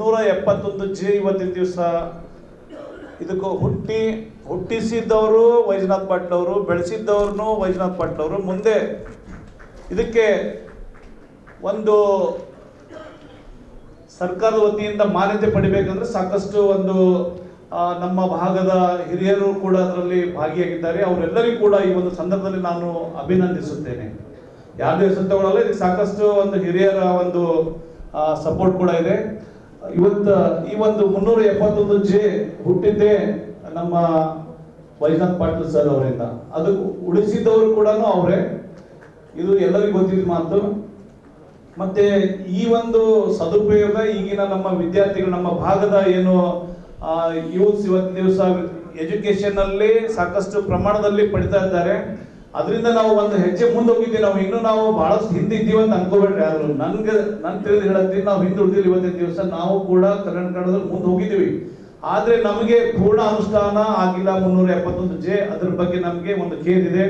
371 J ಇವತ್ತಿನ ದಿವಸ ಇದಕ್ಕೆ ಹುಟ್ಟಿಸಿದ್ದವರು ವೈಜನಾಥ್ ಪಾಟೀಲ್ ಅವರು, ಬೆಳೆಸಿದ್ದವ್ರನ್ನು ವೈಜನಾಥ್ ಪಾಟೀಲ್ ಅವರು. ಮುಂದೆ ಇದಕ್ಕೆ ಒಂದು ಸರ್ಕಾರದ ವತಿಯಿಂದ ಮಾನ್ಯತೆ ಪಡಿಬೇಕಂದ್ರೆ ಸಾಕಷ್ಟು ಒಂದು ನಮ್ಮ ಭಾಗದ ಹಿರಿಯರು ಕೂಡ ಅದರಲ್ಲಿ ಭಾಗಿಯಾಗಿದ್ದಾರೆ. ಅವರೆಲ್ಲರಿಗೂ ಕೂಡ ಈ ಒಂದು ಸಂದರ್ಭದಲ್ಲಿ ನಾನು ಅಭಿನಂದಿಸುತ್ತೇನೆ. ಯಾವುದೇ ಹೆಸರು ತಗೊಳ್ಳಲ್ಲ, ಇದಕ್ಕೆ ಸಾಕಷ್ಟು ಒಂದು ಹಿರಿಯರ ಒಂದು ಸಪೋರ್ಟ್ ಕೂಡ ಇದೆ. ಇವತ್ತು ಈ ಒಂದು 371 ಜೆ ಹುಟ್ಟಿದ್ದೇ ನಮ್ಮ ವೈಜನಾಥ್ ಪಾಟೀಲ್ ಸರ್ ಅವರಿಂದ, ಅದು ಉಳಿಸಿದವರು ಕೂಡ ಅವರೇ. ಇದು ಎಲ್ಲರಿಗೂ ಗೊತ್ತಿದ್ದ ಮಾತು. ಮತ್ತೆ ಈ ಒಂದು ಸದುಪಯೋಗ ಈಗಿನ ನಮ್ಮ ವಿದ್ಯಾರ್ಥಿಗಳು, ನಮ್ಮ ಭಾಗದ ಏನು ಯೂತ್ಸ್ ಇವತ್ತಿನ ದಿವಸ ಎಜುಕೇಶನ್ ಅಲ್ಲಿ ಸಾಕಷ್ಟು ಪ್ರಮಾಣದಲ್ಲಿ ಪಡಿತಾ ಇದ್ದಾರೆ. ಅದರಿಂದ ನಾವು ಒಂದು ಹೆಜ್ಜೆ ಮುಂದೆ ಹೋಗಿದ್ದೀವಿ. ನಾವು ಬಹಳಷ್ಟು ಹಿಂದೆ ಇದ್ದೀವಿ ಅಂತ ಅನ್ಕೋಬೇಡ್ರಿ ಯಾರು. ನನ್ ತಿಳಿದು ಹೇಳತ್ತೀನಿ, ನಾವು ಹಿಂದೆ ಉಳಿದಿಲ್ಲ. ಇವತ್ತಿನ ದಿವಸ ನಾವು ಕೂಡ ಕರ್ನಾಟಕದಲ್ಲಿ ಮುಂದೆ ಹೋಗಿದ್ದೀವಿ. ಆದ್ರೆ ನಮಗೆ ಪೂರ್ಣ ಅನುಷ್ಠಾನ ಆಗಿಲ್ಲ 371 ಜೆ. ಅದ್ರ ಬಗ್ಗೆ ನಮಗೆ ಒಂದು ಖೇದಿದೆ.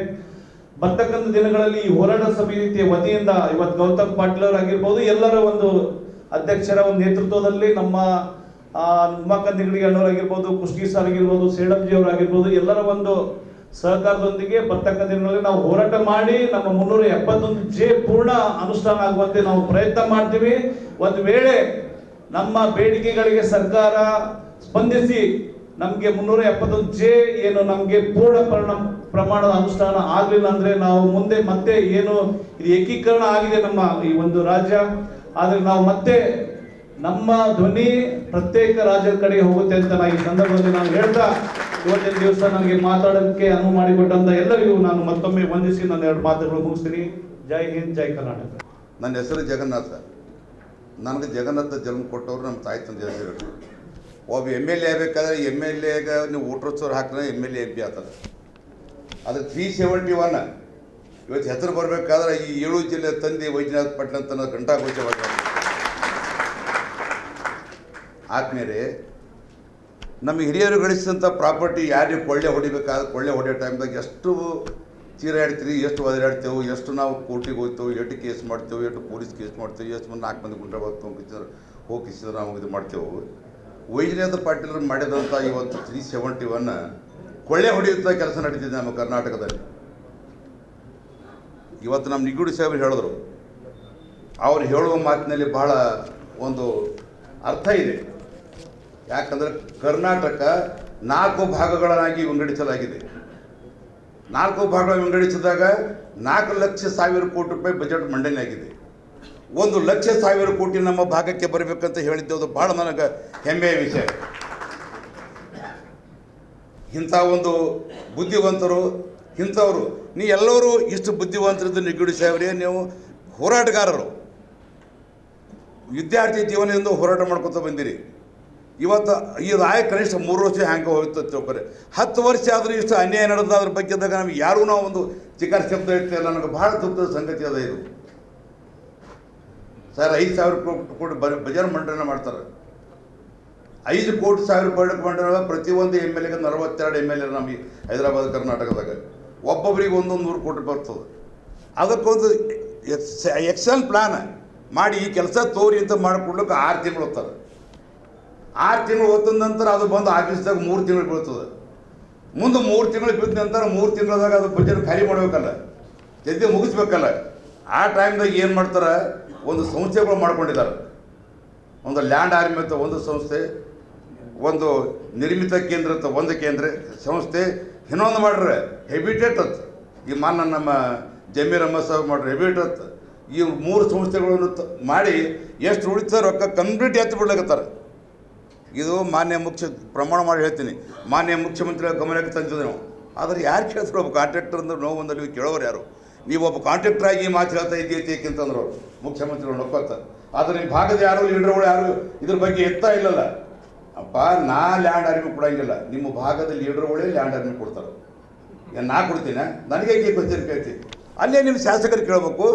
ಬರ್ತಕ್ಕಂಥ ದಿನಗಳಲ್ಲಿ ಈ ಹೋರಾಟ ಸಮಿತಿಯ ವತಿಯಿಂದ ಇವತ್ತು ಗೌತಮ್ ಪಾಟೀಲ್ ಅವರಾಗಿರ್ಬೋದು, ಎಲ್ಲರ ಒಂದು ಅಧ್ಯಕ್ಷರ ಒಂದು ನೇತೃತ್ವದಲ್ಲಿ ನಮ್ಮ ಉಮಾಕಾಂತ್ ನಿಗಡಿಗೆ ಅಣ್ಣವರಾಗಿರ್ಬೋದು, ಕುಷ್ಟಗಿ ಸರ್ ಆಗಿರ್ಬೋದು, ಸೇಡಂಜಿ ಅವರಾಗಿರ್ಬೋದು, ಎಲ್ಲರ ಒಂದು ಸಹಕಾರದೊಂದಿಗೆ ಬರ್ತಕ್ಕಂಥ ದಿನಗಳಲ್ಲಿ ನಾವು ಹೋರಾಟ ಮಾಡಿ ನಮ್ಮ 371 ಜೆ ಪೂರ್ಣ ಅನುಷ್ಠಾನ ಆಗುವಂತೆ ನಾವು ಪ್ರಯತ್ನ ಮಾಡ್ತೀವಿ. ಒಂದು ವೇಳೆ ನಮ್ಮ ಬೇಡಿಕೆಗಳಿಗೆ ಸರ್ಕಾರ ಸ್ಪಂದಿಸಿ ನಮಗೆ 371 ಜೆ ಏನು ನಮಗೆ ಪೂರ್ಣ ಪ್ರಮಾಣದ ಅನುಷ್ಠಾನ ಆಗಲಿಲ್ಲ ಅಂದ್ರೆ ನಾವು ಮುಂದೆ ಮತ್ತೆ ಏನು ಇದು ಏಕೀಕರಣ ಆಗಿದೆ ನಮ್ಮ ಈ ಒಂದು ರಾಜ್ಯ, ಆದ್ರೆ ನಾವು ಮತ್ತೆ ನಮ್ಮ ಧ್ವನಿ ಪ್ರತ್ಯೇಕ ರಾಜ್ಯದ ಕಡೆಗೆ ಹೋಗುತ್ತೆ ಅಂತ ಈ ಸಂದರ್ಭದಲ್ಲಿ ನಾನು ಹೇಳ್ತಾ, ಇವತ್ತಿನ ದಿವಸ ನನಗೆ ಮಾತಾಡೋದಕ್ಕೆ ಅನುವು ಮಾಡಿಕೊಟ್ಟಂತ ಎಲ್ಲರಿಗೂ ನಾನು ಮತ್ತೊಮ್ಮೆ ವಂದಿಸಿ ನನ್ನ 2 ಮಾತುಗಳು ಮುಗಿಸ್ತೀನಿ. ಜೈ ಹಿಂದ್, ಜೈ ಕರ್ನಾಟಕ. ನನ್ನ ಹೆಸರು ಜಗನ್ನಾಥ. ನನಗೆ ಜಗನ್ನಾಥ ಜನ್ಮ ಕೊಟ್ಟವರು ನಮ್ಮ ತಾಯಿ ತಂದೆ ಹೆಸರು. ಒಬ್ಬ MLA ಆಗಬೇಕಾದ್ರೆ MLAಗೆ ನೀವು ವೋಟರ್ಸವ್ರು ಹಾಕಿದ್ರೆ MLA MP ಆಗ್ತದೆ. ಅದು 371 ಇವತ್ತು ಹೆಸರು ಬರಬೇಕಾದ್ರೆ ಈ 7 ಜಿಲ್ಲೆ ತಂದೆ ವೈಜನಾಥ್ ಪಾಟೀಲ್ ಅಂತ ಘಂಟಾಘೋಷವಾಗಿ ಆದ್ಮೇಲೆ ನಮ್ಮ ಹಿರಿಯರು ಗಳಿಸಿದಂಥ ಪ್ರಾಪರ್ಟಿ ಯಾರಿಗೆ ಕೊಳ್ಳೆ ಹೊಡಿಬೇಕಾದ್ರೆ ಕೊಳ್ಳೆ ಹೊಡೆಯೋ ಟೈಮ್ದಾಗ ಎಷ್ಟು ಚೀರಾಡ್ತೀವಿ, ಎಷ್ಟು ಒದರಾಡ್ತೇವೆ, ಎಷ್ಟು ನಾವು ಕೋರ್ಟಿಗೆ ಹೋಗ್ತೇವೆ, ಎಷ್ಟು ಕೇಸ್ ಮಾಡ್ತೇವೆ, ಎಷ್ಟು ಪೊಲೀಸ್ ಕೇಸ್ ಮಾಡ್ತೇವೆ, ಎಷ್ಟು ಮಂದಿ 4 ಮಂದಿ ಗುಂಡ ಹೋಗಿಸಿದ್ರೆ ನಾವು ಇದು ಮಾಡ್ತೇವೆ. ವೈಜನಾಥ ಪಾಟೀಲ್ ಮಾಡಿದಂಥ ಇವತ್ತು 371 ಕೊಳ್ಳೆ ಹೊಡೆಯುವಂಥ ಕೆಲಸ ನಡೀತಿದೆ ನಮ್ಮ ಕರ್ನಾಟಕದಲ್ಲಿ. ಇವತ್ತು ನಮ್ಮ ನಿಗೂಢ ಸಾಹೇಬರು ಹೇಳಿದ್ರು, ಅವ್ರು ಹೇಳುವ ಮಾತಿನಲ್ಲಿ ಬಹಳ ಒಂದು ಅರ್ಥ ಇದೆ. ಯಾಕಂದರೆ ಕರ್ನಾಟಕ 4 ಭಾಗಗಳಾಗಿ ವಿಂಗಡಿಸಲಾಗಿದೆ. 4 ಭಾಗಗಳ ವಿಂಗಡಿಸಿದಾಗ 4,00,000 ಕೋಟಿ ರೂಪಾಯಿ ಬಜೆಟ್ ಮಂಡನೆ ಆಗಿದೆ. 1,00,000 ಕೋಟಿ ನಮ್ಮ ಭಾಗಕ್ಕೆ ಬರಬೇಕಂತ ಹೇಳಿದ್ದೆವು. ಭಾಳ ನನಗೆ ಹೆಮ್ಮೆಯ ವಿಷಯ. ಇಂಥ ಒಂದು ಬುದ್ಧಿವಂತರು, ಇಂಥವರು ನೀ ಎಲ್ಲರೂ ಇಷ್ಟು ಬುದ್ಧಿವಂತರಿದ್ದು ನಿಗೂಢ ಸಾಹೇಬ್ರೆ, ನೀವು ಹೋರಾಟಗಾರರು, ವಿದ್ಯಾರ್ಥಿ ಜೀವನದಿಂದ ಹೋರಾಟ ಮಾಡ್ಕೊತ ಬಂದಿರಿ. ಇವತ್ತು ಇದು ಕನಿಷ್ಠ 3 ವರ್ಷ ಹ್ಯಾಂಗೆ ಹೋಗ್ತದೆ ತಿಳ್ಕೊರೆ. 10 ವರ್ಷ ಆದರೂ ಇಷ್ಟು ಅನ್ಯಾಯ ನಡೆದ ಅದ್ರ ಬಗ್ಗೆದಾಗ ನಮ್ಗೆ ಯಾರೂ ನಾವು ಒಂದು ಚಿಕಾರ ಶಬ್ದ ಇರ್ತಿಲ್ಲ. ನನಗೆ ಭಾಳ ದುಃಖದ ಸಂಗತಿ ಅದ ಇದು. ಸರ್ 5,000 ಕೋಟಿ ಬಜೆಟ್ ಮಂಡನೆ ಮಾಡ್ತಾರೆ. 5 ಕೋಟಿ ಬಜೆಟ್ ಮಂಡನೆ ಪ್ರತಿಯೊಂದು MLAಗೆ 42 MLA ನಮಗೆ ಹೈದರಾಬಾದ್ ಕರ್ನಾಟಕದಾಗ ಒಬ್ಬೊಬ್ಬರಿಗೆ 100 ಕೋಟಿ ಬರ್ತದೆ. ಅದಕ್ಕೊಂದು ಎಕ್ಸನ್ ಪ್ಲಾನ್ ಮಾಡಿ ಈ ಕೆಲಸ ತೋರಿ ಅಂತ ಮಾಡಿಕೊಡ್ಲಿಕ್ಕೆ 6 ತಿಂಗಳು ಹೋಗ್ತಾರೆ. 6 ತಿಂಗಳು ಹೋದ ನಂತರ ಅದು ಬಂದು ಆಫೀಸ್ದಾಗ 3 ತಿಂಗಳು ಬೀಳ್ತದೆ. ಮುಂದೆ 3 ತಿಂಗಳು ಬಿದ್ದ ನಂತರ 3 ತಿಂಗಳದಾಗ ಅದು ಬಜೆಟ್ ಖಾಲಿ ಮಾಡಬೇಕಲ್ಲ, ಜಲ್ದಿ ಮುಗಿಸ್ಬೇಕಲ್ಲ. ಆ ಟೈಮ್ದಾಗ ಏನು ಮಾಡ್ತಾರೆ, ಒಂದು ಸಂಸ್ಥೆಗಳು ಮಾಡ್ಕೊಂಡಿದ್ದಾರೆ. ಒಂದು ಲ್ಯಾಂಡ್ ಆರ್ಮಿ ಅಂತ ಒಂದು ಸಂಸ್ಥೆ, ಒಂದು ನಿರ್ಮಿತ ಕೇಂದ್ರ ಅಂತ ಒಂದು ಕೇಂದ್ರ ಸಂಸ್ಥೆ, ಇನ್ನೊಂದು ಮಾಡ್ರೆ ಹೆಬಿಟೇಟ್ ಅಂತ ಈ ನಮ್ಮ ಜಮೀರ್ ಅಹಮದ್ ಸಾಹೇಬ್ ಮಾಡ್ರೆ ಹೆಬಿಟೇಟ್. ಈ 3 ಸಂಸ್ಥೆಗಳನ್ನು ಮಾಡಿ ಎಷ್ಟು ಉಳಿತಾರೆ ರೊಕ್ಕ ಕಂಪ್ಲೀಟ್ ಎತ್ತು ಬಿಡ್ಲಾಕತ್ತಾರೆ. ಇದು ಪ್ರಮಾಣ ಮಾಡಿ ಹೇಳ್ತೀನಿ, ಮಾನ್ಯ ಮುಖ್ಯಮಂತ್ರಿಗಳ ಗಮನಕ್ಕೆ ತಂದಿದ್ದೆ ನಾವು. ಆದರೆ ಯಾರು ಕೇಳ್ತಾರೆ? ಒಬ್ಬ ಕಾಂಟ್ರಾಕ್ಟರ್ ಅಂದ್ರೆ ನೋವೊಂದಲ್ಲಿ ಕೇಳೋರು ಯಾರು? ನೀವು ಒಬ್ಬ ಕಾಂಟ್ರಾಕ್ಟರ್ ಆಗಿ ಮಾತು ಹೇಳ್ತಾ ಇದ್ದೀತಿ ಅಂತಂದ್ರು ಅವರು ಮುಖ್ಯಮಂತ್ರಿಗಳು ನೊಕ್ಕೋತಾರೆ. ಆದರೆ ನಿಮ್ಮ ಭಾಗದ ಯಾರು ಲೀಡರ್ಗಳು ಯಾರು ಇದ್ರ ಬಗ್ಗೆ ಎತ್ತಾ ಇಲ್ಲಲ್ಲ. ಅಪ್ಪ, ನಾ ಲ್ಯಾಂಡ್ ಆರ್ಮಿ ಕೊಡಂಗಿಲ್ಲ, ನಿಮ್ಮ ಭಾಗದ ಲೀಡರ್ಗಳೇ ಲ್ಯಾಂಡ್ ಆರ್ಮಿ ಕೊಡ್ತಾರೆ. ನಾ ಕೊಡ್ತೀನಿ, ನನಗೆ ಕ್ವಶನ್ ಕೇಳ್ತೀನಿ. ಅಲ್ಲೇ ನಿಮ್ಮ ಶಾಸಕರು ಕೇಳಬೇಕು,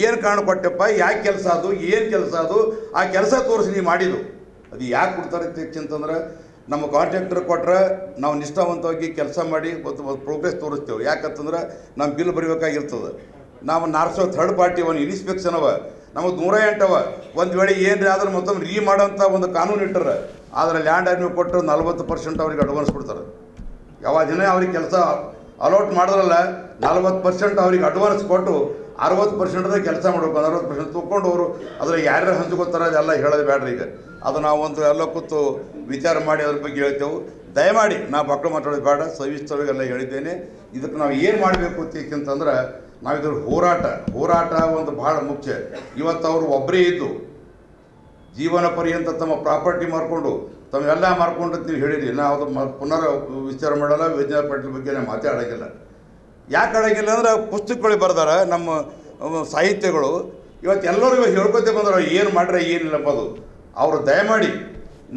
ಏನು ಕಾರಣ ಕೊಟ್ಟಪ್ಪ, ಯಾಕೆ ಕೆಲಸ ಅದು, ಏನು ಕೆಲಸ ಅದು, ಆ ಕೆಲಸ ತೋರಿಸಿ ನೀವು ಮಾಡಿದ್ದು. ಅದು ಯಾಕೆ ಕೊಡ್ತಾರೆ ಅಂತಂದ್ರೆ, ನಮ್ಮ ಕಾಂಟ್ರಾಕ್ಟರ್ ಕೊಟ್ರೆ ನಾವು ನಿಷ್ಠಾವಂತವಾಗಿ ಕೆಲಸ ಮಾಡಿ ಪ್ರೋಗ್ರೆಸ್ ತೋರಿಸ್ತೇವೆ. ಯಾಕಂತಂದ್ರೆ ನಮ್ಮ ಬಿಲ್ ಬರಬೇಕಾಗಿರ್ತದೆ. ನಾವು ನಾರ್ಸೋ ಥರ್ಡ್ ಪಾರ್ಟಿ ಒಂದು ಇನ್ಸ್ಪೆಕ್ಷನ್ ಅವ, ನಮಗೆ 108 ಅವ. ಒಂದು ವೇಳೆ ಏನ್ರಿ ಆದ್ರೆ ಮತ್ತೊಮ್ಮೆ ರೀ ಮಾಡೋಂಥ ಒಂದು ಕಾನೂನು ಇಟ್ಟರೆ ಆದರೆ ಲ್ಯಾಂಡ್ ಅರ್ಮಿ ಕೊಟ್ಟರು 40% ಅವ್ರಿಗೆ ಅಡ್ವಾನ್ಸ್ ಕೊಡ್ತಾರೆ. ಯಾವ ದಿನ ಅವ್ರಿಗೆ ಕೆಲಸ ಅಲೌಟ್ ಮಾಡಿದ್ರಲ್ಲ 40% ಅವ್ರಿಗೆ ಅಡ್ವಾನ್ಸ್ ಕೊಟ್ಟು 60% ಕೆಲಸ ಮಾಡಬೇಕು. 60% ತೊಗೊಂಡು ಅವರು ಅದ್ರಾಗ ಯಾರ್ಯಾರು ಹಂಚ್ಕೋತಾರೆ ಅದೆಲ್ಲ ಹೇಳೋದು ಬೇಡ್ರಿ. ಈಗ ಅದು ನಾವು ಒಂದು ಎಲ್ಲ ಕೂತು ವಿಚಾರ ಮಾಡಿ ಅದ್ರ ಬಗ್ಗೆ ಹೇಳ್ತೇವೆ. ದಯಮಾಡಿ ನಾ ಮಕ್ಕಳು ಮಾತಾಡೋದು ಬೇಡ, ಸವಿಸ್ತರವಾಗೆಲ್ಲ ಹೇಳಿದ್ದೇನೆ. ಇದಕ್ಕೆ ನಾವು ಏನು ಮಾಡಬೇಕು ಅಂತಂದ್ರೆ ನಾವು ಇದ್ರ ಹೋರಾಟ ಒಂದು ಭಾಳ ಮುಖ್ಯ. ಇವತ್ತು ಅವರು ಒಬ್ಬರೇ ಇದ್ದು ಜೀವನ ಪರ್ಯಂತ ತಮ್ಮ ಪ್ರಾಪರ್ಟಿ ಮಾರ್ಕೊಂಡು ತಮ್ಮೆಲ್ಲ ಮಾರ್ಕೊಂಡು ನೀವು ಹೇಳಿರಿ. ನಾವು ಅದು ಪುನರ್ ವಿಚಾರ ಮಾಡಲ್ಲ. ವಿಜಯ ಪಾಟೀಲ್ ಬಗ್ಗೆ ನಾವು ಮಾತಾಡೋಂಗಿಲ್ಲ. ಯಾಕೆ ಆಡೋಂಗಿಲ್ಲ ಅಂದ್ರೆ ಪುಸ್ತಕಗಳಿಗೆ ಬರ್ದಾರ ನಮ್ಮ ಸಾಹಿತ್ಯಗಳು. ಇವತ್ತು ಎಲ್ಲರೂ ಹೇಳ್ಕೊತೇ ಬಂದ್ರೆ ಏನು ಮಾಡ್ರೆ ಏನಿಲ್ಲ ಅದು. ಅವರು ದಯಮಾಡಿ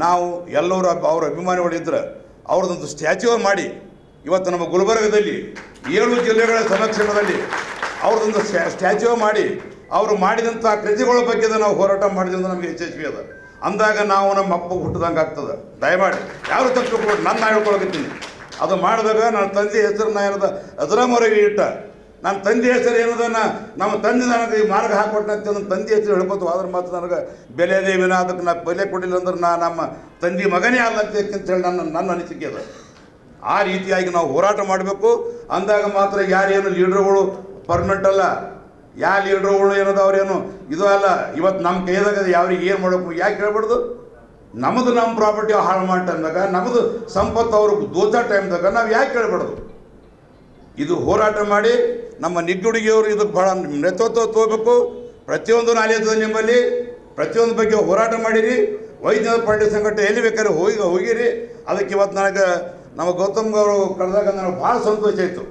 ನಾವು ಎಲ್ಲರೂ ಅವ್ರ ಅಭಿಮಾನಿಗಳಿದ್ರೆ ಅವ್ರದ್ದೊಂದು ಸ್ಟ್ಯಾಚ್ಯೂ ಮಾಡಿ ಇವತ್ತು ನಮ್ಮ ಗುಲ್ಬರ್ಗದಲ್ಲಿ 7 ಜಿಲ್ಲೆಗಳ ಸಮಕ್ಷಮದಲ್ಲಿ ಅವ್ರದ್ದೊಂದು ಸ್ಟ್ಯಾಚ್ಯೂ ಮಾಡಿ ಅವರು ಮಾಡಿದಂಥ ಕೃತಿಗಳ ಬಗ್ಗೆ ನಾವು ಹೋರಾಟ ಮಾಡಿದ್ರಿಂದ ನಮಗೆ ಯಶಸ್ವಿ ಅದ. ಅಂದಾಗ ನಾವು ನಮ್ಮ ಅಪ್ಪ ಹುಟ್ಟಿದಂಗೆ ಆಗ್ತದೆ. ದಯಮಾಡಿ ಯಾರು ತಪ್ಪು ನನ್ನ ಹೇಳ್ಕೊಳಕತ್ತೀನಿ. ಅದು ಮಾಡಿದಾಗ ನನ್ನ ತಂದೆ ಹೆಸರನ್ನ ಏನದ ಅಜರಾಮರಿಗೆ ಇಟ್ಟ. ನನ್ನ ತಂದೆ ಹೆಸರು ಏನದ ನಮ್ಮ ತಂದೆ ನನಗೆ ಈ ಮಾರ್ಗ ಹಾಕೊಟ್ಟಂತೆ ನನ್ನ ತಂದೆ ಹೆಸರು ಹೇಳ್ಕೊತು. ಅದ್ರ ಮಾತ್ರ ನನಗೆ ಬೆಲೆ ದೇವಿನ ಅದಕ್ಕೆ ನಾ ಬೆಲೆ ಕೊಟ್ಟಿಲ್ಲ ಅಂದ್ರೆ ನಮ್ಮ ತಂದೆ ಮಗನೇ ಅಲ್ಲ ಅಂತೇಳಿ ನನ್ನ ಅನಿಸಿಕೆ ಅದ. ಆ ರೀತಿಯಾಗಿ ನಾವು ಹೋರಾಟ ಮಾಡಬೇಕು. ಅಂದಾಗ ಮಾತ್ರ ಯಾರೇನು ಲೀಡ್ರುಗಳು ಪರ್ಮನೆಂಟ್ ಅಲ್ಲ. ಯಾವ ಲೀಡ್ರುಗಳು ಏನದ ಅವ್ರೇನು ಇದು ಅಲ್ಲ. ಇವತ್ತು ನಮ್ಮ ಕೈದಾಗ ಯಾವ್ರಿಗೆ ಏನು ಮಾಡಬೇಕು ಯಾಕೆ ಹೇಳ್ಬಾರ್ದು. ನಮ್ಮದು ನಮ್ಮ ಪ್ರಾಪರ್ಟಿ ಹಾಳು ಮಾಡೋ ಟೈಮ್ದಾಗ ನಮ್ಮದು ಸಂಪತ್ತು ಅವ್ರಿಗೆ ದೋಚೋ ಟೈಮ್ದಾಗ ನಾವು ಯಾಕೆ ಹೇಳ್ಬಾರ್ದು. ಇದು ಹೋರಾಟ ಮಾಡಿ ನಮ್ಮ ನಿಗ್ಗುಡುಗಿಯವರು ಇದಕ್ಕೆ ಭಾಳ ನೇತೃತ್ವ ತಗೋಬೇಕು. ಪ್ರತಿಯೊಂದು ನಾಲೆಜ್ ನಿಮ್ಮಲ್ಲಿ ಪ್ರತಿಯೊಂದು ಬಗ್ಗೆ ಹೋರಾಟ ಮಾಡಿರಿ. ವೈದ್ಯ ಪಾರ್ಟಿ ಸಂಘಟನೆ ಎಲ್ಲಿ ಬೇಕಾದ್ರೆ ಹೋಗಿರಿ. ಅದಕ್ಕೆ ಇವತ್ತು ನನಗೆ ನಮ್ಮ ಗೌತಮ್ ಅವರು ಕರೆದಾಗ ನನಗೆ ಭಾಳ ಸಂತೋಷ ಆಯಿತು.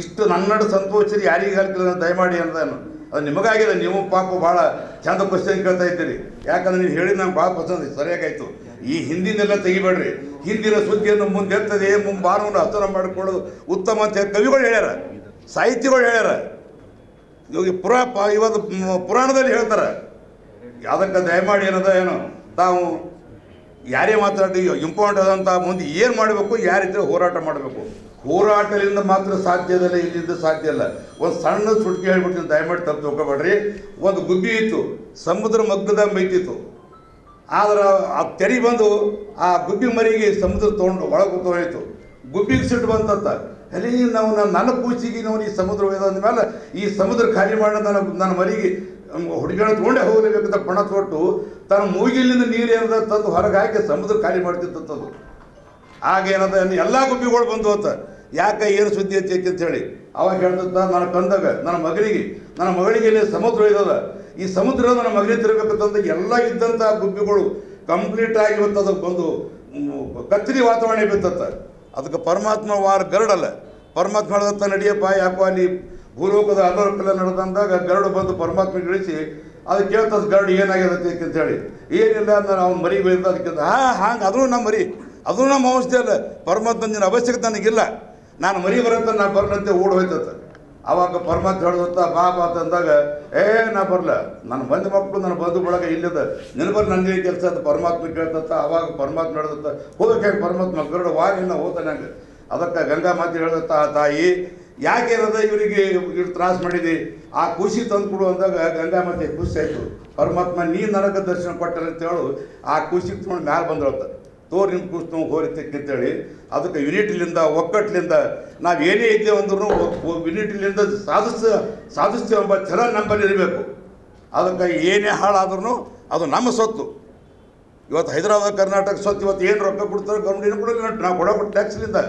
ಇಷ್ಟು ನನ್ನಡು ಸಂತೋಷ ಯಾರಿಗೆ ಆಗ್ತಿಲ್ಲ ದಯಮಾಡಿ ಅನ್ನೋದನ್ನು ಅದು ನಿಮಗಾಗಿದೆ. ನೀವು ಪಾಪ ಭಾಳ ಚಂದ ಕ್ವಶನ್ ಕೇಳ್ತಾ ಇದ್ದೀರಿ. ಯಾಕಂದ್ರೆ ನೀವು ಹೇಳಿದ ನಂಗೆ ಭಾಳ ಪಸಂದ್ ಸರಿಯಾಗಾಯಿತು. ಈ ಹಿಂದಿನೆಲ್ಲ ತೆಗಿಬೇಡ್ರಿ. ಹಿಂದಿನ ಸುದ್ದಿಯನ್ನು ಮುಂದೆ ಎತ್ತದೆ ಮುಂಬಾರವನ್ನು ಹಸನ ಮಾಡಿಕೊಳ್ಳೋದು ಉತ್ತಮ ಅಂತ ಕವಿಗಳು ಹೇಳ್ಯಾರ, ಸಾಹಿತ್ಯಗಳು ಹೇಳ್ಯಾರ. ಇವಾಗ ಇವತ್ತು ಪುರಾಣದಲ್ಲಿ ಹೇಳ್ತಾರೆ. ಅದಕ್ಕೆ ದಯಮಾಡಿ ಏನದ ಏನು ತಾವು ಯಾರೇ ಮಾತಾಡಿ ಇಂಪಾರ್ಟೆಂಟ್ ಆದಂಥ ಮುಂದೆ ಏನು ಮಾಡಬೇಕು, ಯಾರಿದ್ರೆ ಹೋರಾಟ ಮಾಡಬೇಕು. ಹೋರಾಟದಿಂದ ಮಾತ್ರ ಸಾಧ್ಯ ಇದಲ್ಲ, ಇಲ್ಲಿಂದ ಸಾಧ್ಯ ಇಲ್ಲ. ಒಂದು ಸಣ್ಣ ಸುಟ್ಕಿ ಹೇಳ್ಬಿಡ್ತೀನಿ, ದಯಮಾಡಿ ತಪ್ಪು ತಿಳ್ಕೊಬೇಡ್ರಿ. ಒಂದು ಗುಬ್ಬಿ ಇತ್ತು, ಸಮುದ್ರ ಮಗ್ಗದ ಮೈತಿತ್ತು. ಆದ್ರೆ ಆ ತೆರಿ ಬಂದು ಆ ಗುಬ್ಬಿ ಮರಿಗೆ ಸಮುದ್ರ ತೊಗೊಂಡು ಒಳಗೆ ಹೋಯಿತು. ಗುಬ್ಬಿಗೆ ಸಿಟ್ಟು ಬಂತಂತ, ಅಲ್ಲಿ ನಾವು ನನ್ನ ಕೂಚಿಗೆ ನಾವು ಈ ಸಮುದ್ರ ಒಯ್ದ ಅಂದಮೇಲೆ ಈ ಸಮುದ್ರ ಖಾಲಿ ಮಾಡಿ ನನ್ನ ಮರಿಗೆ ಹುಡುಗಿನ ತೊಗೊಂಡೇ ಹೋಗಲೇಬೇಕಂತ ಪಣ ತೊಟ್ಟು ತನ್ನ ಮೂಗಿಲಿಂದ ನೀರು ಏನದ ತಂದು ಹೊರಗೆ ಹಾಕಿ ಸಮುದ್ರ ಖಾಲಿ ಮಾಡ್ತಿತ್ತಂಥದ್ದು. ಆಗೇನದ ಎಲ್ಲ ಗುಬ್ಬಿಗಳು ಬಂದು ಹೋತ. ಯಾಕೆ ಏನು ಸುದ್ದಿ ಐತಿ ಅಂತೇಳಿ ಅವಾಗ ಹೇಳ್ತದ, ನನ್ನ ಕಂದಾಗ ನನ್ನ ಮಗಳಿಗೆ ಇಲ್ಲಿ ಸಮುದ್ರ ಇದ್ದದ, ಈ ಸಮುದ್ರ ನನ್ನ ಮಗನಿಗೆ ತಿರ್ಬೇಕಂತಂದು ಎಲ್ಲ ಇದ್ದಂಥ ಗುಬ್ಬಿಗಳು ಕಂಪ್ಲೀಟ್ ಆಗಿ ಇವತ್ತು ಅದಕ್ಕೆ ಬಂದು ಕತ್ತರಿ ವಾತಾವರಣ ಬಿತ್ತತ್ತ. ಅದಕ್ಕೆ ಪರಮಾತ್ಮ ವಾರ ಗರುಡಲ್ಲ. ಪರಮಾತ್ಮ ನಡೆದತ್ತ ನಡಿಯಪ್ಪ ಯಾಕೋ ಅಲ್ಲಿ ಭೂಲೋಕದ ಅಲ್ಲೋಕಲ್ಲ ನಡೆದಂದಾಗ ಗರುಡು ಬಂದು ಪರಮಾತ್ಮ ಇಳಿಸಿ ಅದಕ್ಕೆ ಕೇಳ್ತದ ಗರುಡು ಏನಾಗ್ಯದತ್ತೆ ಅಂತೇಳಿ. ಏನಿಲ್ಲ ಅಂದ್ರೆ ಅವ್ನು ಮರಿ ಬೆಳೆದ ಅದಕ್ಕೆ ಹಾಂಗೆ ಅದೂ ನಮ್ಮ ಮರಿ, ಅದು ನಮ್ಮ ಔಷಧಿ ಅಲ್ಲ. ಪರಮಾತ್ಮನ ಅವಶ್ಯಕತೆ ನನಗಿಲ್ಲ, ನಾನು ಮರಿ ಬರಂತ ನಾ ಬರ್ಲಂತೆ ಓಡಿ ಹೋಯ್ತತ್ತ. ಆವಾಗ ಪರಮಾತ್ಮ ಹೇಳ್ದತ್ತ ಬಾ ಅಂತಂದಾಗ ನಾ ಬರಲ್ಲ, ನನ್ನ ಬಂಧು ಮಕ್ಕಳು ನನ್ನ ಬಂಧು ಬಳಗ ಇಲ್ಲದ ನಿನಬರ್ ನನಗೆ ಕೆಲಸ ಅಂತ ಪರಮಾತ್ಮ ಕೇಳ್ತತ್ತ. ಆವಾಗ ಪರಮಾತ್ಮ ಹೇಳ್ದತ್ತ ಹೋಗಕ್ಕೆ ಪರಮಾತ್ಮ ಗರುಡ ವಾರಿನ ಹೋತಾನೆ ಹಂಗೆ. ಅದಕ್ಕೆ ಗಂಗಾ ಮಾತೆ ಹೇಳ್ದತ್ತ, ತಾಯಿ ಯಾಕೇನದ ಇವರಿಗೆ ಇಷ್ಟು ತ್ರಾಸ ಮಾಡಿದಿ, ಆ ಖುಷಿ ತಂದು ಕೊಡು ಅಂದಾಗ ಗಂಗಾ ಮಾತೆ ಖುಷಿ ಆಯಿತು. ಪರಮಾತ್ಮ ನೀನು ನನಗೆ ದರ್ಶನ ಕೊಟ್ಟಲ್ಲ ಅಂತೇಳು ಆ ಖುಷಿ ತೊಗೊಂಡು ಮ್ಯಾಲೆ ಬಂದಿರತ್ತ. ತೋರು ನಿಮ್ಮ ಖುಷಿ ನಾವು ಹೋರಿತಕ್ಕೆ ಅಂತೇಳಿ ಅದಕ್ಕೆ ಯೂನಿಟಿಲಿಂದ ಒಕ್ಕಟ್ಲಿಂದ ನಾವು ಏನೇ ಇದ್ದೇವೆ ಅಂದ್ರೂ ಯೂನಿಟಿಲಿಂದ ಸಾಧಿಸ್ತೇವೆ ಎಂಬ ಛಲ ನಮ್ಮಲ್ಲಿ ಇರಬೇಕು. ಅದಕ್ಕೆ ಏನೇ ಹಾಳಾದ್ರೂ ಅದು ನಮ್ಮ ಸ್ವತ್ತು. ಇವತ್ತು ಹೈದರಾಬಾದ್ ಕರ್ನಾಟಕ ಸ್ವತ್ತು ಇವತ್ತು ಏನು ರೊಕ್ಕ ಕೊಡ್ತಾರೆ ಗೌರ್ಮೆಂಟ್ ಏನು ಕೊಡೋಲ್ಲ, ನಾವು ಕೊಡೋ ಟ್ಯಾಕ್ಸ್ಲಿಂದ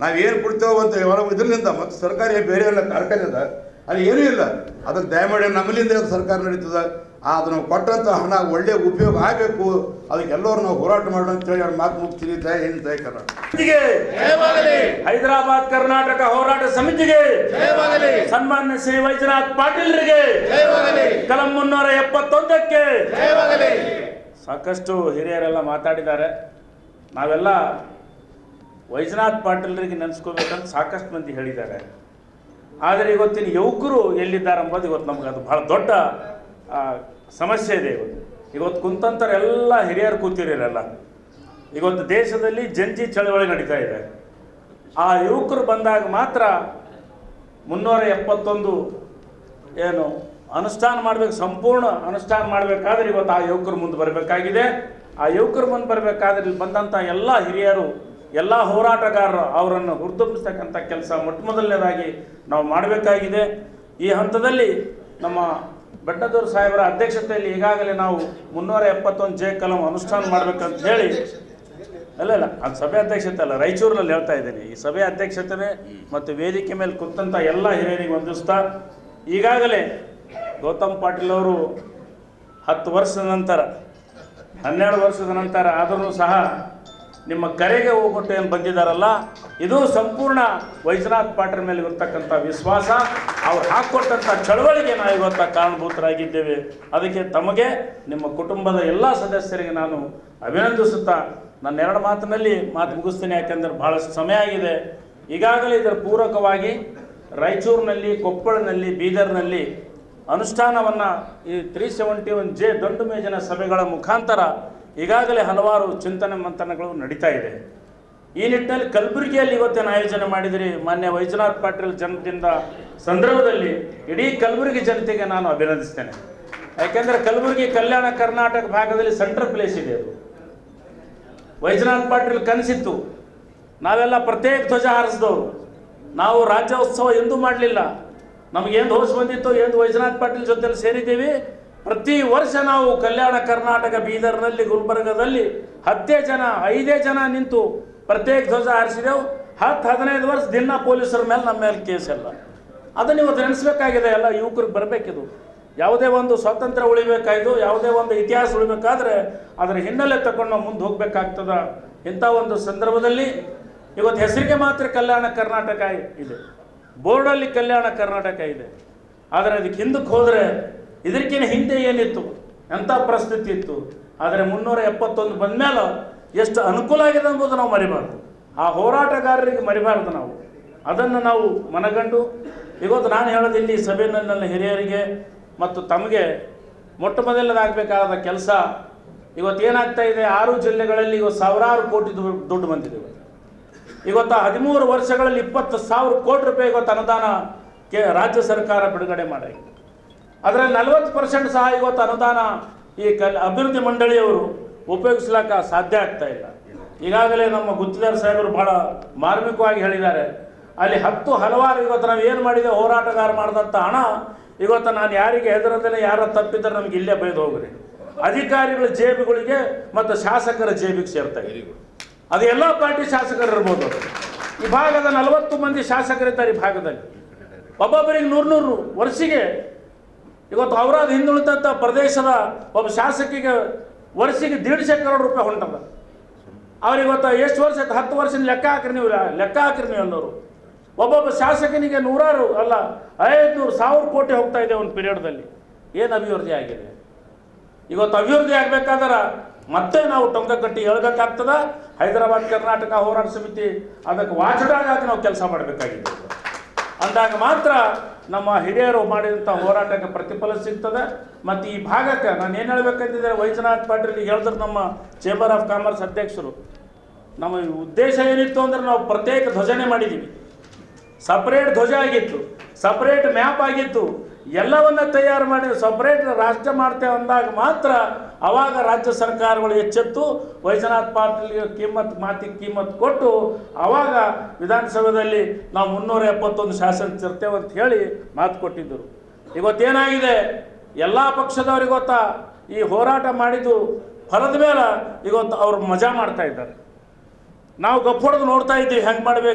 ನಾವೇನು ಕೊಡ್ತೇವೆ ಅಂತ ಇದರಿಂದ ಮತ್ತು ಸರ್ಕಾರಿ ಬೇರೆ ಎಲ್ಲ ಕಾರ್ಖಾನೆದ ಅಲ್ಲಿ ಏನೂ ಇಲ್ಲ. ಅದಕ್ಕೆ ದಯಮಾಡಿ ನಮ್ಮಲ್ಲಿಂದ ಸರ್ಕಾರ ನಡೀತದೆ. ಅದನ್ನು ಕೊಟ್ಟಂಥ ಹಣ ಒಳ್ಳೆ ಉಪಯೋಗ ಆಗಬೇಕು. ಅದಕ್ಕೆಲ್ಲರೂ ನಾವು ಹೋರಾಟ ಮಾಡೋಣ ಅಂತೇಳಿ ಎರಡು ಮಾತು ಮುಗಿಸ್ತೀವಿ. ಜಯ ಹಿಂದ್ ಜಯ ಕರ್ನಾಟಕ. ಹೈದರಾಬಾದ್ ಕರ್ನಾಟಕ ಹೋರಾಟ ಸಮಿತಿಗೆ ಸನ್ಮಾನ್ಯ ಶ್ರೀ ವೈಜನಾಥ್ ಪಾಟೀಲ್ರಿಗೆ ಕಲಂ 371ಕ್ಕೆ ಸಾಕಷ್ಟು ಹಿರಿಯರೆಲ್ಲ ಮಾತಾಡಿದ್ದಾರೆ. ನಾವೆಲ್ಲ ವೈಜನಾಥ್ ಪಾಟೀಲ್ರಿಗೆ ನೆನೆಸ್ಕೋಬೇಕಂತ ಸಾಕಷ್ಟು ಮಂದಿ ಹೇಳಿದ್ದಾರೆ. ಆದರೆ ಇವತ್ತಿನ ಯುವಕರು ಎಲ್ಲಿದ್ದಾರೆ ಅಂಬೋದು ಇವತ್ತು ನಮ್ಗೆ ಅದು ಭಾಳ ದೊಡ್ಡ ಸಮಸ್ಯೆ ಇದೆ. ಇವತ್ತು ಕುಂತಂತರೆಲ್ಲ ಹಿರಿಯರು ಕೂತಿರಲ್ಲ. ಇವತ್ತು ದೇಶದಲ್ಲಿ ಜಂಜಿ ಚಳವಳಿ ನಡೀತಾ ಇದೆ. ಆ ಯುವಕರು ಬಂದಾಗ ಮಾತ್ರ 371 ಏನು ಅನುಷ್ಠಾನ ಮಾಡಬೇಕು, ಸಂಪೂರ್ಣ ಅನುಷ್ಠಾನ ಮಾಡಬೇಕಾದ್ರೆ ಇವತ್ತು ಆ ಯುವಕರು ಮುಂದೆ ಬರಬೇಕಾಗಿದೆ. ಆ ಯುವಕರು ಮುಂದೆ ಬರಬೇಕಾದ್ರೆ ಇಲ್ಲಿ ಬಂದಂಥ ಎಲ್ಲ ಹಿರಿಯರು, ಎಲ್ಲ ಹೋರಾಟಗಾರರು ಅವರನ್ನು ಹುರಿದುಂಬಿಸ್ತಕ್ಕಂಥ ಕೆಲಸ ಮೊದಲನೇದಾಗಿ ನಾವು ಮಾಡಬೇಕಾಗಿದೆ. ಈ ಹಂತದಲ್ಲಿ ನಮ್ಮ ಬೆಟ್ಟದೂರು ಸಾಹೇಬರ ಅಧ್ಯಕ್ಷತೆಯಲ್ಲಿ ಈಗಾಗಲೇ ನಾವು 371 ಜೆ ಕಲಂ ಅನುಷ್ಠಾನ ಮಾಡಬೇಕಂತ ಹೇಳಿ, ಅಲ್ಲ ಅದು ಸಭೆ ಅಧ್ಯಕ್ಷತೆ ಅಲ್ಲ, ರಾಯಚೂರಿನಲ್ಲಿ ಹೇಳ್ತಾ ಇದ್ದೀನಿ. ಈ ಸಭೆ ಅಧ್ಯಕ್ಷತೆ ಮತ್ತು ವೇದಿಕೆ ಮೇಲೆ ಕೂತಂಥ ಎಲ್ಲ ಹಿರಿಯರಿಗೆ ವಂದಿಸ್ತಾ, ಈಗಾಗಲೇ ಗೌತಮ್ ಪಾಟೀಲ್ ಅವರು 10 ವರ್ಷದ ನಂತರ 12 ವರ್ಷದ ನಂತರ ಆದರೂ ಸಹ ನಿಮ್ಮ ಕರೆಗೆ ಹೋಗ್ಬಿಟ್ಟು ಏನು ಬಂದಿದ್ದಾರಲ್ಲ, ಇದು ಸಂಪೂರ್ಣ ವೈಜನಾಥ್ ಪಾಟೀಲ್ ಮೇಲೆ ಇರ್ತಕ್ಕಂಥ ವಿಶ್ವಾಸ, ಅವ್ರು ಹಾಕ್ಕೊಟ್ಟಂಥ ಚಳವಳಿಗೆ ನಾವು ಇವತ್ತು ಕಾರಣಭೂತರಾಗಿದ್ದೇವೆ. ಅದಕ್ಕೆ ತಮಗೆ, ನಿಮ್ಮ ಕುಟುಂಬದ ಎಲ್ಲ ಸದಸ್ಯರಿಗೆ ನಾನು ಅಭಿನಂದಿಸುತ್ತಾ ನನ್ನ 2 ಮಾತಿನಲ್ಲಿ ಮಾತು ಮುಗಿಸ್ತೀನಿ. ಯಾಕೆಂದರೆ ಭಾಳಷ್ಟು ಸಮಯ ಆಗಿದೆ. ಈಗಾಗಲೇ ಇದರ ಪೂರಕವಾಗಿ ರಾಯಚೂರಿನಲ್ಲಿ, ಕೊಪ್ಪಳನಲ್ಲಿ, ಬೀದರ್ನಲ್ಲಿ ಅನುಷ್ಠಾನವನ್ನು ಈ 371 ಜೆ ದಂಡು ಮೇಜಿನ ಸಭೆಗಳ ಮುಖಾಂತರ ಈಗಾಗಲೇ ಹಲವಾರು ಚಿಂತನೆ ಮಂಥನಗಳು ನಡೀತಾ ಇದೆ. ಈ ನಿಟ್ಟಿನಲ್ಲಿ ಕಲಬುರಗಿಯಲ್ಲಿ ಇವತ್ತೇನು ಆಯೋಜನೆ ಮಾಡಿದಿರಿ, ಮಾನ್ಯ ವೈಜನಾಥ್ ಪಾಟೀಲ್ ಜನ್ಮದಿನದ ಸಂದರ್ಭದಲ್ಲಿ ಇಡೀ ಕಲಬುರಗಿ ಜನತೆಗೆ ನಾನು ಅಭಿನಂದಿಸ್ತೇನೆ. ಯಾಕೆಂದರೆ ಕಲಬುರಗಿ ಕಲ್ಯಾಣ ಕರ್ನಾಟಕ ಭಾಗದಲ್ಲಿ ಸೆಂಟ್ರಲ್ ಪ್ಲೇಸ್ ಇದೆ. ಅದು ವೈಜನಾಥ್ ಪಾಟೀಲ್ ಕನಸಿತ್ತು, ನಾವೆಲ್ಲ ಪ್ರತ್ಯೇಕ ಧ್ವಜ ಹಾರಿಸಿದವರು, ನಾವು ರಾಜ್ಯೋತ್ಸವ ಎಂದೂ ಮಾಡಲಿಲ್ಲ. ನಮಗೇನು ಹೋಸ್ ಬಂದಿತ್ತು, ಎಂದು ವೈಜನಾಥ್ ಪಾಟೀಲ್ ಜೊತೆಲಿ ಸೇರಿದ್ದೀವಿ. ಪ್ರತಿ ವರ್ಷ ನಾವು ಕಲ್ಯಾಣ ಕರ್ನಾಟಕ, ಬೀದರ್ನಲ್ಲಿ, ಗುಲ್ಬರ್ಗದಲ್ಲಿ 10 ಜನ 5 ಜನ ನಿಂತು ಪ್ರತ್ಯೇಕ ಧ್ವಜ ಹಾರಿಸಿದೆವು. 10-15 ವರ್ಷ ದಿನ ಪೊಲೀಸರ ಮೇಲೆ ನಮ್ಮ ಮೇಲೆ ಕೇಸ್ ಎಲ್ಲ. ಅದನ್ನು ಇವತ್ತು ನೆನೆಸ್ಬೇಕಾಗಿದೆ. ಎಲ್ಲ ಯುವಕರಿಗೆ ಬರಬೇಕಿದು. ಯಾವುದೇ ಒಂದು ಸ್ವಾತಂತ್ರ್ಯ ಉಳಿಬೇಕಾಯ್ತು, ಯಾವುದೇ ಒಂದು ಇತಿಹಾಸ ಉಳಿಬೇಕಾದ್ರೆ ಅದರ ಹಿನ್ನೆಲೆ ತಗೊಂಡು ನಾವು ಮುಂದೆ ಹೋಗ್ಬೇಕಾಗ್ತದ. ಇಂಥ ಒಂದು ಸಂದರ್ಭದಲ್ಲಿ ಇವತ್ತು ಹೆಸರಿಗೆ ಮಾತ್ರ ಕಲ್ಯಾಣ ಕರ್ನಾಟಕ ಇದೆ, ಬೋರ್ಡಲ್ಲಿ ಕಲ್ಯಾಣ ಕರ್ನಾಟಕ ಇದೆ. ಆದರೆ ಅದಕ್ಕೆ ಹಿಂದಕ್ಕೆ ಹೋದರೆ ಇದಕ್ಕಿಂತ ಹಿಂದೆ ಏನಿತ್ತು, ಎಂಥ ಪರಿಸ್ಥಿತಿ ಇತ್ತು. ಆದರೆ 371 ಬಂದ ಮೇಲೆ ಎಷ್ಟು ಅನುಕೂಲ ಆಗಿದೆ ಎಂಬುದು ನಾವು ಮರಿಬಾರ್ದು. ಆ ಹೋರಾಟಗಾರರಿಗೆ ಮರಿಬಾರ್ದು ನಾವು. ಅದನ್ನು ನಾವು ಮನಗಂಡು ಇವತ್ತು ನಾನು ಹೇಳೋದು ಇಲ್ಲಿ ಸಭೆಯಲ್ಲಿ ನನ್ನ ಹಿರಿಯರಿಗೆ ಮತ್ತು ತಮಗೆ ಮೊದಲನೇದಾಗಬೇಕಾದ ಕೆಲಸ ಇವತ್ತು ಏನಾಗ್ತಾ ಇದೆ, 6 ಜಿಲ್ಲೆಗಳಲ್ಲಿ ಇವತ್ತು ಸಾವಿರಾರು ಕೋಟಿ ದುಡ್ಡು ಬಂದಿದೆ. ಇವತ್ತು 13 ವರ್ಷಗಳಲ್ಲಿ 20,000 ಕೋಟಿ ರೂಪಾಯಿ ಇವತ್ತು ಅನುದಾನ ರಾಜ್ಯ ಸರ್ಕಾರ ಬಿಡುಗಡೆ ಮಾಡಿ, ಅದರಲ್ಲಿ 40% ಸಹ ಇವತ್ತು ಅನುದಾನ ಈ ಅಭಿವೃದ್ಧಿ ಮಂಡಳಿಯವರು ಉಪಯೋಗಿಸ್ಲಿಕ್ಕೆ ಸಾಧ್ಯ ಆಗ್ತಾ ಇಲ್ಲ. ಈಗಾಗಲೇ ನಮ್ಮ ಗುತ್ತಿದಾರ ಸಾಹೇಬರು ಭಾಳ ಮಾರ್ಮಿಕವಾಗಿ ಹೇಳಿದ್ದಾರೆ. ಅಲ್ಲಿ ಹಲವಾರು ಇವತ್ತು ನಾವು ಏನು ಮಾಡಿದೆ, ಹೋರಾಟಗಾರ ಮಾಡಿದಂಥ ಹಣ ಇವತ್ತು ನಾನು ಯಾರಿಗೆ ಹೆದರದೇನೆ, ಯಾರ ತಪ್ಪಿದ್ರೆ ನಮ್ಗೆ ಇಲ್ಲೇ ಬೈದು ಹೋಗ್ರಿ, ಅಧಿಕಾರಿಗಳ ಜೇಬುಗಳಿಗೆ ಮತ್ತು ಶಾಸಕರ ಜೇಬಿಗೆ ಸೇರ್ತಾ ಇದೆ. ಅದು ಎಲ್ಲ ಪಾರ್ಟಿ ಶಾಸಕರು ಇರ್ಬೋದು. ಈ ಭಾಗದ 40 ಮಂದಿ ಶಾಸಕರಿದ್ದಾರೆ. ಈ ಭಾಗದಲ್ಲಿ ಒಬ್ಬೊಬ್ಬರಿಗೆ 100 ವರ್ಷಿಗೆ ಇವತ್ತು ಅವರಾದ ಹಿಂದುಳಿದಂಥ ಪ್ರದೇಶದ ಒಬ್ಬ ಶಾಸಕಿಗೆ ವರ್ಷಿಗೆ 150 ಕೋಟಿ ರೂಪಾಯಿ ಹೊಂಟದ. ಅವ್ರಿವತ್ತು ಎಷ್ಟು ವರ್ಷ, 10 ವರ್ಷದ ಲೆಕ್ಕ ಹಾಕ್ರಿ ನೀವು ಎಲ್ಲರೂ. ಒಬ್ಬೊಬ್ಬ ಶಾಸಕನಿಗೆ 100 ಅಲ್ಲ 500,000 ಕೋಟಿ ಹೋಗ್ತಾ ಇದೆ ಒಂದು ಪೀರಿಯಡ್ದಲ್ಲಿ. ಏನು ಅಭಿವೃದ್ಧಿ ಆಗಿದೆ? ಇವತ್ತು ಅಭಿವೃದ್ಧಿ ಆಗಬೇಕಾದ್ರೆ ಮತ್ತೆ ನಾವು ಟೊಂಕ ಕಟ್ಟಿ ಹೇಳ್ಬೇಕಾಗ್ತದ. ಹೈದರಾಬಾದ್ ಕರ್ನಾಟಕ ಹೋರಾಟ ಸಮಿತಿ ಅದಕ್ಕೆ ವಾಚಡಾಗಿ ನಾವು ಕೆಲಸ ಮಾಡಬೇಕಾಗಿದೆ. ಅಂದಾಗ ಮಾತ್ರ ನಮ್ಮ ಹಿರಿಯರು ಮಾಡಿದಂಥ ಹೋರಾಟಕ್ಕೆ ಪ್ರತಿಫಲ ಸಿಗ್ತದೆ. ಮತ್ತು ಈ ಭಾಗಕ್ಕೆ ನಾನು ಏನು ಹೇಳ್ಬೇಕಂತಿದ್ರೆ, ವೈಜನಾಥ್ ಪಾಟೀಲ್ ಹೇಳಿದ್ರು, ನಮ್ಮ ಚೇಂಬರ್ ಆಫ್ ಕಾಮರ್ಸ್ ಅಧ್ಯಕ್ಷರು, ನಮ್ಮ ಉದ್ದೇಶ ಏನಿತ್ತು ಅಂದರೆ ನಾವು ಪ್ರತ್ಯೇಕ ಧ್ವಜನೆ ಮಾಡಿದ್ದೀವಿ. ಸಪ್ರೇಟ್ ಧ್ವಜ ಆಗಿತ್ತು, ಸಪ್ರೇಟ್ ಮ್ಯಾಪ್ ಆಗಿತ್ತು, ಎಲ್ಲವನ್ನ ತಯಾರು ಮಾಡಿ ಸಪ್ರೇಟ್ ರಾಜ್ಯ ಮಾಡ್ತೇವೆ ಅಂದಾಗ ಮಾತ್ರ ಅವಾಗ ರಾಜ್ಯ ಸರ್ಕಾರಗಳು ಎಚ್ಚೆತ್ತು ವೈಜನಾಥ್ ಪಾಟೀಲ್ಗೆ ಕಿಮ್ಮತ್ ಕೊಟ್ಟು ಅವಾಗ ವಿಧಾನಸೌಧದಲ್ಲಿ ನಾವು 371 ಶಾಸನ ತರ್ತೇವೆ ಅಂತ ಹೇಳಿ ಮಾತು ಕೊಟ್ಟಿದ್ದರು. ಇವತ್ತೇನಾಗಿದೆ, ಎಲ್ಲ ಪಕ್ಷದವ್ರಿಗೆ ಗೊತ್ತಾ ಈ ಹೋರಾಟ ಮಾಡಿದ್ದು ಫಲದ ಮೇಲೆ ಇವತ್ತು ಅವ್ರು ಮಜಾ ಮಾಡ್ತಾ ಇದ್ದಾರೆ. ನಾವು ಗಪ್ಪೊಡೆದು ನೋಡ್ತಾ ಇದ್ದೀವಿ ಹೆಂಗೆ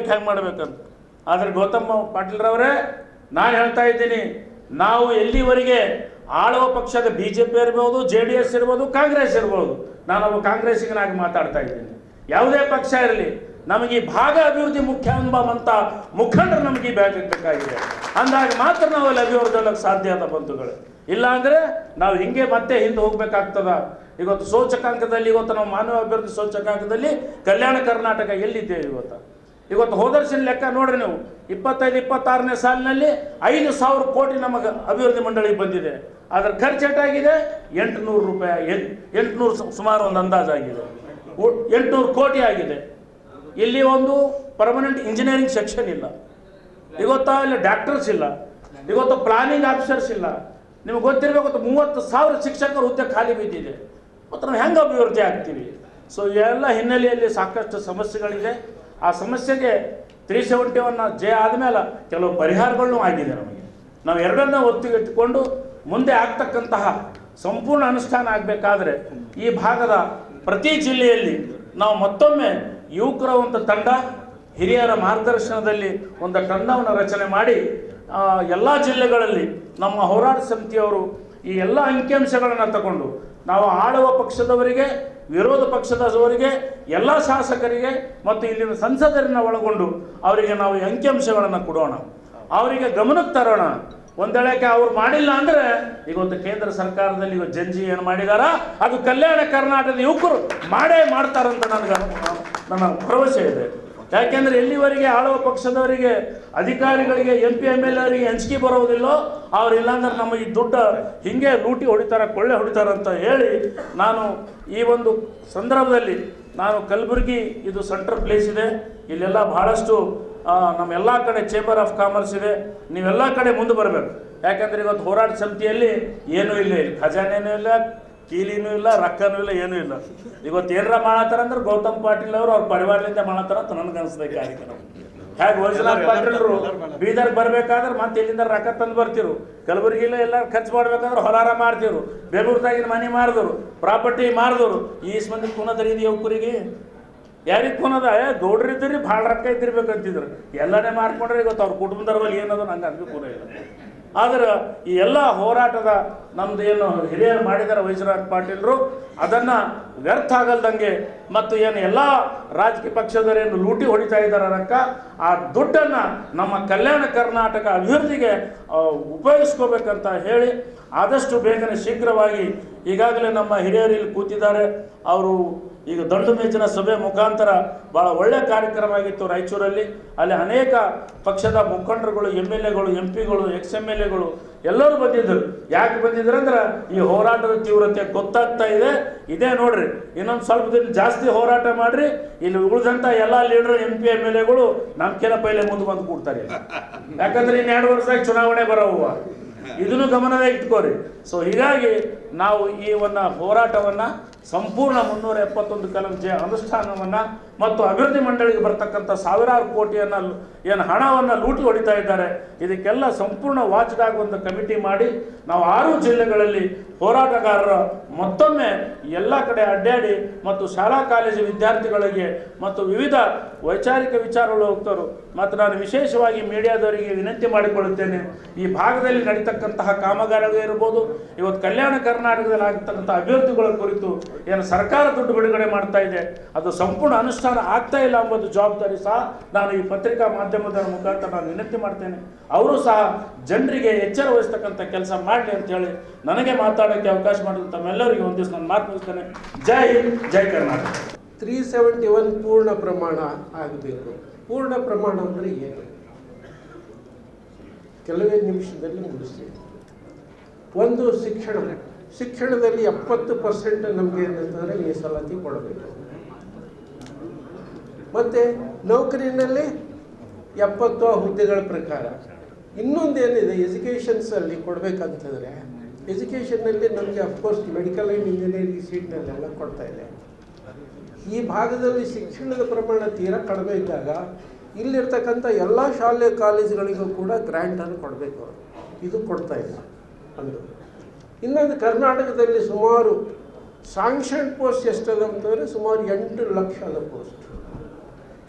ಮಾಡ್ಬೇಕಂತ. ಆದರೆ ಗೌತಮ್ ಪಾಟೀಲ್ರವರೇ, ನಾನು ಹೇಳ್ತಾ ಇದ್ದೀನಿ, ನಾವು ಎಲ್ಲಿವರೆಗೆ ಆಳುವ ಪಕ್ಷದ BJP ಇರ್ಬೋದು, JDS ಇರ್ಬೋದು, ಕಾಂಗ್ರೆಸ್ ಇರ್ಬೋದು, ನಾನೊಬ್ಬ ಕಾಂಗ್ರೆಸ್ಸಿಗನಾಗಿ ಮಾತಾಡ್ತಾ ಇದ್ದೀನಿ. ಯಾವುದೇ ಪಕ್ಷ ಇರಲಿ, ನಮಗೆ ಈ ಭಾಗ ಅಭಿವೃದ್ಧಿ ಮುಖ್ಯ ಎಂಬಂಥ ಮುಖಂಡರು ನಮಗೆ ಈ ಬೇಕಾಗಿದೆ. ಅಂದಾಗ ಮಾತ್ರ ನಾವು ಅಲ್ಲಿ ಅಭಿವೃದ್ಧಿ ಹೇಳೋಕ್ಕೆ ಸಾಧ್ಯ ಆದ ಬಂಧುಗಳು. ಇಲ್ಲಾಂದರೆ ನಾವು ಹಿಂಗೆ ಮತ್ತೆ ಹಿಂದೆ ಹೋಗ್ಬೇಕಾಗ್ತದ. ಇವತ್ತು ಸೂಚಕಾಂಕದಲ್ಲಿ ಇವತ್ತು ನಾವು ಮಾನವ ಅಭಿವೃದ್ಧಿ ಸೂಚಕಾಂಕದಲ್ಲಿ ಕಲ್ಯಾಣ ಕರ್ನಾಟಕ ಎಲ್ಲಿದ್ದೇವೆ ಇವತ್ತು ಹೋದ ವರ್ಷದ ಲೆಕ್ಕ ನೋಡ್ರಿ ನೀವು. 25-26ನೇ ಸಾಲಿನಲ್ಲಿ 5,000 ಕೋಟಿ ನಮಗೆ ಅಭಿವೃದ್ಧಿ ಮಂಡಳಿಗೆ ಬಂದಿದೆ. ಅದರ ಖರ್ಚು ಎಷ್ಟಾಗಿದೆ? 800 ರೂಪಾಯಿ, 800 ಸುಮಾರು ಒಂದು ಅಂದಾಜಾಗಿದೆ. 800 ಕೋಟಿ ಆಗಿದೆ. ಇಲ್ಲಿ ಒಂದು ಪರ್ಮನೆಂಟ್ ಇಂಜಿನಿಯರಿಂಗ್ ಸೆಕ್ಷನ್ ಇಲ್ಲ, ಇವತ್ತು ಇಲ್ಲಿ ಡಾಕ್ಟರ್ಸ್ ಇಲ್ಲ, ಇವತ್ತು ಪ್ಲಾನಿಂಗ್ ಆಫೀಸರ್ಸ್ ಇಲ್ಲ, ನಿಮ್ಗೆ ಗೊತ್ತಿರಬೇಕು, 30,000 ಶಿಕ್ಷಕರ ಹುದ್ದೆ ಖಾಲಿ ಬಿದ್ದಿದೆ. ಮತ್ತು ನಾವು ಹೆಂಗೆ ಅಭಿವೃದ್ಧಿ ಆಗ್ತೀವಿ? ಸೊ ಎಲ್ಲ ಹಿನ್ನೆಲೆಯಲ್ಲಿ ಸಾಕಷ್ಟು ಸಮಸ್ಯೆಗಳಿದೆ. ಆ ಸಮಸ್ಯೆಗೆ 371 ಜೆ ಆದಮೇಲೆ ಕೆಲವು ಪರಿಹಾರಗಳನ್ನೂ ಆಗಿದೆ. ನಾವು ಎರಡನ್ನ ಒತ್ತಿಗೆತ್ತಿಕೊಂಡು ಮುಂದೆ ಆಗ್ತಕ್ಕಂತಹ ಸಂಪೂರ್ಣ ಅನುಷ್ಠಾನ ಆಗಬೇಕಾದ್ರೆ ಈ ಭಾಗದ ಪ್ರತಿ ಜಿಲ್ಲೆಯಲ್ಲಿ ನಾವು ಮತ್ತೊಮ್ಮೆ ಯುವಕರ ಒಂದು ತಂಡ, ಹಿರಿಯರ ಮಾರ್ಗದರ್ಶನದಲ್ಲಿ ಒಂದು ತಂಡವನ್ನು ರಚನೆ ಮಾಡಿ ಎಲ್ಲ ಜಿಲ್ಲೆಗಳಲ್ಲಿ ನಮ್ಮ ಹೋರಾಟ ಸಮಿತಿಯವರು ಈ ಎಲ್ಲ ಅಂಕಿಅಂಶಗಳನ್ನು ತಗೊಂಡು ನಾವು ಆಳುವ ಪಕ್ಷದವರಿಗೆ, ವಿರೋಧ ಪಕ್ಷದವರಿಗೆ, ಎಲ್ಲ ಶಾಸಕರಿಗೆ ಮತ್ತು ಇಲ್ಲಿನ ಸಂಸದರನ್ನ ಒಳಗೊಂಡು ಅವರಿಗೆ ನಾವು ಈ ಅಂಕಿಅಂಶಗಳನ್ನು ಕೊಡೋಣ, ಅವರಿಗೆ ಗಮನಕ್ಕೆ ತರೋಣ. ಒಂದೆಳಕ್ಕೆ ಅವ್ರು ಮಾಡಿಲ್ಲ ಅಂದರೆ ಇವತ್ತು ಕೇಂದ್ರ ಸರ್ಕಾರದಲ್ಲಿ ಇವತ್ತು ಜಂಜಿ ಏನು ಮಾಡಿದಾರ ಅದು ಕಲ್ಯಾಣ ಕರ್ನಾಟಕದ ಯುವಕರು ಮಾಡೇ ಮಾಡ್ತಾರಂತ ನನ್ನ ಭರವಸೆ ಇದೆ. ಯಾಕೆಂದರೆ ಎಲ್ಲಿವರೆಗೆ ಆಳುವ ಪಕ್ಷದವರಿಗೆ, ಅಧಿಕಾರಿಗಳಿಗೆ, MP MLA ಅವರಿಗೆ ಹಂಚಿಕೆ ಬರೋದಿಲ್ಲೋ ಅವರಿಲ್ಲಾಂದ್ರೆ ನಮ್ಮ ಈ ದುಡ್ಡು ಹಿಂಗೆ ಲೂಟಿ ಹೊಡಿತಾರೆ, ಕೊಳ್ಳೆ ಹೊಡಿತಾರೆ ಅಂತ ಹೇಳಿ ನಾನು ಈ ಒಂದು ಸಂದರ್ಭದಲ್ಲಿ ನಾನು ಕಲಬುರಗಿ ಇದು ಸೆಂಟ್ರಲ್ ಪ್ಲೇಸ್ ಇದೆ, ಇಲ್ಲೆಲ್ಲ ಬಹಳಷ್ಟು ನಮ್ಮೆಲ್ಲ ಕಡೆ ಚೇಂಬರ್ ಆಫ್ ಕಾಮರ್ಸ್ ಇದೆ, ನೀವೆಲ್ಲ ಕಡೆ ಮುಂದೆ ಬರಬೇಕು. ಯಾಕಂದರೆ ಇವತ್ತು ಹೋರಾಟ ಸಮಿತಿಯಲ್ಲಿ ಏನೂ ಇಲ್ಲ, ಇಲ್ಲಿ ಖಜಾನೆನೂ ಇಲ್ಲ, ಕೀಲಿನೂ ಇಲ್ಲ, ರೊಕ್ಕನೂ ಇಲ್ಲ, ಏನೂ ಇಲ್ಲ. ಇವತ್ತು ಏನಾರ ಮಾಡತ್ತಾರ ಅಂದ್ರೆ ಗೌತಮ್ ಪಾಟೀಲ್ ಅವರು ಅವ್ರ ಪರಿವಾರದಿಂದ ಮಾಡತ್ತಾರ ಅಂತ ನನಗೆ ಅನಿಸ್ದೆ. ಕಾರ್ಯಕ್ರಮ ಹೇಗೆ ವೈಜನಾಥ್ ಪಾಟೀಲ್ರು ಬೀದರ್ಗೆ ಬರಬೇಕಾದ್ರೆ ಮತ್ತೆ ಇಲ್ಲಿಂದ ರೊಕ್ಕ ತಂದು ಬರ್ತಿರು, ಕಲಬುರಗಿಲ್ಲ ಎಲ್ಲ ಖರ್ಚು ಮಾಡ್ಬೇಕಾದ್ರೆ ಹೊಲಾರ ಮಾರ್ತಿರು, ಬೆಂಗಳೂರ್ದಾಗಿನ ಮನೆ ಮಾರಿದವರು, ಪ್ರಾಪರ್ಟಿ ಮಾರಿದವರು. ಈ ಮಂದಿ ಕುನದರಿ ಇದು ಯುವಕರಿಗೆ ಯಾರಿಗೆ ಕುನದ ಗೌಡ್ರಿದ್ದೀರಿ ಭಾಳ ರೊಕ್ಕ ಇದ್ದಿರ್ಬೇಕಂತಿದ್ರು, ಎಲ್ಲನೇ ಮಾರ್ಕೊಂಡ್ರೆ ಇವತ್ತು ಅವ್ರ ಕುಟುಂಬದವರಲ್ಲಿ ಏನದು ನಂಗೆ ಅನ್ಬೇಕು ಕೂಡ ಇಲ್ಲ. ಆದರೆ ಈ ಎಲ್ಲ ಹೋರಾಟದ ನಮ್ದು ಏನು ಹಿರಿಯರು ಮಾಡಿದ್ದಾರೆ ವೈಜನಾಥ್ ಪಾಟೀಲ್ರು, ಅದನ್ನು ವ್ಯರ್ಥ ಆಗಲ್ದಂಗೆ ಮತ್ತು ಏನು ಎಲ್ಲ ರಾಜಕೀಯ ಪಕ್ಷದವರೇನು ಲೂಟಿ ಹೊಡಿತಾ ಇದ್ದಾರೆ ರೊಕ್ಕ, ಆ ದುಡ್ಡನ್ನು ನಮ್ಮ ಕಲ್ಯಾಣ ಕರ್ನಾಟಕ ಅಭಿವೃದ್ಧಿಗೆ ಉಪಯೋಗಿಸ್ಕೋಬೇಕಂತ ಹೇಳಿ ಆದಷ್ಟು ಬೇಗನೆ ಶೀಘ್ರವಾಗಿ ಈಗಾಗಲೇ ನಮ್ಮ ಹಿರಿಯರು ಇಲ್ಲಿ ಕೂತಿದ್ದಾರೆ. ಅವರು ಈಗ ದಂಡು ಮೇಜಿನ ಸಭೆ ಮುಖಾಂತರ ಭಾಳ ಒಳ್ಳೆಯ ಕಾರ್ಯಕ್ರಮ ಆಗಿತ್ತು ರಾಯಚೂರಲ್ಲಿ. ಅಲ್ಲಿ ಅನೇಕ ಪಕ್ಷದ ಮುಖಂಡರುಗಳು, MLAಗಳು, MP ಗಳು, ex-MLAಗಳು ಎಲ್ಲರೂ ಬಂದಿದ್ದರು. ಯಾಕೆ ಬಂದಿದ್ರು ಅಂದ್ರೆ ಈ ಹೋರಾಟದ ತೀವ್ರತೆ ಗೊತ್ತಾಗ್ತಾ ಇದೆ. ಇದೇ ನೋಡ್ರಿ, ಇನ್ನೊಂದು ಸ್ವಲ್ಪ ದಿನ ಜಾಸ್ತಿ ಹೋರಾಟ ಮಾಡ್ರಿ, ಇಲ್ಲಿ ಉಳಿದಂಥ ಎಲ್ಲ ಲೀಡರ್ MP MLAಗಳು ನಮ್ಗೆಲ್ಲ ಪೈಲೆ ಮುಂದೆ ಬಂದು ಕೂಡ್ತಾರೆ. ಯಾಕಂದ್ರೆ ಇನ್ನು 2 ವರ್ಷದಾಗ ಚುನಾವಣೆ ಬರೋವ, ಇದನ್ನು ಗಮನದ ಇಟ್ಕೋರಿ. ಸೊ ಹೀಗಾಗಿ ನಾವು ಈ ಒಂದು ಹೋರಾಟವನ್ನು ಸಂಪೂರ್ಣ 371 ಕಲಂ ಜೆ ಅನುಷ್ಠಾನವನ್ನು ಮತ್ತು ಅಭಿವೃದ್ಧಿ ಮಂಡಳಿಗೆ ಬರ್ತಕ್ಕಂಥ ಸಾವಿರಾರು ಕೋಟಿಯನ್ನು ಏನು ಹಣವನ್ನು ಲೂಟಿ ಹೊಡಿತಾ ಇದ್ದಾರೆ, ಇದಕ್ಕೆಲ್ಲ ಸಂಪೂರ್ಣ ವಾಚ್ಡಾಗ್ ಒಂದು ಕಮಿಟಿ ಮಾಡಿ ನಾವು 6 ಜಿಲ್ಲೆಗಳಲ್ಲಿ ಹೋರಾಟಗಾರರ ಮತ್ತೊಮ್ಮೆ ಎಲ್ಲ ಕಡೆ ಅಡ್ಡಾಡಿ ಮತ್ತು ಶಾಲಾ ಕಾಲೇಜು ವಿದ್ಯಾರ್ಥಿಗಳಿಗೆ ಮತ್ತು ವಿವಿಧ ವೈಚಾರಿಕ ವಿಚಾರಗಳು ಹೋಗ್ತಾರೆ. ಮತ್ತು ನಾನು ವಿಶೇಷವಾಗಿ ಮೀಡಿಯಾದವರಿಗೆ ವಿನಂತಿ ಮಾಡಿಕೊಳ್ಳುತ್ತೇನೆ, ಈ ಭಾಗದಲ್ಲಿ ನಡೀತಕ್ಕಂತಹ ಕಾಮಗಾರಿಗಳು ಇರ್ಬೋದು, ಇವತ್ತು ಕಲ್ಯಾಣ ಕರ್ನಾಟಕದಲ್ಲಿ ಆಗ್ತಕ್ಕಂಥ ಅಭಿವೃದ್ಧಿಗಳ ಕುರಿತು ಏನು ಸರ್ಕಾರ ದುಡ್ಡು ಬಿಡುಗಡೆ ಮಾಡ್ತಾ ಇದೆ ಅದು ಸಂಪೂರ್ಣ ಅನುಷ್ಠಾನ ಆಗ್ತಾ ಇಲ್ಲ ಎಂಬುದು ಜವಾಬ್ದಾರಿ ಸಹ ನಾನು ಈ ಪತ್ರಿಕಾ ಮಾಧ್ಯಮದ ಮುಖಾಂತರ ನಾನು ವಿನಂತಿ ಮಾಡ್ತೇನೆ. ಅವರು ಸಹ ಜನರಿಗೆ ಎಚ್ಚರ ವಹಿಸ್ತಕ್ಕಂಥ ಕೆಲಸ ಮಾಡಲಿ ಅಂತ ಹೇಳಿ ನನಗೆ ಮಾತಾಡೋಕ್ಕೆ ಅವಕಾಶ ಮಾಡಿದ ತಮ್ಮೆಲ್ಲರಿಗೂ ಒಂದು ದಿವಸ ನಾನು ಮಾತು ಮುಗಿಸ್ತೇನೆ. ಜೈ ಹಿಂದ್, ಜೈ ಕರ್ನಾಟಕ. 371 ಪೂರ್ಣ ಪ್ರಮಾಣ ಆಗಬೇಕು. ಪೂರ್ಣ ಪ್ರಮಾಣ ಅಂದರೆ ಏನು? ಕೆಲವೇ ನಿಮಿಷದಲ್ಲಿ ಮುಗಿಸ್ತೀವಿ. ಒಂದು ಶಿಕ್ಷಣದಲ್ಲಿ 70% ನಮಗೆ ಏನಂತಂದರೆ ಮೀಸಲಾತಿ ಕೊಡಬೇಕು. ಮತ್ತು ನೌಕರಿನಲ್ಲಿ 70 ಹುದ್ದೆಗಳ ಪ್ರಕಾರ. ಇನ್ನೊಂದೇನಿದೆ, ಎಜುಕೇಷನ್ಸಲ್ಲಿ ಕೊಡಬೇಕಂತಂದರೆ ಎಜುಕೇಷನ್ನಲ್ಲಿ ನಮಗೆ ಅಫ್ಕೋರ್ಸ್ ಮೆಡಿಕಲ್ ಆ್ಯಂಡ್ ಇಂಜಿನಿಯರಿಂಗ್ ಸೀಟ್ನಲ್ಲೆಲ್ಲ ಕೊಡ್ತಾ ಇದೆ. ಈ ಭಾಗದಲ್ಲಿ ಶಿಕ್ಷಣದ ಪ್ರಮಾಣ ತೀರಾ ಕಡಿಮೆ ಇದ್ದಾಗ ಇಲ್ಲಿರ್ತಕ್ಕಂಥ ಎಲ್ಲ ಶಾಲೆ ಕಾಲೇಜುಗಳಿಗೂ ಕೂಡ ಗ್ರ್ಯಾಂಟನ್ನು ಕೊಡಬೇಕು. ಇದು ಕೊಡ್ತಾ ಇಲ್ಲ. ಒಂದು ಇನ್ನೊಂದು, ಕರ್ನಾಟಕದಲ್ಲಿ ಸುಮಾರು ಸ್ಯಾಂಕ್ಷನ್ ಪೋಸ್ಟ್ ಎಷ್ಟದ ಅಂತಂದರೆ ಸುಮಾರು 8 ಲಕ್ಷದ ಪೋಸ್ಟ್.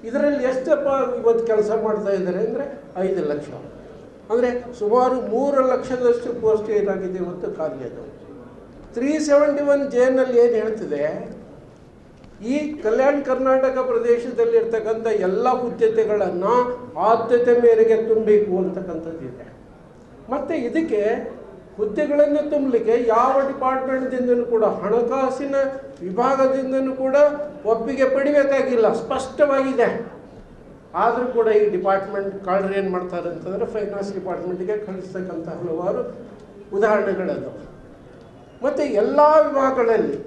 ಇದರಲ್ಲಿ ಎಷ್ಟಪ್ಪ ಇವತ್ತು ಕೆಲಸ ಮಾಡ್ತಾ ಇದ್ದಾರೆ ಅಂದರೆ 5 ಲಕ್ಷ. ಅಂದರೆ ಸುಮಾರು 3 ಲಕ್ಷದಷ್ಟು ಪೋಸ್ಟ್ ಏನಾಗಿದೆ ಇವತ್ತು ಖಾಲಿ ಅದು. 371 ಜೆನಲ್ಲಿ ಏನು ಹೇಳ್ತಿದೆ, ಈ ಕಲ್ಯಾಣ ಕರ್ನಾಟಕ ಪ್ರದೇಶದಲ್ಲಿರ್ತಕ್ಕಂಥ ಎಲ್ಲ ಹುದ್ದೆಗಳನ್ನು ಆದ್ಯತೆ ಮೇರೆಗೆ ತುಂಬಬೇಕು ಅಂತಕ್ಕಂಥದ್ದಿದೆ. ಮತ್ತು ಇದಕ್ಕೆ ಹುದ್ದೆಗಳನ್ನು ತುಂಬಲಿಕ್ಕೆ ಯಾವ ಡಿಪಾರ್ಟ್ಮೆಂಟ್ದಿಂದಲೂ ಕೂಡ, ಹಣಕಾಸಿನ ವಿಭಾಗದಿಂದಲೂ ಕೂಡ ಒಪ್ಪಿಗೆ ಪಡಿಬೇಕಾಗಿಲ್ಲ, ಸ್ಪಷ್ಟವಾಗಿದೆ. ಆದರೂ ಕೂಡ ಈ ಡಿಪಾರ್ಟ್ಮೆಂಟ್ ಕಳ್ಳರು ಏನು ಮಾಡ್ತಾರೆ ಅಂತಂದರೆ ಫೈನಾನ್ಸ್ ಡಿಪಾರ್ಟ್ಮೆಂಟಿಗೆ ಕಳಿಸ್ತಕ್ಕಂಥ ಹಲವಾರು ಉದಾಹರಣೆಗಳದು. ಮತ್ತು ಎಲ್ಲ ವಿಭಾಗಗಳಲ್ಲಿ,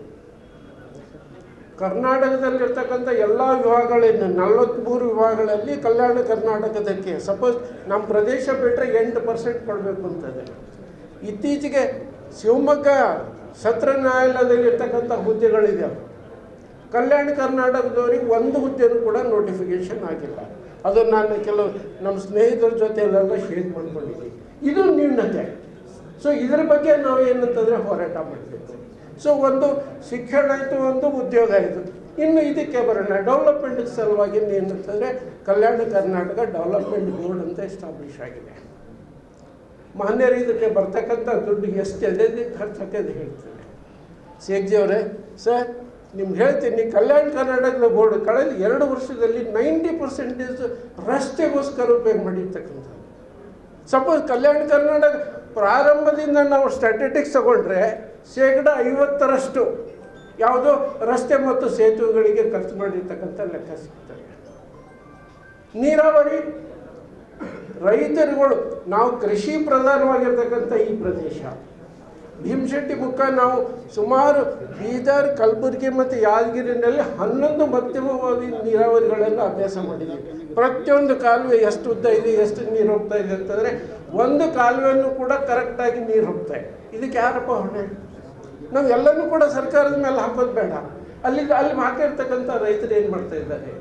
ಕರ್ನಾಟಕದಲ್ಲಿರ್ತಕ್ಕಂಥ ಎಲ್ಲ ವಿಭಾಗಗಳಿಂದ 43 ವಿಭಾಗಗಳಲ್ಲಿ ಕಲ್ಯಾಣ ಕರ್ನಾಟಕದಕ್ಕೆ ಸಪೋಸ್ ನಮ್ಮ ಪ್ರದೇಶ ಬಿಟ್ಟರೆ 8% ಕೊಡಬೇಕು ಅಂತದೆ. ಇತ್ತೀಚೆಗೆ ಶಿವಮೊಗ್ಗ ಸತ್ರ ನ್ಯಾಯಾಲಯದಲ್ಲಿರ್ತಕ್ಕಂಥ ಹುದ್ದೆಗಳಿದೆ. ಕಲ್ಯಾಣ ಕರ್ನಾಟಕದವ್ರಿಗೆ ಒಂದು ಹುದ್ದೆನೂ ಕೂಡ ನೋಟಿಫಿಕೇಷನ್ ಆಗಿಲ್ಲ. ಅದು ನಾನು ಕೆಲವು ನಮ್ಮ ಸ್ನೇಹಿತರ ಜೊತೆಯಲ್ಲೆಲ್ಲ ಶೇರ್ ಮಾಡ್ಕೊಂಡಿದ್ದೀನಿ. ಇದು ನ್ಯೂನತೆ. ಸೊ ಇದರ ಬಗ್ಗೆ ನಾವು ಏನಂತಂದರೆ ಹೋರಾಟ ಮಾಡಬೇಕು. ಸೊ ಒಂದು ಶಿಕ್ಷಣ ಆಯಿತು, ಒಂದು ಉದ್ಯೋಗ ಆಯಿತು. ಇನ್ನು ಇದಕ್ಕೆ ಬರೋಣ. ಡೆವಲಪ್ಮೆಂಟ್ ಸಲುವಾಗಿ ಏನಂತಂದರೆ ಕಲ್ಯಾಣ ಕರ್ನಾಟಕ ಡೆವಲಪ್ಮೆಂಟ್ ಬೋರ್ಡ್ ಅಂತ ಎಸ್ಟಾಬ್ಲಿಷ್ ಆಗಿದೆ. ಮಾನ್ಯರು ಇದಕ್ಕೆ ಬರ್ತಕ್ಕಂಥ ದುಡ್ಡು ಎಷ್ಟಿದೆ ಖರ್ಚಾಕದು ಹೇಳ್ತಾರೆ. ಶೇಖ್ಜಿ ಅವರೇ, ಸರ್ ನಿಮ್ಗೆ ಹೇಳ್ತೀನಿ, ಕಲ್ಯಾಣ ಕರ್ನಾಟಕದ ಬೋರ್ಡ್ ಕಳೆದ 2 ವರ್ಷದಲ್ಲಿ 90% ರಸ್ತೆಗೋಸ್ಕರ ಉಪಯೋಗ ಮಾಡಿರ್ತಕ್ಕಂಥದ್ದು. ಸಪೋಸ್ ಕಲ್ಯಾಣ ಕರ್ನಾಟಕ ಪ್ರಾರಂಭದಿಂದ ನಾವು ಸ್ಟ್ಯಾಟಿಸ್ಟಿಕ್ಸ್ ತಗೊಂಡ್ರೆ 50% ಯಾವುದೋ ರಸ್ತೆ ಮತ್ತು ಸೇತುವೆಗಳಿಗೆ ಖರ್ಚು ಮಾಡಿರ್ತಕ್ಕಂಥ ಲೆಕ್ಕ ಸಿಗ್ತದೆ. ನೀರಾವರಿ, ರೈತರುಗಳು, ನಾವು ಕೃಷಿ ಪ್ರಧಾನವಾಗಿರ್ತಕ್ಕಂಥ ಈ ಪ್ರದೇಶ, ಭೀಮಶೆಟ್ಟಿ ಮುಖ ನಾವು ಸುಮಾರು ಬೀದರ್, ಕಲಬುರಗಿ ಮತ್ತು ಯಾದಗಿರಿನಲ್ಲಿ 11 ಮಧ್ಯಮವಾದಿ ನೀರಾವರಿಗಳನ್ನು ಅಭ್ಯಾಸ ಮಾಡಿದ್ದೀವಿ. ಪ್ರತಿಯೊಂದು ಕಾಲುವೆ ಎಷ್ಟು ಉದ್ದ ಇದೆ, ಎಷ್ಟು ನೀರು ಹೋಗ್ತಾ ಇದೆ ಅಂತಂದರೆ ಒಂದು ಕಾಲುವೆಯನ್ನು ಕೂಡ ಕರೆಕ್ಟಾಗಿ ನೀರು ಹೋಗ್ತಾ ಇದೆ. ಇದಕ್ಕೆ ಯಾರಪ್ಪ ಹೊಣೆ? ನಾವು ಎಲ್ಲನೂ ಕೂಡ ಸರ್ಕಾರದ ಮೇಲೆ ಹಾಕೋದು ಬೇಡ. ಅಲ್ಲಿ ಹಾಕಿರ್ತಕ್ಕಂಥ ರೈತರು ಏನು ಮಾಡ್ತಾ ಇದ್ದಾರೆ?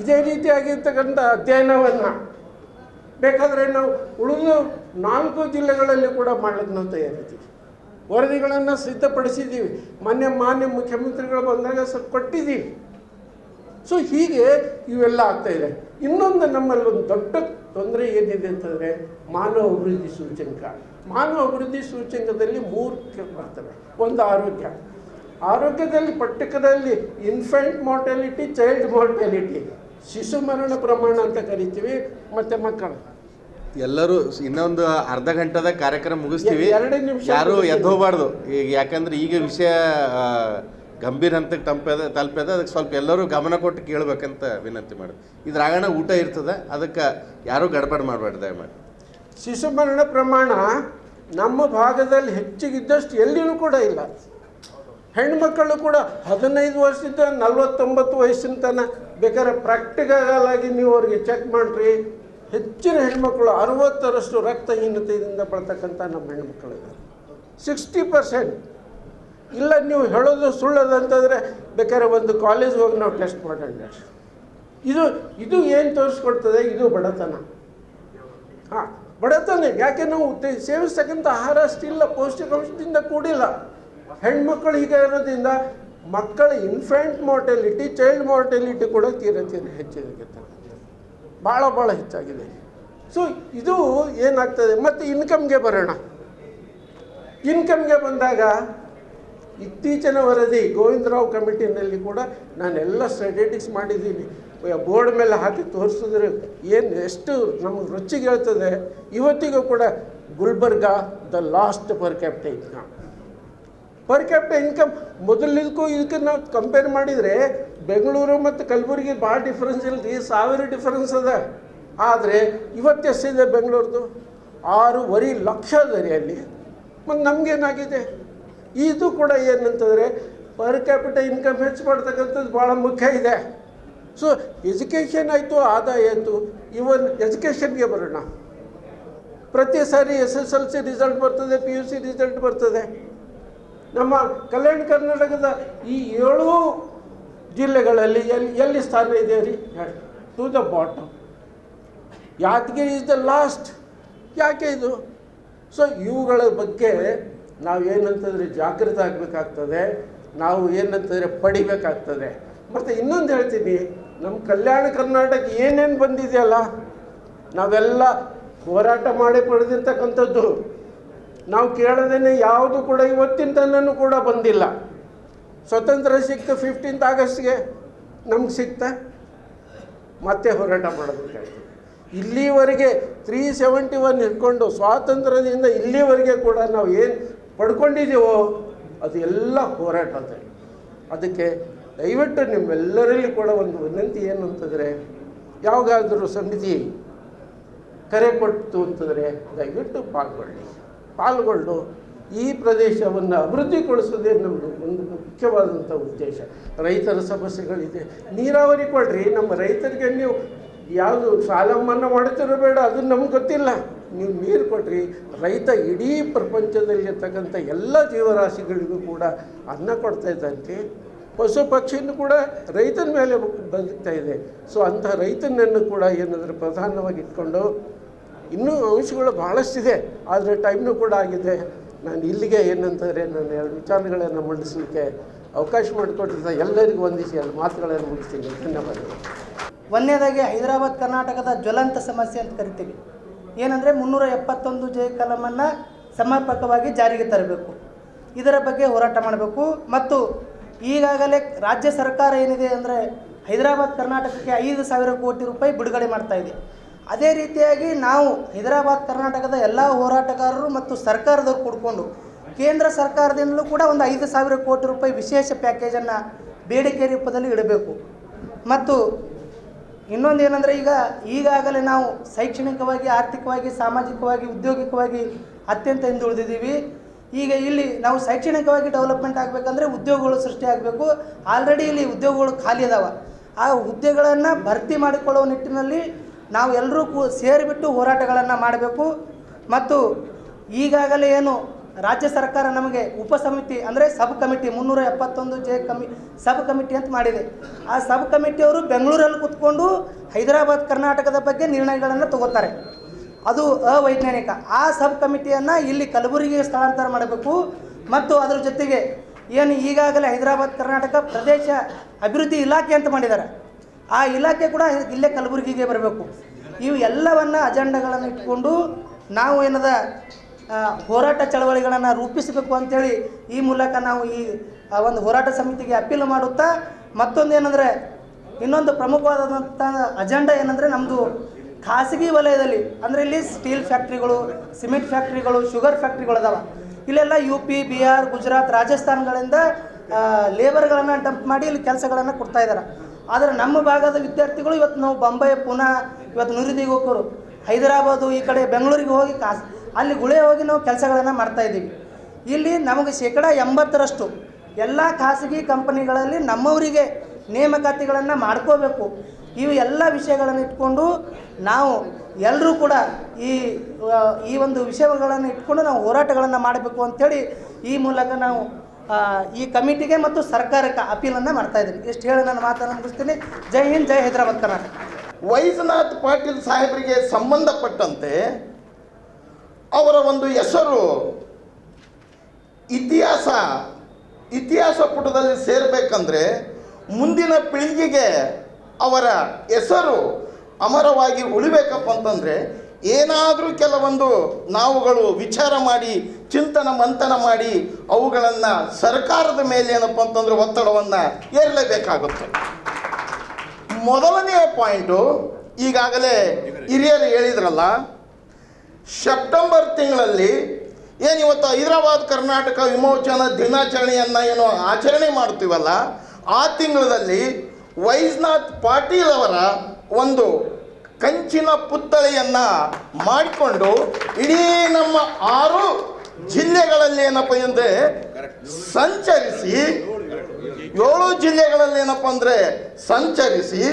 ಇದೇ ರೀತಿಯಾಗಿರ್ತಕ್ಕಂಥ ಅಧ್ಯಯನವನ್ನು ಬೇಕಾದರೆ ನಾವು ಉಳಿದು 4 ಜಿಲ್ಲೆಗಳಲ್ಲಿ ಕೂಡ ಮಾಡಲಿಕ್ಕೆ ನಾವು ತಯಾರಿದ್ದೀವಿ. ವರದಿಗಳನ್ನು ಸಿದ್ಧಪಡಿಸಿದ್ದೀವಿ. ಮಾನ್ಯ ಮುಖ್ಯಮಂತ್ರಿಗಳು ಬಂದಾಗ ಕೊಟ್ಟಿದ್ದೀವಿ. ಸೊ ಹೀಗೆ ಇವೆಲ್ಲ ಆಗ್ತಾಯಿದೆ. ಇನ್ನೊಂದು ನಮ್ಮಲ್ಲಿ ಒಂದು ದೊಡ್ಡ ತೊಂದರೆ ಏನಿದೆ ಅಂತಂದರೆ ಮಾನವ ಅಭಿವೃದ್ಧಿ ಸೂಚ್ಯಂಕ. ಮಾನವ ಅಭಿವೃದ್ಧಿ ಸೂಚ್ಯಂಕದಲ್ಲಿ 3 ಬರ್ತವೆ. ಒಂದು ಆರೋಗ್ಯದಲ್ಲಿ ಪಟ್ಟಿಕದಲ್ಲಿ ಇನ್ಫೆಂಟ್ ಮಾರ್ಟಾಲಿಟಿ, ಚೈಲ್ಡ್ ಮಾರ್ಟಾಲಿಟಿ, ಶಿಶು ಮರಣ ಪ್ರಮಾಣ ಅಂತ ಕರಿತೀವಿ, ಮತ್ತು ಮಕ್ಕಳು. ಎಲ್ಲರೂ ಇನ್ನೊಂದು ಅರ್ಧ ಗಂಟೆದ ಕಾರ್ಯಕ್ರಮ ಮುಗಿಸ್ತೀವಿ. 2 ನಿಮಿಷ ಯಾರು ಎದ್ದೋಗ್ಬಾರ್ದು. ಈಗ ಯಾಕಂದ್ರೆ ಈಗ ವಿಷಯ ಗಂಭೀರ ಹಂತಕ್ಕೆ ತಲುಪದ. ಅದಕ್ಕೆ ಸ್ವಲ್ಪ ಎಲ್ಲರೂ ಗಮನ ಕೊಟ್ಟು ಕೇಳಬೇಕಂತ ವಿನಂತಿ ಮಾಡೋದು. ಇದ್ರಾಗಣ ಊಟ ಇರ್ತದೆ, ಅದಕ್ಕೆ ಯಾರೂ ಗಡಬಡ ಮಾಡಬಾರ್ದು ದಯಮಾಡಿ. ಶಿಶು ಮರಣ ಪ್ರಮಾಣ ನಮ್ಮ ಭಾಗದಲ್ಲಿ ಹೆಚ್ಚಿಗಿದ್ದಷ್ಟು ಎಲ್ಲಿಯೂ ಕೂಡ ಇಲ್ಲ. ಹೆಣ್ಮಕ್ಕಳು ಕೂಡ 15 ವರ್ಷದಿಂದ 49 ವಯಸ್ಸಿನ ತನಕ ಬೇಕಾದ್ರೆ ಪ್ರಾಕ್ಟಿಕಲ್ ಆಗಿ ನೀವು ಅವ್ರಿಗೆ ಚೆಕ್ ಮಾಡಿರಿ, ಹೆಚ್ಚಿನ ಹೆಣ್ಮಕ್ಳು 60% ರಕ್ತಹೀನತೆಯಿಂದ ಬಳತಕ್ಕಂಥ ನಮ್ಮ ಹೆಣ್ಮಕ್ಳಿದ್ದಾರೆ. 60%. ಇಲ್ಲ ನೀವು ಹೇಳೋದು ಸುಳ್ಳದಂತಂದರೆ ಬೇಕಾದ್ರೆ ಒಂದು ಕಾಲೇಜ್ ಹೋಗಿ ನಾವು ಟೆಸ್ಟ್ ಮಾಡೋಣ. ಇದು ಏನು ತೋರಿಸ್ಕೊಡ್ತದೆ? ಇದು ಬಡತನ. ಬಡತನ. ಯಾಕೆ ನಾವು ಸೇವಿಸ್ತಕ್ಕಂಥ ಆಹಾರ ಅಷ್ಟಿಲ್ಲ, ಪೌಷ್ಟಿಕಾಂಶದಿಂದ ಕೂಡಿಲ್ಲ. ಹೆಣ್ಮಕ್ಳು ಹೀಗೆ ಇರೋದ್ರಿಂದ ಮಕ್ಕಳ ಇನ್ಫೆಂಟ್ ಮಾರ್ಟಾಲಿಟಿ, ಚೈಲ್ಡ್ ಮಾರ್ಟಾಲಿಟಿ ಕೂಡ ತೀರ ಹೆಚ್ಚಾಗಿದೆ, ಭಾಳ ಹೆಚ್ಚಾಗಿದೆ. ಸೊ ಇದು ಏನಾಗ್ತದೆ? ಮತ್ತು ಇನ್ಕಮ್ಗೆ ಬರೋಣ. ಇನ್ಕಮ್ಗೆ ಬಂದಾಗ ಇತ್ತೀಚಿನ ವರದಿ ಗೋವಿಂದರಾವ್ ಕಮಿಟಿನಲ್ಲಿ ಕೂಡ ನಾನೆಲ್ಲ ಸ್ಟ್ಯಾಟಿಸ್ಟಿಕ್ಸ್ ಮಾಡಿದ್ದೀನಿ. ಬೋರ್ಡ್ ಮೇಲೆ ಹಾಕಿ ತೋರಿಸಿದ್ರೆ ಎಷ್ಟು ನಮಗೆ ರುಚಿಗೆ ಹೇಳ್ತದೆ. ಇವತ್ತಿಗೂ ಕೂಡ ಗುಲ್ಬರ್ಗಾ ದ ಲಾಸ್ಟ್ ಪರ್ ಕ್ಯಾಪಿಟಲ್ ಇನ್ಕಮ್ ಮೊದಲಿದಕ್ಕೂ ಇದಕ್ಕೆ ನಾವು ಕಂಪೇರ್ ಮಾಡಿದರೆ ಬೆಂಗಳೂರು ಮತ್ತು ಕಲಬುರಗಿ ಭಾಳ ಡಿಫ್ರೆನ್ಸ್ ಇಲ್ಲದೆ 1000 ಡಿಫ್ರೆನ್ಸ್ ಅದ. ಆದರೆ ಇವತ್ತೆಷ್ಟಿದೆ ಬೆಂಗಳೂರದು? 6.5 ಲಕ್ಷ ಅದ ರೀ ಅಲ್ಲಿ. ಮತ್ತು ನಮಗೇನಾಗಿದೆ? ಇದು ಕೂಡ ಏನಂತಂದರೆ ಪರ್ ಕ್ಯಾಪಿಟಲ್ ಇನ್ಕಮ್ ಹೆಚ್ಚು ಮಾಡ್ತಕ್ಕಂಥದ್ದು ಭಾಳ ಮುಖ್ಯ ಇದೆ. ಸೊ ಎಜುಕೇಷನ್ ಆಯಿತು, ಆದಾಯ ಆಯಿತು. ಇವನ್ ಎಜುಕೇಷನ್ಗೆ ಬರೋಣ. ಪ್ರತಿ ಸಾರಿ SSLC ರಿಸಲ್ಟ್ ಬರ್ತದೆ, PUC ರಿಸಲ್ಟ್ ಬರ್ತದೆ. ನಮ್ಮ ಕಲ್ಯಾಣ ಕರ್ನಾಟಕದ ಈ 7 ಜಿಲ್ಲೆಗಳಲ್ಲಿ ಎಲ್ಲಿ ಸ್ಥಾನ ಇದೆ ರೀ? To the bottom. Yadgir is the last. ಯಾಕೆ ಇದು? ಸೊ ಇವುಗಳ ಬಗ್ಗೆ ನಾವು ಏನಂತಂದರೆ ಜಾಗೃತ ಆಗಬೇಕಾಗ್ತದೆ. ನಾವು ಏನಂತಂದರೆ ಪಡಿಬೇಕಾಗ್ತದೆ. ಮತ್ತು ಇನ್ನೊಂದು ಹೇಳ್ತೀನಿ, ನಮ್ಮ ಕಲ್ಯಾಣ ಕರ್ನಾಟಕ ಏನೇನು ಬಂದಿದೆಯಲ್ಲ, ನಾವೆಲ್ಲ ಹೋರಾಟ ಮಾಡಿ ಪಡೆದಿರ್ತಕ್ಕಂಥದ್ದು. ನಾವು ಕೇಳದೇನೆ ಯಾವುದು ಕೂಡ ಇವತ್ತಿನ ತನೂ ಕೂಡ ಬಂದಿಲ್ಲ. ಸ್ವತಂತ್ರ ಸಿಕ್ತು 15th ಆಗಸ್ಟ್ಗೆ, ನಮ್ಗೆ ಸಿಕ್ತಾ? ಮತ್ತೆ ಹೋರಾಟ ಮಾಡೋದಕ್ಕಾಗ್ತದೆ. ಇಲ್ಲಿವರೆಗೆ 371 ಇಟ್ಕೊಂಡು ಸ್ವಾತಂತ್ರ್ಯದಿಂದ ಇಲ್ಲಿವರೆಗೆ ಕೂಡ ನಾವು ಏನು ಪಡ್ಕೊಂಡಿದ್ದೀವೋ ಅದು ಎಲ್ಲ ಹೋರಾಟ ಅಂತ. ಅದಕ್ಕೆ ದಯವಿಟ್ಟು ನಿಮ್ಮೆಲ್ಲರಲ್ಲಿ ಕೂಡ ಒಂದು ವಿನಂತಿ ಏನು ಅಂತಂದರೆ, ಯಾವುದಾದ್ರೂ ಸಮಿತಿ ಕರೆ ಕೊಟ್ಟು ಅಂತಂದರೆ ದಯವಿಟ್ಟು ಪಾಲ್ಗೊಂಡು ಈ ಪ್ರದೇಶವನ್ನು ಅಭಿವೃದ್ಧಿಗೊಳಿಸೋದೇ ನಮ್ಮದು ಒಂದು ಮುಖ್ಯವಾದಂಥ ಉದ್ದೇಶ. ರೈತರ ಸಮಸ್ಯೆಗಳಿದೆ, ನೀರಾವರಿ ಕೊಡ್ರಿ. ನಮ್ಮ ರೈತರಿಗೆ ನೀವು ಯಾವುದು ಸಾಲ ಮನ್ನಾ ಮಾಡ್ತಿರೋ ಬೇಡ, ಅದು ನಮ್ಗೆ ಗೊತ್ತಿಲ್ಲ. ನೀವು ನೀರು ಕೊಟ್ರಿ, ರೈತ ಇಡೀ ಪ್ರಪಂಚದಲ್ಲಿರ್ತಕ್ಕಂಥ ಎಲ್ಲ ಜೀವರಾಶಿಗಳಿಗೂ ಕೂಡ ಅನ್ನ ಕೊಡ್ತಾ ಇದ್ದಂತೆ ಪಶು ಪಕ್ಷಿನೂ ಕೂಡ ರೈತನ ಮೇಲೆ ಬದುಕ್ತಾ ಇದೆ. ಸೊ ಅಂಥ ರೈತನನ್ನು ಕೂಡ ಏನಾದರೂ ಪ್ರಧಾನವಾಗಿ ಇಟ್ಕೊಂಡು ಇನ್ನೂ ಅಂಶಗಳು ಭಾಳಷ್ಟಿದೆ, ಆದರೆ ಟೈಮ್ನೂ ಕೂಡ ಆಗಿದೆ. ನಾನು ಇಲ್ಲಿಗೆ ಏನಂತಂದರೆ ನಾನು 2 ವಿಚಾರಗಳನ್ನು ಮಂಡಿಸಲಿಕ್ಕೆ ಅವಕಾಶ ಮಾಡಿಕೊಟ್ಟಿದ್ದ ಎಲ್ಲರಿಗೂ ವಂದಿಸಿ ಅಲ್ಲಿ ಮಾತುಗಳನ್ನು ಮುಗಿಸ್ತೀನಿ. ಧನ್ಯವಾದಗಳು. ಒಂದನೇದಾಗಿ ಹೈದರಾಬಾದ್ ಕರ್ನಾಟಕದ ಜ್ವಲಂತ ಸಮಸ್ಯೆ ಅಂತ ಕರಿತೀವಿ. ಏನಂದರೆ 371 ಕಲಮನ್ನು ಸಮರ್ಪಕವಾಗಿ ಜಾರಿಗೆ ತರಬೇಕು, ಇದರ ಬಗ್ಗೆ ಹೋರಾಟ ಮಾಡಬೇಕು. ಮತ್ತು ಈಗಾಗಲೇ ರಾಜ್ಯ ಸರ್ಕಾರ ಏನಿದೆ ಅಂದರೆ ಹೈದರಾಬಾದ್ ಕರ್ನಾಟಕಕ್ಕೆ 5,000 ಕೋಟಿ ರೂಪಾಯಿ ಬಿಡುಗಡೆ ಮಾಡ್ತಾಯಿದೆ. ಅದೇ ರೀತಿಯಾಗಿ ನಾವು ಹೈದರಾಬಾದ್ ಕರ್ನಾಟಕದ ಎಲ್ಲ ಹೋರಾಟಗಾರರು ಮತ್ತು ಸರ್ಕಾರದವರು ಕೂಡಿಕೊಂಡು ಕೇಂದ್ರ ಸರ್ಕಾರದಿಂದಲೂ ಕೂಡ ಒಂದು 5,000 ಕೋಟಿ ರೂಪಾಯಿ ವಿಶೇಷ ಪ್ಯಾಕೇಜನ್ನು ಬೇಡಿಕೆ ರೂಪದಲ್ಲಿ ಇಡಬೇಕು. ಮತ್ತು ಇನ್ನೊಂದು ಏನಂದರೆ ಈಗಾಗಲೇ ನಾವು ಶೈಕ್ಷಣಿಕವಾಗಿ, ಆರ್ಥಿಕವಾಗಿ, ಸಾಮಾಜಿಕವಾಗಿ, ಉದ್ಯೋಗಿಕವಾಗಿ ಅತ್ಯಂತ ಹಿಂದುಳಿದಿದ್ದೀವಿ. ಈಗ ಇಲ್ಲಿ ನಾವು ಶೈಕ್ಷಣಿಕವಾಗಿ ಡೆವಲಪ್ಮೆಂಟ್ ಆಗಬೇಕಂದ್ರೆ ಉದ್ಯೋಗಗಳು ಸೃಷ್ಟಿ ಆಗಬೇಕು. ಆಲ್ರೆಡಿ ಇಲ್ಲಿ ಉದ್ಯೋಗಗಳು ಖಾಲಿ ಅದಾವೆ. ಆ ಹುದ್ದೆಗಳನ್ನು ಭರ್ತಿ ಮಾಡಿಕೊಳ್ಳುವ ನಿಟ್ಟಿನಲ್ಲಿ ನಾವು ಎಲ್ಲರೂ ಸೇರಿಬಿಟ್ಟು ಹೋರಾಟಗಳನ್ನು ಮಾಡಬೇಕು. ಮತ್ತು ಈಗಾಗಲೇ ಏನು ರಾಜ್ಯ ಸರ್ಕಾರ ನಮಗೆ ಉಪಸಮಿತಿ ಅಂದರೆ ಸಬ್ ಕಮಿಟಿ 371 ಸಬ್ ಕಮಿಟಿ ಅಂತ ಮಾಡಿದೆ. ಆ ಸಬ್ ಕಮಿಟಿಯವರು ಬೆಂಗಳೂರಲ್ಲಿ ಕೂತ್ಕೊಂಡು ಹೈದರಾಬಾದ್ ಕರ್ನಾಟಕದ ಬಗ್ಗೆ ನಿರ್ಣಯಗಳನ್ನು ತಗೋತಾರೆ. ಅದು ಅವೈಜ್ಞಾನಿಕ. ಆ ಸಬ್ ಕಮಿಟಿಯನ್ನು ಇಲ್ಲಿ ಕಲಬುರಗಿಗೆ ಸ್ಥಳಾಂತರ ಮಾಡಬೇಕು. ಮತ್ತು ಅದರ ಜೊತೆಗೆ ಏನು ಈಗಾಗಲೇ ಹೈದರಾಬಾದ್ ಕರ್ನಾಟಕ ಪ್ರದೇಶ ಅಭಿವೃದ್ಧಿ ಇಲಾಖೆ ಅಂತ ಮಾಡಿದ್ದಾರೆ, ಆ ಇಲಾಖೆ ಕೂಡ ಇಲ್ಲೇ ಕಲಬುರಗಿಗೆ ಬರಬೇಕು. ಇವು ಎಲ್ಲವನ್ನು ಅಜೆಂಡಾಗಳನ್ನು ಇಟ್ಕೊಂಡು ನಾವು ಏನದ ಹೋರಾಟ ಚಳವಳಿಗಳನ್ನು ರೂಪಿಸಬೇಕು ಅಂಥೇಳಿ ಈ ಮೂಲಕ ನಾವು ಈ ಒಂದು ಹೋರಾಟ ಸಮಿತಿಗೆ ಅಪೀಲ್ ಮಾಡುತ್ತಾ, ಮತ್ತೊಂದು ಏನಂದರೆ ಇನ್ನೊಂದು ಪ್ರಮುಖವಾದಂಥ ಅಜೆಂಡಾ ಏನಂದರೆ ನಮ್ಮದು ಖಾಸಗಿ ವಲಯದಲ್ಲಿ ಅಂದರೆ ಇಲ್ಲಿ ಸ್ಟೀಲ್ ಫ್ಯಾಕ್ಟ್ರಿಗಳು, ಸಿಮೆಂಟ್ ಫ್ಯಾಕ್ಟ್ರಿಗಳು, ಶುಗರ್ ಫ್ಯಾಕ್ಟ್ರಿಗಳು ಅದಾವೆ. ಇಲ್ಲೆಲ್ಲ UP, ಬಿಹಾರ್, ಗುಜರಾತ್, ರಾಜಸ್ಥಾನಗಳಿಂದ ಲೇಬರ್ಗಳನ್ನು ಡಂಪ್ ಮಾಡಿ ಇಲ್ಲಿ ಕೆಲಸಗಳನ್ನು ಕೊಡ್ತಾ ಇದ್ದಾರೆ. ಆದರೆ ನಮ್ಮ ಭಾಗದ ವಿದ್ಯಾರ್ಥಿಗಳು ಇವತ್ತು ನಾವು ಬಾಂಬೆ, ಪುಣೆ, ಇವತ್ತು ನುರಿದಿಗೆ ಹೋಗೋರು, ಹೈದರಾಬಾದು, ಈ ಕಡೆ ಬೆಂಗಳೂರಿಗೆ ಹೋಗಿ ಅಲ್ಲಿ ಗುಳೆ ಹೋಗಿ ನಾವು ಕೆಲಸಗಳನ್ನು ಮಾಡ್ತಾಯಿದ್ದೀವಿ. ಇಲ್ಲಿ ನಮಗೆ 80% ಎಲ್ಲ ಖಾಸಗಿ ಕಂಪನಿಗಳಲ್ಲಿ ನಮ್ಮವರಿಗೆ ನೇಮಕಾತಿಗಳನ್ನು ಮಾಡ್ಕೋಬೇಕು. ಇವು ಎಲ್ಲ ವಿಷಯಗಳನ್ನು ಇಟ್ಕೊಂಡು ನಾವು ಎಲ್ಲರೂ ಕೂಡ ಈ ಒಂದು ವಿಷಯಗಳನ್ನು ಇಟ್ಕೊಂಡು ನಾವು ಹೋರಾಟಗಳನ್ನು ಮಾಡಬೇಕು ಅಂಥೇಳಿ ಈ ಮೂಲಕ ನಾವು ಈ ಕಮಿಟಿಗೆ ಮತ್ತು ಸರ್ಕಾರಕ್ಕೆ ಅಪೀಲನ್ನು ಮಾಡ್ತಾಯಿದ್ದೀನಿ. ಇಷ್ಟು ಹೇಳಿ ನಾನು ಮಾತನ್ನು ಮುಗಿಸ್ತೀನಿ. ಜೈ ಹಿಂದ್, ಜೈ ಹೈದರಾಬಾದ್ ಕರ್ನಾಟಕ. ವೈಜನಾಥ್ ಪಾಟೀಲ್ ಸಾಹೇಬರಿಗೆ ಸಂಬಂಧಪಟ್ಟಂತೆ ಅವರ ಒಂದು ಹೆಸರು ಇತಿಹಾಸ ಪುಟದಲ್ಲಿ ಸೇರಬೇಕಂದ್ರೆ ಮುಂದಿನ ಪೀಳಿಗೆಗೆ ಅವರ ಹೆಸರು ಅಮರವಾಗಿ ಉಳಿಬೇಕಪ್ಪ ಅಂತಂದರೆ ಏನಾದರೂ ಕೆಲವೊಂದು ನಾವುಗಳು ವಿಚಾರ ಮಾಡಿ ಚಿಂತನ ಮಂಥನ ಮಾಡಿ ಅವುಗಳನ್ನು ಸರ್ಕಾರದ ಮೇಲೆ ಏನಪ್ಪ ಅಂತಂದರೆ ಒತ್ತಡವನ್ನು ಏರಲೇಬೇಕಾಗುತ್ತೆ. ಮೊದಲನೆಯ ಪಾಯಿಂಟು ಈಗಾಗಲೇ ಹಿರಿಯರು ಹೇಳಿದ್ರಲ್ಲ, ಸೆಪ್ಟೆಂಬರ್ ತಿಂಗಳಲ್ಲಿ ಇವತ್ತು ಹೈದರಾಬಾದ್ ಕರ್ನಾಟಕ ವಿಮೋಚನಾ ದಿನಾಚರಣೆಯನ್ನು ಏನು ಆಚರಣೆ ಮಾಡ್ತೀವಲ್ಲ, ಆ ತಿಂಗಳಲ್ಲಿ ವೈಜನಾಥ್ ಪಾಟೀಲ್ ಅವರ ಒಂದು ಕಂಚಿನ ಪುತ್ಥಳಿಯನ್ನು ಮಾಡಿಕೊಂಡು ಇಡೀ ನಮ್ಮ 6 ಜಿಲ್ಲೆಗಳಲ್ಲಿ ಏನಪ್ಪ ಅಂದರೆ ಸಂಚರಿಸಿ 7 ಜಿಲ್ಲೆಗಳಲ್ಲಿ ಏನಪ್ಪ ಅಂದರೆ ಸಂಚರಿಸಿ,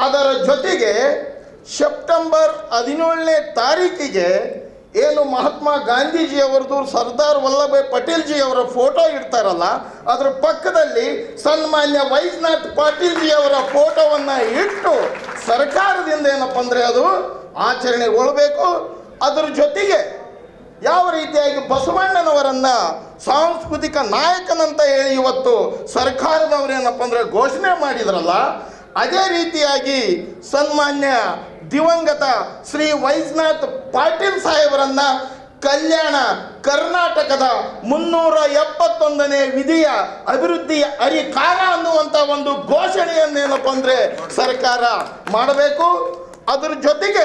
ಅದರ ಜೊತೆಗೆ ಸೆಪ್ಟೆಂಬರ್ 17ನೇ ತಾರೀಕಿಗೆ ಏನು ಮಹಾತ್ಮ ಗಾಂಧೀಜಿಯವರದು ಸರ್ದಾರ್ ವಲ್ಲಭಾಯ್ ಪಟೇಲ್ಜಿಯವರ ಫೋಟೋ ಇಡ್ತಾರಲ್ಲ, ಅದರ ಪಕ್ಕದಲ್ಲಿ ಸನ್ಮಾನ್ಯ ವೈಜನಾಥ್ ಪಾಟೀಲ್ಜಿಯವರ ಫೋಟೋವನ್ನು ಇಟ್ಟು ಸರ್ಕಾರದಿಂದ ಏನಪ್ಪ ಅಂದರೆ ಅದು ಆಚರಣೆಗೊಳ್ಳಬೇಕು. ಅದರ ಜೊತೆಗೆ ಯಾವ ರೀತಿಯಾಗಿ ಬಸವಣ್ಣನವರನ್ನು ಸಾಂಸ್ಕೃತಿಕ ನಾಯಕನಂತ ಹೇಳಿ ಇವತ್ತು ಸರ್ಕಾರದವರೇನಪ್ಪ ಅಂದರೆ ಘೋಷಣೆ ಮಾಡಿದ್ರಲ್ಲ, ಅದೇ ರೀತಿಯಾಗಿ ಸನ್ಮಾನ್ಯ ದಿವಂಗತ ಶ್ರೀ ವೈಜನಾಥ್ ಪಾಟೀಲ್ ಸಾಹೇಬರನ್ನು ಕಲ್ಯಾಣ ಕರ್ನಾಟಕದ 371ನೇ ವಿಧಿಯ ಅಭಿವೃದ್ಧಿಯ ಅಧಿಕಾರ ಅನ್ನುವಂಥ ಒಂದು ಘೋಷಣೆಯನ್ನೇನಪ್ಪ ಅಂದರೆ ಸರ್ಕಾರ ಮಾಡಬೇಕು. ಅದರ ಜೊತೆಗೆ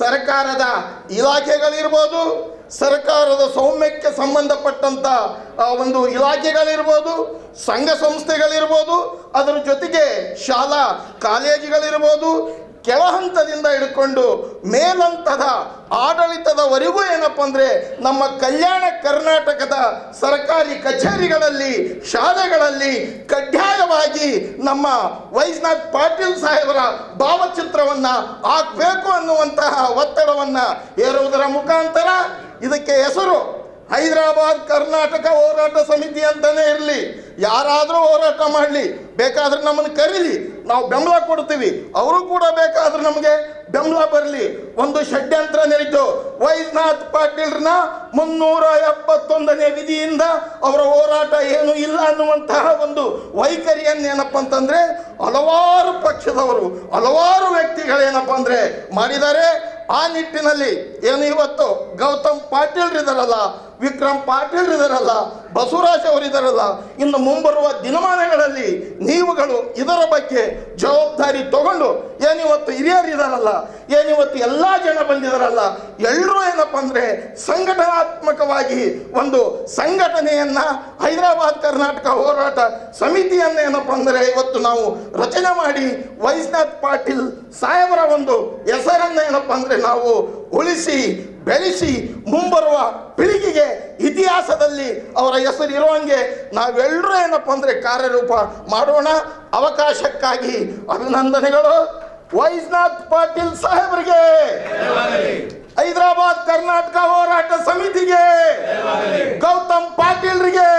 ಸರ್ಕಾರದ ಇಲಾಖೆಗಳಿರ್ಬೋದು, ಸರ್ಕಾರದ ಸೌಮ್ಯಕ್ಕೆ ಸಂಬಂಧಪಟ್ಟಂಥ ಒಂದು ಇಲಾಖೆಗಳಿರ್ಬೋದು, ಸಂಘ ಸಂಸ್ಥೆಗಳಿರ್ಬೋದು, ಅದರ ಜೊತೆಗೆ ಶಾಲಾ ಕಾಲೇಜುಗಳಿರ್ಬೋದು, ಕೆಳಹಂತದಿಂದ ಹಿಡ್ಕೊಂಡು ಮೇಲಂತದ ಆಡಳಿತದವರೆಗೂ ಏನಪ್ಪ ಅಂದರೆ ನಮ್ಮ ಕಲ್ಯಾಣ ಕರ್ನಾಟಕದ ಸರ್ಕಾರಿ ಕಚೇರಿಗಳಲ್ಲಿ, ಶಾಲೆಗಳಲ್ಲಿ ಕಡ್ಡಾಯವಾಗಿ ನಮ್ಮ ವೈಜನಾಥ್ ಪಾಟೀಲ್ ಸಾಹೇಬರ ಭಾವಚಿತ್ರವನ್ನು ಹಾಕಬೇಕು ಅನ್ನುವಂತಹ ಒತ್ತಡವನ್ನು ಹೇರುವುದರ ಮುಖಾಂತರ ಇದಕ್ಕೆ ಹೆಸರು ಹೈದರಾಬಾದ್ ಕರ್ನಾಟಕ ಹೋರಾಟ ಸಮಿತಿ ಅಂತಲೇ ಇರಲಿ. ಯಾರಾದರೂ ಹೋರಾಟ ಮಾಡಲಿ, ಬೇಕಾದ್ರೆ ನಮ್ಮನ್ನು ಕರೀಲಿ, ನಾವು ಬೆಂಬಲ ಕೊಡ್ತೀವಿ. ಅವರು ಕೂಡ ಬೇಕಾದ್ರೆ ನಮಗೆ ಬೆಂಬಲ ಬರಲಿ. ಒಂದು ಷಡ್ಯಂತ್ರ ನಡೀತು. ವೈಜನಾಥ್ ಪಾಟೀಲ್ರನ್ನ 371ನೇ ವಿಧಿಯಿಂದ ಅವರ ಹೋರಾಟ ಏನು ಇಲ್ಲ ಅನ್ನುವಂತಹ ಒಂದು ವೈಖರಿಯನ್ನೇನಪ್ಪ ಅಂತಂದರೆ ಹಲವಾರು ಪಕ್ಷದವರು, ಹಲವಾರು ವ್ಯಕ್ತಿಗಳೇನಪ್ಪ ಅಂದರೆ ಮಾಡಿದ್ದಾರೆ. ಆ ನಿಟ್ಟಿನಲ್ಲಿ ಏನು ಇವತ್ತು ಗೌತಮ್ ಪಾಟೀಲ್ರಿದಾರಲ್ಲ, ವಿಕ್ರಮ್ ಪಾಟೀಲ್ರಿದಾರಲ್ಲ, ಬಸವರಾಜ್ ಅವರಿದಾರಲ್ಲ, ಇನ್ನು ಮುಂಬರುವ ದಿನಮಾನಗಳಲ್ಲಿ ನೀವುಗಳು ಇದರ ಬಗ್ಗೆ ಜವಾಬ್ದಾರಿ ತಗೊಂಡು ಏನಿವತ್ತು ಹಿರಿಯರಿದಾರಲ್ಲ, ಏನಿವತ್ತು ಎಲ್ಲ ಜನ ಬಂದಿದಾರಲ್ಲ, ಎಲ್ಲರೂ ಏನಪ್ಪ ಅಂದರೆ ಸಂಘಟನಾತ್ಮಕವಾಗಿ ಒಂದು ಸಂಘಟನೆಯನ್ನು ಹೈದರಾಬಾದ್ ಕರ್ನಾಟಕ ಹೋರಾಟ ಸಮಿತಿಯನ್ನು ಏನಪ್ಪ ಅಂದರೆ ಇವತ್ತು ನಾವು ರಚನೆ ಮಾಡಿ ವೈಜನಾಥ್ ಪಾಟೀಲ್ ಸಾಹೇಬರ ಒಂದು ಹೆಸರನ್ನು ಏನಪ್ಪ ಅಂದರೆ ನಾವು ಉಳಿಸಿ ಬೆಳೆಸಿ ಮುಂಬರುವ ಪೀಳಿಗೆಗೆ ಇತಿಹಾಸದಲ್ಲಿ ಅವರ ಹೆಸರು ಇರುವಂಗೆ ನಾವೆಲ್ಲರೂ ಏನಪ್ಪ ಅಂದರೆ ಕಾರ್ಯರೂಪ ಮಾಡೋಣ. ಅವಕಾಶಕ್ಕಾಗಿ ಅಭಿನಂದನೆಗಳು. ವೈಜನಾಥ್ ಪಾಟೀಲ್ ಸಾಹೇಬರಿಗೆ, ಹೈದರಾಬಾದ್ ಕರ್ನಾಟಕ ಹೋರಾಟ ಸಮಿತಿಗೆ, ಗೌತಮ್ ಪಾಟೀಲ್ರಿಗೆ,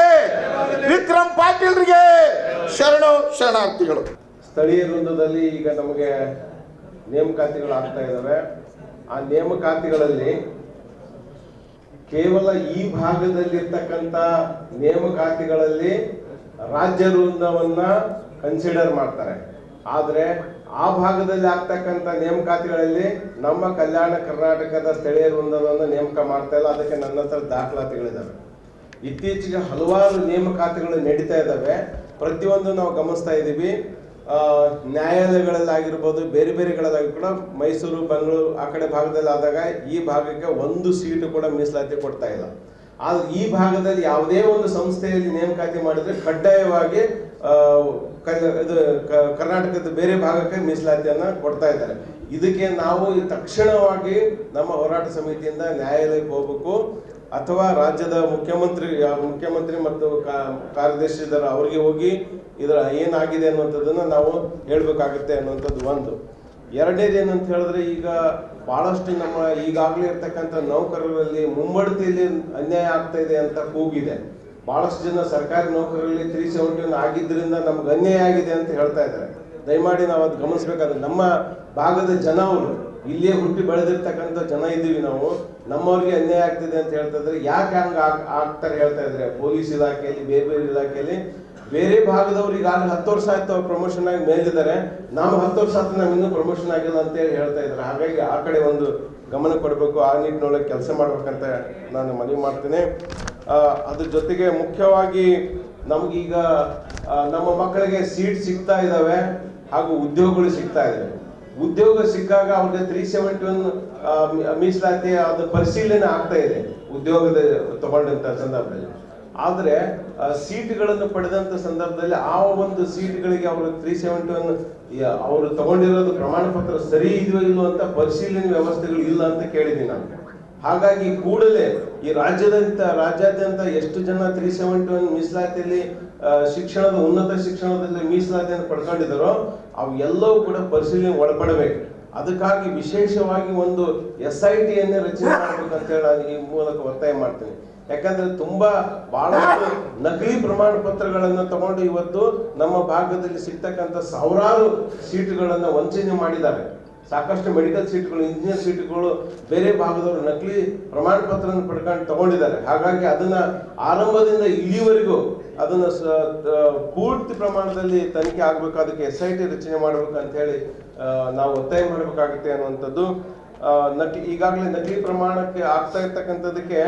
ವಿಕ್ರಮ್ ಪಾಟೀಲ್ರಿಗೆ ಶರಣಾರ್ಥಿಗಳು. ಸ್ಥಳೀಯ ವೃಂದದಲ್ಲಿ ಈಗ ನಮಗೆ ನೇಮಕಾತಿಗಳು ಆಗ್ತಾ ಇದ್ದಾವೆ. ಆ ನೇಮಕಾತಿಗಳಲ್ಲಿ ಕೇವಲ ಈ ಭಾಗದಲ್ಲಿರ್ತಕ್ಕಂಥ ನೇಮಕಾತಿಗಳಲ್ಲಿ ರಾಜ್ಯ ವೃಂದವನ್ನ ಕನ್ಸಿಡರ್ ಮಾಡ್ತಾರೆ. ಆದರೆ ಆ ಭಾಗದಲ್ಲಿ ಆಗ್ತಕ್ಕಂಥ ನೇಮಕಾತಿಗಳಲ್ಲಿ ನಮ್ಮ ಕಲ್ಯಾಣ ಕರ್ನಾಟಕದ ಸ್ಥಳೀಯ ವೃಂದವನ್ನು ನೇಮಕ ಮಾಡ್ತಾ ಇಲ್ಲ. ಅದಕ್ಕೆ ನನ್ನ ಹತ್ರ ದಾಖಲಾತಿಗಳಿದ್ದಾವೆ. ಇತ್ತೀಚೆಗೆ ಹಲವಾರು ನೇಮಕಾತಿಗಳು ನಡೀತಾ ಇದ್ದಾವೆ. ಪ್ರತಿಯೊಂದು ನಾವು ಗಮನಿಸ್ತಾ ಇದ್ದೀವಿ. ನ್ಯಾಯಾಲಯಗಳಲ್ಲಾಗಿರ್ಬೋದು, ಬೇರೆ ಬೇರೆಗಳಲ್ಲಾಗಿ ಕೂಡ ಮೈಸೂರು, ಬೆಂಗಳೂರು ಆ ಕಡೆ ಭಾಗದಲ್ಲಿ ಆದಾಗ ಈ ಭಾಗಕ್ಕೆ ಒಂದು ಸೀಟು ಕೂಡ ಮೀಸಲಾತಿ ಕೊಡ್ತಾ ಇಲ್ಲ. ಆದ್ರೆ ಈ ಭಾಗದಲ್ಲಿ ಯಾವುದೇ ಒಂದು ಸಂಸ್ಥೆಯಲ್ಲಿ ನೇಮಕಾತಿ ಮಾಡಿದ್ರೆ ಕಡ್ಡಾಯವಾಗಿ ಇದು ಕರ್ನಾಟಕದ ಬೇರೆ ಭಾಗಕ್ಕೆ ಮೀಸಲಾತಿಯನ್ನ ಕೊಡ್ತಾ ಇದ್ದಾರೆ. ಇದಕ್ಕೆ ನಾವು ತಕ್ಷಣವಾಗಿ ನಮ್ಮ ಹೋರಾಟ ಸಮಿತಿಯಿಂದ ನ್ಯಾಯಾಲಯಕ್ಕೆ ಹೋಗ್ಬೇಕು, ಅಥವಾ ರಾಜ್ಯದ ಮುಖ್ಯಮಂತ್ರಿ ಮತ್ತು ಕಾರ್ಯದರ್ಶಿ ಇದ್ದಾರೆ ಅವರಿಗೆ ಹೋಗಿ ಇದರ ಏನಾಗಿದೆ ಅನ್ನುವಂಥದ್ದನ್ನು ನಾವು ಹೇಳಬೇಕಾಗುತ್ತೆ ಅನ್ನುವಂಥದ್ದು ಒಂದು. ಎರಡನೇದು ಏನಂತ ಹೇಳಿದ್ರೆ, ಈಗ ಭಾಳಷ್ಟು ನಮ್ಮ ಈಗಾಗಲೇ ಇರ್ತಕ್ಕಂಥ ನೌಕರರಲ್ಲಿ ಮುಂಬಡ್ತಿಯಲ್ಲಿ ಅನ್ಯಾಯ ಆಗ್ತಾ ಇದೆ ಅಂತ ಕೂಗಿದೆ. ಭಾಳಷ್ಟು ಜನ ಸರ್ಕಾರಿ ನೌಕರರಲ್ಲಿ 371 ಆಗಿದ್ದರಿಂದ ನಮ್ಗೆ ಅನ್ಯಾಯ ಆಗಿದೆ ಅಂತ ಹೇಳ್ತಾ ಇದ್ದಾರೆ. ದಯಮಾಡಿ ನಾವು ಅದು ಗಮನಿಸಬೇಕಾದ್ರೆ ನಮ್ಮ ಭಾಗದ ಜನ ಅವರು ಇಲ್ಲೇ ಹುಟ್ಟಿ ಬೆಳೆದಿರ್ತಕ್ಕಂಥ ಜನ ಇದ್ದೀವಿ ನಾವು. ನಮ್ಮವ್ರಿಗೆ ಅನ್ಯಾಯ ಆಗ್ತಿದೆ ಅಂತ ಹೇಳ್ತಾ ಇದ್ರೆ ಯಾಕೆ ಹಂಗೆ ಆಗ್ತಾರೆ ಹೇಳ್ತಾ ಇದ್ರೆ, ಪೊಲೀಸ್ ಇಲಾಖೆಯಲ್ಲಿ, ಬೇರೆ ಬೇರೆ ಇಲಾಖೆಯಲ್ಲಿ ಬೇರೆ ಭಾಗದವ್ರು ಈಗಾಗಲೇ 10 ವರ್ಷ ಆಯ್ತು ಅವ್ರು ಪ್ರಮೋಷನ್ ಆಗಿ ಮೇಲಿದ್ದಾರೆ, ನಾವು 10 ವರ್ಷ ಆಯ್ತು ನಾವು ಇನ್ನೂ ಪ್ರಮೋಷನ್ ಆಗಿಲ್ಲ ಅಂತೇಳಿ ಹೇಳ್ತಾ ಇದ್ದಾರೆ. ಹಾಗಾಗಿ ಆ ಕಡೆ ಒಂದು ಗಮನ ಕೊಡಬೇಕು, ಆ ನಿಟ್ಟಿನೊಳಗೆ ಕೆಲಸ ಮಾಡ್ಬೇಕಂತ ನಾನು ಮನವಿ ಮಾಡ್ತೀನಿ. ಅದ್ರ ಜೊತೆಗೆ ಮುಖ್ಯವಾಗಿ ನಮಗೀಗ ನಮ್ಮ ಮಕ್ಕಳಿಗೆ ಸೀಟ್ ಸಿಗ್ತಾ ಇದ್ದಾವೆ ಹಾಗೂ ಉದ್ಯೋಗಗಳು ಸಿಗ್ತಾ ಇದ್ದಾವೆ. ಉದ್ಯೋಗ ಸಿಕ್ಕಾಗ ಅವ್ರಿಗೆ 371 ಮೀಸಲಾತಿ ಅದು ಪರಿಶೀಲನೆ ಆಗ್ತಾ ಇದೆ ಉದ್ಯೋಗದ ತಗೊಂಡಂತ ಸಂದರ್ಭದಲ್ಲಿ. ಆದರೆ ಸೀಟ್ಗಳನ್ನು ಪಡೆದಂತ ಸಂದರ್ಭದಲ್ಲಿ ಆ ಒಂದು ಸೀಟ್ಗಳಿಗೆ ಅವರು 371 ಅವರು ತಗೊಂಡಿರೋದು ಪ್ರಮಾಣ ಪತ್ರ ಸರಿ ಇದೆಯೋ ಇಲ್ಲೋ ಅಂತ ಪರಿಶೀಲನೆ ವ್ಯವಸ್ಥೆಗಳು ಇಲ್ಲ ಅಂತ ಕೇಳಿದ್ದೀನಿ ನಾನು. ಹಾಗಾಗಿ ಕೂಡಲೇ ಈ ರಾಜ್ಯಾದ್ಯಂತ ಎಷ್ಟು ಜನ 371 ಮೀಸಲಾತಿಯಲ್ಲಿ ಶಿಕ್ಷಣದ ಉನ್ನತ ಶಿಕ್ಷಣದಲ್ಲಿ ಮೀಸಲಾತಿಯನ್ನು ಪಡ್ಕೊಂಡಿದ್ದಾರೋ ಅವು ಎಲ್ಲವೂ ಕೂಡ ಪರಿಶೀಲನೆ ಒಳಪಡಬೇಕು. ಅದಕ್ಕಾಗಿ ವಿಶೇಷವಾಗಿ ಒಂದು SIT ಅನ್ನೇ ರಚನೆ ಮಾಡ್ಬೇಕಂತ ಹೇಳಿ ನಾನು ಈ ಮೂಲಕ ಒತ್ತಾಯ ಮಾಡ್ತೀನಿ. ಯಾಕಂದ್ರೆ ತುಂಬಾ ಬಹಳಷ್ಟು ನಕಲಿ ಪ್ರಮಾಣ ಪತ್ರಗಳನ್ನ ತಗೊಂಡು ಇವತ್ತು ನಮ್ಮ ಭಾಗದಲ್ಲಿ ಸಿಗ್ತಕ್ಕಂಥ ಸಾವಿರಾರು ಸೀಟುಗಳನ್ನ ವಂಚನೆ ಮಾಡಿದ್ದಾರೆ. ಸಾಕಷ್ಟು ಮೆಡಿಕಲ್ ಸೀಟ್ಗಳು, ಇಂಜಿನಿಯರ್ ಸೀಟ್ಗಳು ಬೇರೆ ಭಾಗದವರು ನಕಲಿ ಪ್ರಮಾಣ ಪತ್ರ ಪಡ್ಕೊಂಡು ತಗೊಂಡಿದ್ದಾರೆ. ಹಾಗಾಗಿ ಅದನ್ನ ಆರಂಭದಿಂದ ಇಲ್ಲಿವರೆಗೂ ಅದನ್ನ ಪೂರ್ತಿ ಪ್ರಮಾಣದಲ್ಲಿ ತನಿಖೆ ಆಗ್ಬೇಕು, ಅದಕ್ಕೆ SIT ರಚನೆ ಮಾಡ್ಬೇಕು ಅಂತ ಹೇಳಿ ನಾವು ಒತ್ತಾಯ ಮಾಡಬೇಕಾಗುತ್ತೆ ಅನ್ನುವಂಥದ್ದು. ಈಗಾಗಲೇ ನಕಲಿ ಪ್ರಮಾಣಕ್ಕೆ ಆಗ್ತಾ ಇರ್ತಕ್ಕಂಥದಕ್ಕೆ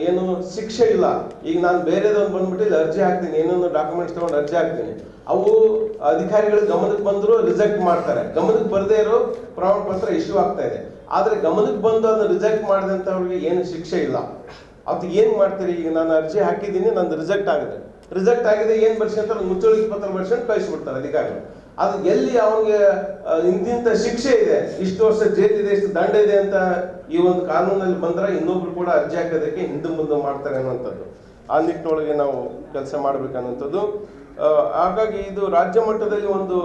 ಏನು ಶಿಕ್ಷೆ ಇಲ್ಲ. ಈಗ ನಾನು ಬೇರೆದೊಂದು ಬಂದ್ಬಿಟ್ಟು ಅರ್ಜಿ ಹಾಕ್ತೀನಿ, ಏನೊಂದು ಡಾಕ್ಯುಮೆಂಟ್ಸ್ ತಗೊಂಡು ಅರ್ಜಿ ಹಾಕ್ತೀನಿ, ಅವು ಅಧಿಕಾರಿಗಳ ಗಮನಕ್ಕೆ ಬಂದ್ರು ರಿಜೆಕ್ಟ್ ಮಾಡ್ತಾರೆ. ಗಮನಕ್ಕೆ ಬರದೇ ಇರೋ ಪ್ರಮಾಣ ಪತ್ರ ಇಶ್ಯೂ ಆಗ್ತಾ ಇದೆ. ಆದ್ರೆ ಗಮನಕ್ಕೆ ಬಂದು ಅದನ್ನ ರಿಜೆಕ್ಟ್ ಮಾಡಿದಂಥವ್ರಿಗೆ ಏನು ಶಿಕ್ಷೆ ಇಲ್ಲ. ಅದು ಏನ್ ಮಾಡ್ತೀರಿ? ಈಗ ನಾನು ಅರ್ಜಿ ಹಾಕಿದ್ದೀನಿ, ನಂದು ರಿಜೆಕ್ಟ್ ಆಗಿದೆ, ಏನ್ ಬರ್ಸಿ ಅಂತ ಮುಚ್ಚಳಿಕೆ ಪತ್ರ ಬರ್ಸ್ಕೊಂಡು ಕಳಿಸ್ಬಿಡ್ತಾರೆ ಅಧಿಕಾರಿಗಳು. ಅದು ಎಲ್ಲಿ ಅವನಿಗೆ ಇಂತಿಂತ ಶಿಕ್ಷೆ ಇದೆ, ಇಷ್ಟು ವರ್ಷ ಜೈಲಿದೆ, ಇಷ್ಟು ದಂಡ ಇದೆ ಅಂತ ಈ ಒಂದು ಕಾನೂನಲ್ಲಿ ಬಂದ್ರೆ ಇನ್ನೊಬ್ರು ಕೂಡ ಅರ್ಜಿ ಹಾಕೋದಕ್ಕೆ ಹಿಂದೆ ಮುಂದೆ ಮಾಡ್ತಾರೆ ಅನ್ನುವಂಥದ್ದು. ಆ ನಿಟ್ಟಿನೊಳಗೆ ನಾವು ಕೆಲಸ ಮಾಡ್ಬೇಕನ್ನುವಂಥದ್ದು. ಹಾಗಾಗಿ ಇದು ರಾಜ್ಯ ಮಟ್ಟದಲ್ಲಿ ಒಂದು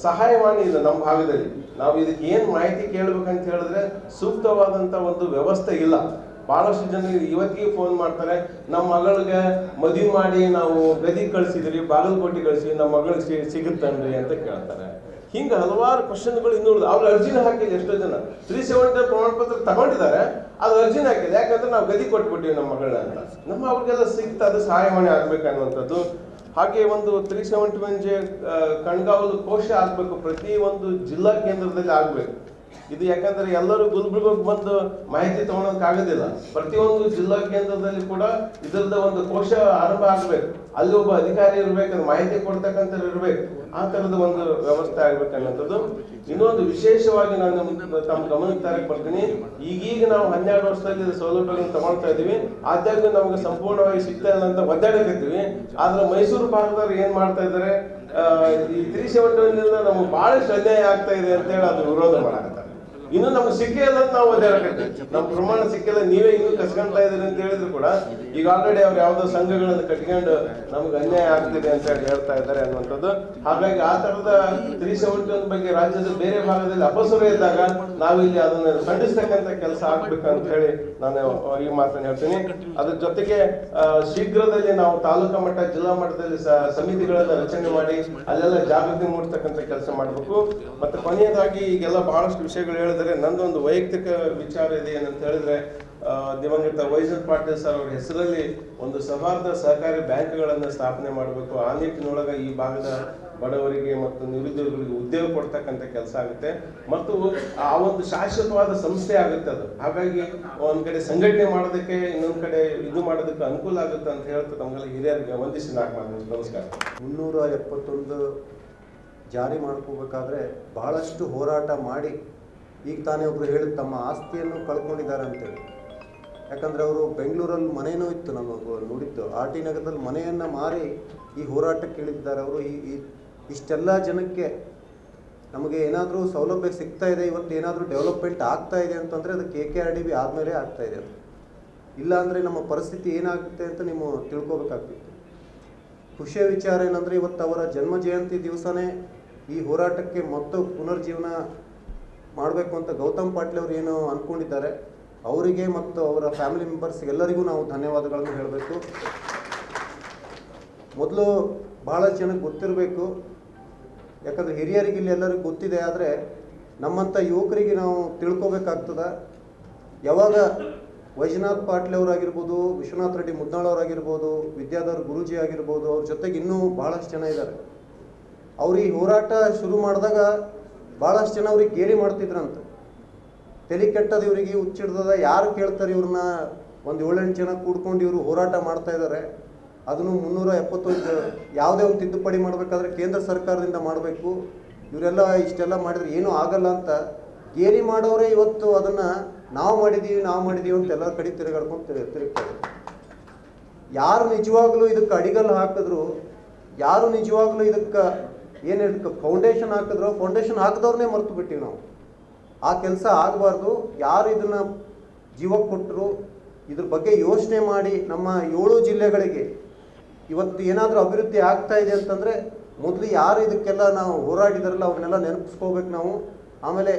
ಸಹಾಯವಾಣಿ ಇದೆ ನಮ್ಮ ಭಾಗದಲ್ಲಿ. ನಾವು ಇದಕ್ಕೆ ಏನು ಮಾಹಿತಿ ಕೇಳಬೇಕಂತ ಹೇಳಿದ್ರೆ ಸೂಕ್ತವಾದಂಥ ಒಂದು ವ್ಯವಸ್ಥೆ ಇಲ್ಲ. ಬಹಳಷ್ಟು ಜನ ಇವತ್ತಿಗೆ ಫೋನ್ ಮಾಡ್ತಾರೆ, ನಮ್ಮ ಮಗಳಿಗೆ ಮದುವೆ ಮಾಡಿ ನಾವು ಗದಿ ಕಳಿಸಿದ್ರಿ, ಬಾಗಲಕೋಟೆ ಕಳಿಸಿ, ನಮ್ಮ ಮಗಳಿಗೆ ಸಿಗುತ್ತನ್ರಿ ಅಂತ ಕೇಳ್ತಾರೆ. ಹಿಂಗೆ ಹಲವಾರು ಕ್ವಶನ್ಗಳು ಇನ್ನೂ ಅವ್ರು ಅರ್ಜಿನ ಹಾಕಿಲ್ಲ. ಎಷ್ಟೋ ಜನ 370 ಪ್ರಮಾಣ ಪತ್ರ ತಗೊಂಡಿದ್ದಾರೆ, ಅದು ಅರ್ಜಿನ ಹಾಕಿಲ್ಲ. ಯಾಕಂದ್ರೆ ನಾವು ಗದಿ ಕೊಟ್ಬಿಟ್ಟಿವಿ ನಮ್ಮ ಮಗಳನ್ನ ಅಂತ. ನಮ್ಮ ಅವ್ರಿಗೆಲ್ಲ ಸಿಗ್ತಾ ಅದು ಸಹಾಯವಾಣಿ ಆಗ್ಬೇಕನ್ನುವಂಥದ್ದು. ಹಾಗೆ ಒಂದು 371 ಕಣ್ಗಾವಲು ಕೋಶ ಆಗ್ಬೇಕು, ಪ್ರತಿ ಒಂದು ಜಿಲ್ಲಾ ಕೇಂದ್ರದಲ್ಲಿ ಆಗ್ಬೇಕು. ಇದು ಯಾಕಂದ್ರೆ ಎಲ್ಲರೂ ಗುಲ್ಬರ್ಗಕ್ಕೆ ಬಂದು ಮಾಹಿತಿ ತಗೊಳಕ್ ಆಗೋದಿಲ್ಲ. ಪ್ರತಿಯೊಂದು ಜಿಲ್ಲಾ ಕೇಂದ್ರದಲ್ಲಿ ಕೂಡ ಇದರದ ಒಂದು ಕೋಶ ಆರಂಭ ಆಗ್ಬೇಕು. ಅಲ್ಲಿ ಒಬ್ಬ ಅಧಿಕಾರಿ ಇರ್ಬೇಕು, ಅದು ಮಾಹಿತಿ ಕೊಡ್ತಕ್ಕಂಥ ಇರ್ಬೇಕು. ಆ ತರದ ಒಂದು ವ್ಯವಸ್ಥೆ ಆಗ್ಬೇಕನ್ನೋಂಥದ್ದು. ಇನ್ನೊಂದು ವಿಶೇಷವಾಗಿ ನಾನು ತಮ್ಮ ಗಮನಕ್ಕೆ ತರಕ್ ಬರ್ತೀನಿ. ಈಗೀಗ ನಾವು 12 ವರ್ಷದಲ್ಲಿ ಸೌಲಭ್ಯಗಳನ್ನು ತಗೊಳ್ತಾ ಇದೀವಿ, ಆದಾಗ್ಯೂ ನಮ್ಗೆ ಸಂಪೂರ್ಣವಾಗಿ ಸಿಗ್ತಾ ಇಲ್ಲ ಅಂತ ಒದ್ದಾಡಕತ್ತೀವಿ. ಆದ್ರೆ ಮೈಸೂರು ಭಾಗದವ್ರು ಏನ್ ಮಾಡ್ತಾ ಇದ್ದಾರೆ, ಈ 371 ನಮ್ಗೆ ಬಹಳಷ್ಟು ಅನ್ಯಾಯ ಆಗ್ತಾ ಇದೆ ಅಂತ ಹೇಳಿ ಅದು ವಿರೋಧ ಮಾಡಕತ್ತಾರೆ. ಇನ್ನು ನಮ್ಗೆ ಸಿಕ್ಕೇ ಇಲ್ಲ ಅಂತ ನಾವು ಒದ್ದಾಡಕತ್ತೀವಿ. ನಮ್ಮ ಪ್ರಮಾಣ ಸಿಕ್ಕಿಲ್ಲ, ನೀವೇ ಇನ್ನೂ ಕಸ್ಕೊಂತಾ ಇದೀರಿ ಅಂತ ಹೇಳಿದ್ರು ಕೂಡ ಈಗ ಆಲ್ರೆಡಿ ಅವ್ರು ಯಾವ್ದೋ ಸಂಘಗಳನ್ನು ಕಟ್ಕೊಂಡು ನಮ್ಗೆ ಅನ್ಯಾಯ ಆಗ್ತಿದೆ ಅಂತ ಹೇಳಿ ಹೇಳ್ತಾ ಇದ್ದಾರೆ ಅನ್ನುವಂಥದ್ದು. ಹಾಗಾಗಿ ಆ ತರದ 371 ಬಗ್ಗೆ ರಾಜ್ಯದ ಬೇರೆ ಭಾಗದಲ್ಲಿ ಅಪಸ್ವರ ಇದ್ದಾಗ ನಾವಿಲ್ಲಿ ಅದನ್ನ ಖಂಡಿಸ್ತಕ್ಕಂಥ ಕೆಲಸ ಆಗ್ಬೇಕಂತ ಹೇಳಿ ನಾನು ಈ ಮಾತನ್ನು ಹೇಳ್ತೀನಿ. ಅದ್ರ ಜೊತೆಗೆ ಶೀಘ್ರದಲ್ಲಿ ನಾವು ತಾಲೂಕಾ ಮಟ್ಟ, ಜಿಲ್ಲಾ ಮಟ್ಟದಲ್ಲಿ ಸಮಿತಿಗಳನ್ನ ರಚನೆ ಮಾಡಿ ಅಲ್ಲೆಲ್ಲ ಜಾಗೃತಿ ಮೂಡಿಸ್ತಕ್ಕಂಥ ಕೆಲಸ ಮಾಡಬೇಕು. ಮತ್ತೆ ಕೊನೆಯದಾಗಿ ಈಗೆಲ್ಲ ಬಹಳಷ್ಟು ವಿಷಯಗಳು ಹೇಳಿದ್ರೆ ನಂದೊಂದು ವೈಯಕ್ತಿಕ ವಿಚಾರ ಇದೆ ಏನಂತ ಹೇಳಿದ್ರೆ, ದಿವಂಗತ ವೈಜನಾಥ್ ಪಾಟೀಲ್ ಸರ್ ಅವರ ಹೆಸರಲ್ಲಿ ಒಂದು ಸೌಹಾರ್ದ ಸಹಕಾರಿ ಬ್ಯಾಂಕ್ಗಳನ್ನು ಸ್ಥಾಪನೆ ಮಾಡಬೇಕು. ಆ ನಿಟ್ಟಿನೊಳಗೆ ಈ ಭಾಗದ ಬಡವರಿಗೆ ಮತ್ತು ನಿರುದ್ಯೋಗಿಗಳಿಗೆ ಉದ್ಯೋಗ ಕೊಡ್ತಕ್ಕಂಥ ಕೆಲಸ ಆಗುತ್ತೆ ಮತ್ತು ಆ ಒಂದು ಶಾಶ್ವತವಾದ ಸಂಸ್ಥೆ ಆಗುತ್ತೆ ಅದು. ಹಾಗಾಗಿ ಒಂದ್ ಕಡೆ ಸಂಘಟನೆ ಮಾಡೋದಕ್ಕೆ, ಇನ್ನೊಂದ್ ಕಡೆ ಇದು ಮಾಡೋದಕ್ಕೆ ಅನುಕೂಲ ಆಗುತ್ತೆ ಅಂತ ಹೇಳ್ತಾ ತಮ್ಗೆಲ್ಲ ಹಿರಿಯರಿಗೆ ವಂದಿಸಿ ನಮಸ್ಕಾರ. 371 ಜಾರಿ ಮಾಡ್ಕೋಬೇಕಾದ್ರೆ ಬಹಳಷ್ಟು ಹೋರಾಟ ಮಾಡಿ, ಈಗ ತಾನೇ ಒಬ್ರು ಹೇಳಿದ ತಮ್ಮ ಆಸ್ತಿಯನ್ನು ಕಳ್ಕೊಂಡಿದ್ದಾರೆ ಅಂತೇಳಿ. ಯಾಕಂದರೆ ಅವರು ಬೆಂಗಳೂರಲ್ಲಿ ಮನೆಯೂ ಇತ್ತು, ನಮಗೆ ನೋಡಿದ್ದು RT ನಗರದಲ್ಲಿ ಮನೆಯನ್ನು ಮಾರಿ ಈ ಹೋರಾಟಕ್ಕೆ ಇಳಿದಿದ್ದಾರೆ ಅವರು. ಇಷ್ಟೆಲ್ಲ ಜನಕ್ಕೆ ನಮಗೆ ಏನಾದರೂ ಸೌಲಭ್ಯ ಸಿಗ್ತಾ ಇದೆ, ಇವತ್ತು ಏನಾದರೂ ಡೆವಲಪ್ಮೆಂಟ್ ಆಗ್ತಾ ಇದೆ ಅಂತಂದರೆ ಅದು KKRDB ಆದಮೇಲೆ ಆಗ್ತಾ ಇದೆ. ಅದು ಇಲ್ಲ ಅಂದರೆ ನಮ್ಮ ಪರಿಸ್ಥಿತಿ ಏನಾಗುತ್ತೆ ಅಂತ ನೀವು ತಿಳ್ಕೊಬೇಕಾಗ್ತಿತ್ತು. ಖುಷಿಯ ವಿಚಾರ ಏನಂದರೆ ಇವತ್ತು ಅವರ ಜನ್ಮ ಜಯಂತಿ ದಿವಸನೇ ಈ ಹೋರಾಟಕ್ಕೆ ಮತ್ತು ಪುನರ್ಜೀವನ ಮಾಡಬೇಕು ಅಂತ ಗೌತಮ್ ಪಾಟೀಲ್ ಅವರು ಏನು ಅಂದ್ಕೊಂಡಿದ್ದಾರೆ, ಅವರಿಗೆ ಮತ್ತು ಅವರ ಫ್ಯಾಮಿಲಿ ಮೆಂಬರ್ಸ್ಗೆಲ್ಲರಿಗೂ ನಾವು ಧನ್ಯವಾದಗಳನ್ನು ಹೇಳಬೇಕು. ಮೊದಲು ಭಾಳ ಜನಕ್ಕೆ ಗೊತ್ತಿರಬೇಕು, ಯಾಕಂದರೆ ಹಿರಿಯರಿಗೆ ಇಲ್ಲಿ ಎಲ್ಲರಿಗೂ ಗೊತ್ತಿದೆ. ಆದರೆ ನಮ್ಮಂಥ ಯುವಕರಿಗೆ ನಾವು ತಿಳ್ಕೊಬೇಕಾಗ್ತದೆ. ಯಾವಾಗ ವೈಜನಾಥ್ ಪಾಟೀಲ್ ಅವರಾಗಿರ್ಬೋದು, ವಿಶ್ವನಾಥ್ ರೆಡ್ಡಿ ಮುದ್ನಾಳ್ ಅವರಾಗಿರ್ಬೋದು, ವಿದ್ಯಾಧರ್ ಗುರೂಜಿ ಆಗಿರ್ಬೋದು, ಅವ್ರ ಜೊತೆಗೆ ಇನ್ನೂ ಭಾಳಷ್ಟು ಜನ ಇದ್ದಾರೆ. ಅವ್ರು ಈ ಹೋರಾಟ ಶುರು ಮಾಡಿದಾಗ ಭಾಳಷ್ಟು ಜನ ಅವ್ರಿಗೆ ಗೇಲಿ ಮಾಡ್ತಿದ್ರಂತ. ತಲೆ ಕೆಟ್ಟದ್ದು ಇವರಿಗೆ ಹುಚ್ಚಿಡ್ತದ, ಯಾರು ಕೇಳ್ತಾರೆ ಇವ್ರನ್ನ, ಒಂದು 7-8 ಜನ ಕೂಡ್ಕೊಂಡು ಇವರು ಹೋರಾಟ ಮಾಡ್ತಾ ಇದ್ದಾರೆ. ಅದನ್ನು 371 ಯಾವುದೇ ಒಂದು ತಿದ್ದುಪಡಿ ಮಾಡಬೇಕಾದ್ರೆ ಕೇಂದ್ರ ಸರ್ಕಾರದಿಂದ ಮಾಡಬೇಕು. ಇವರೆಲ್ಲ ಇಷ್ಟೆಲ್ಲ ಮಾಡಿದ್ರೆ ಏನೂ ಆಗಲ್ಲ ಅಂತ ಗೇಲಿ ಮಾಡೋರೇ ಇವತ್ತು ಅದನ್ನು ನಾವು ಮಾಡಿದ್ದೀವಿ ಅಂತ ಎಲ್ಲರ ಕಡೆ ತಿರುಗಾಡ್ಕೊಂಡು ತಿರುಗ್ತಾರೆ. ಯಾರು ನಿಜವಾಗ್ಲೂ ಇದಕ್ಕೆ ಅಡಿಗಲ್ಲು ಹಾಕಿದ್ರು, ಯಾರು ನಿಜವಾಗ್ಲೂ ಇದಕ್ಕೆ ಇದಕ್ಕೆ ಫೌಂಡೇಶನ್ ಹಾಕಿದ್ರು, ಫೌಂಡೇಶನ್ ಹಾಕಿದವ್ರನ್ನೇ ಮರೆತು ಬಿಟ್ಟಿವಿ ನಾವು. ಆ ಕೆಲಸ ಆಗಬಾರ್ದು. ಯಾರು ಇದನ್ನು ಜೀವ ಕೊಟ್ಟರು, ಇದ್ರ ಬಗ್ಗೆ ಯೋಚನೆ ಮಾಡಿ ನಮ್ಮ 7 ಜಿಲ್ಲೆಗಳಿಗೆ ಇವತ್ತು ಏನಾದರೂ ಅಭಿವೃದ್ಧಿ ಆಗ್ತಾ ಇದೆ ಅಂತಂದರೆ ಮೊದಲು ಯಾರು ಇದಕ್ಕೆಲ್ಲ ನಾವು ಹೋರಾಡಿದಾರಲ್ಲ ಅವ್ರನ್ನೆಲ್ಲ ನೆನಪಿಸ್ಕೋಬೇಕು ನಾವು. ಆಮೇಲೆ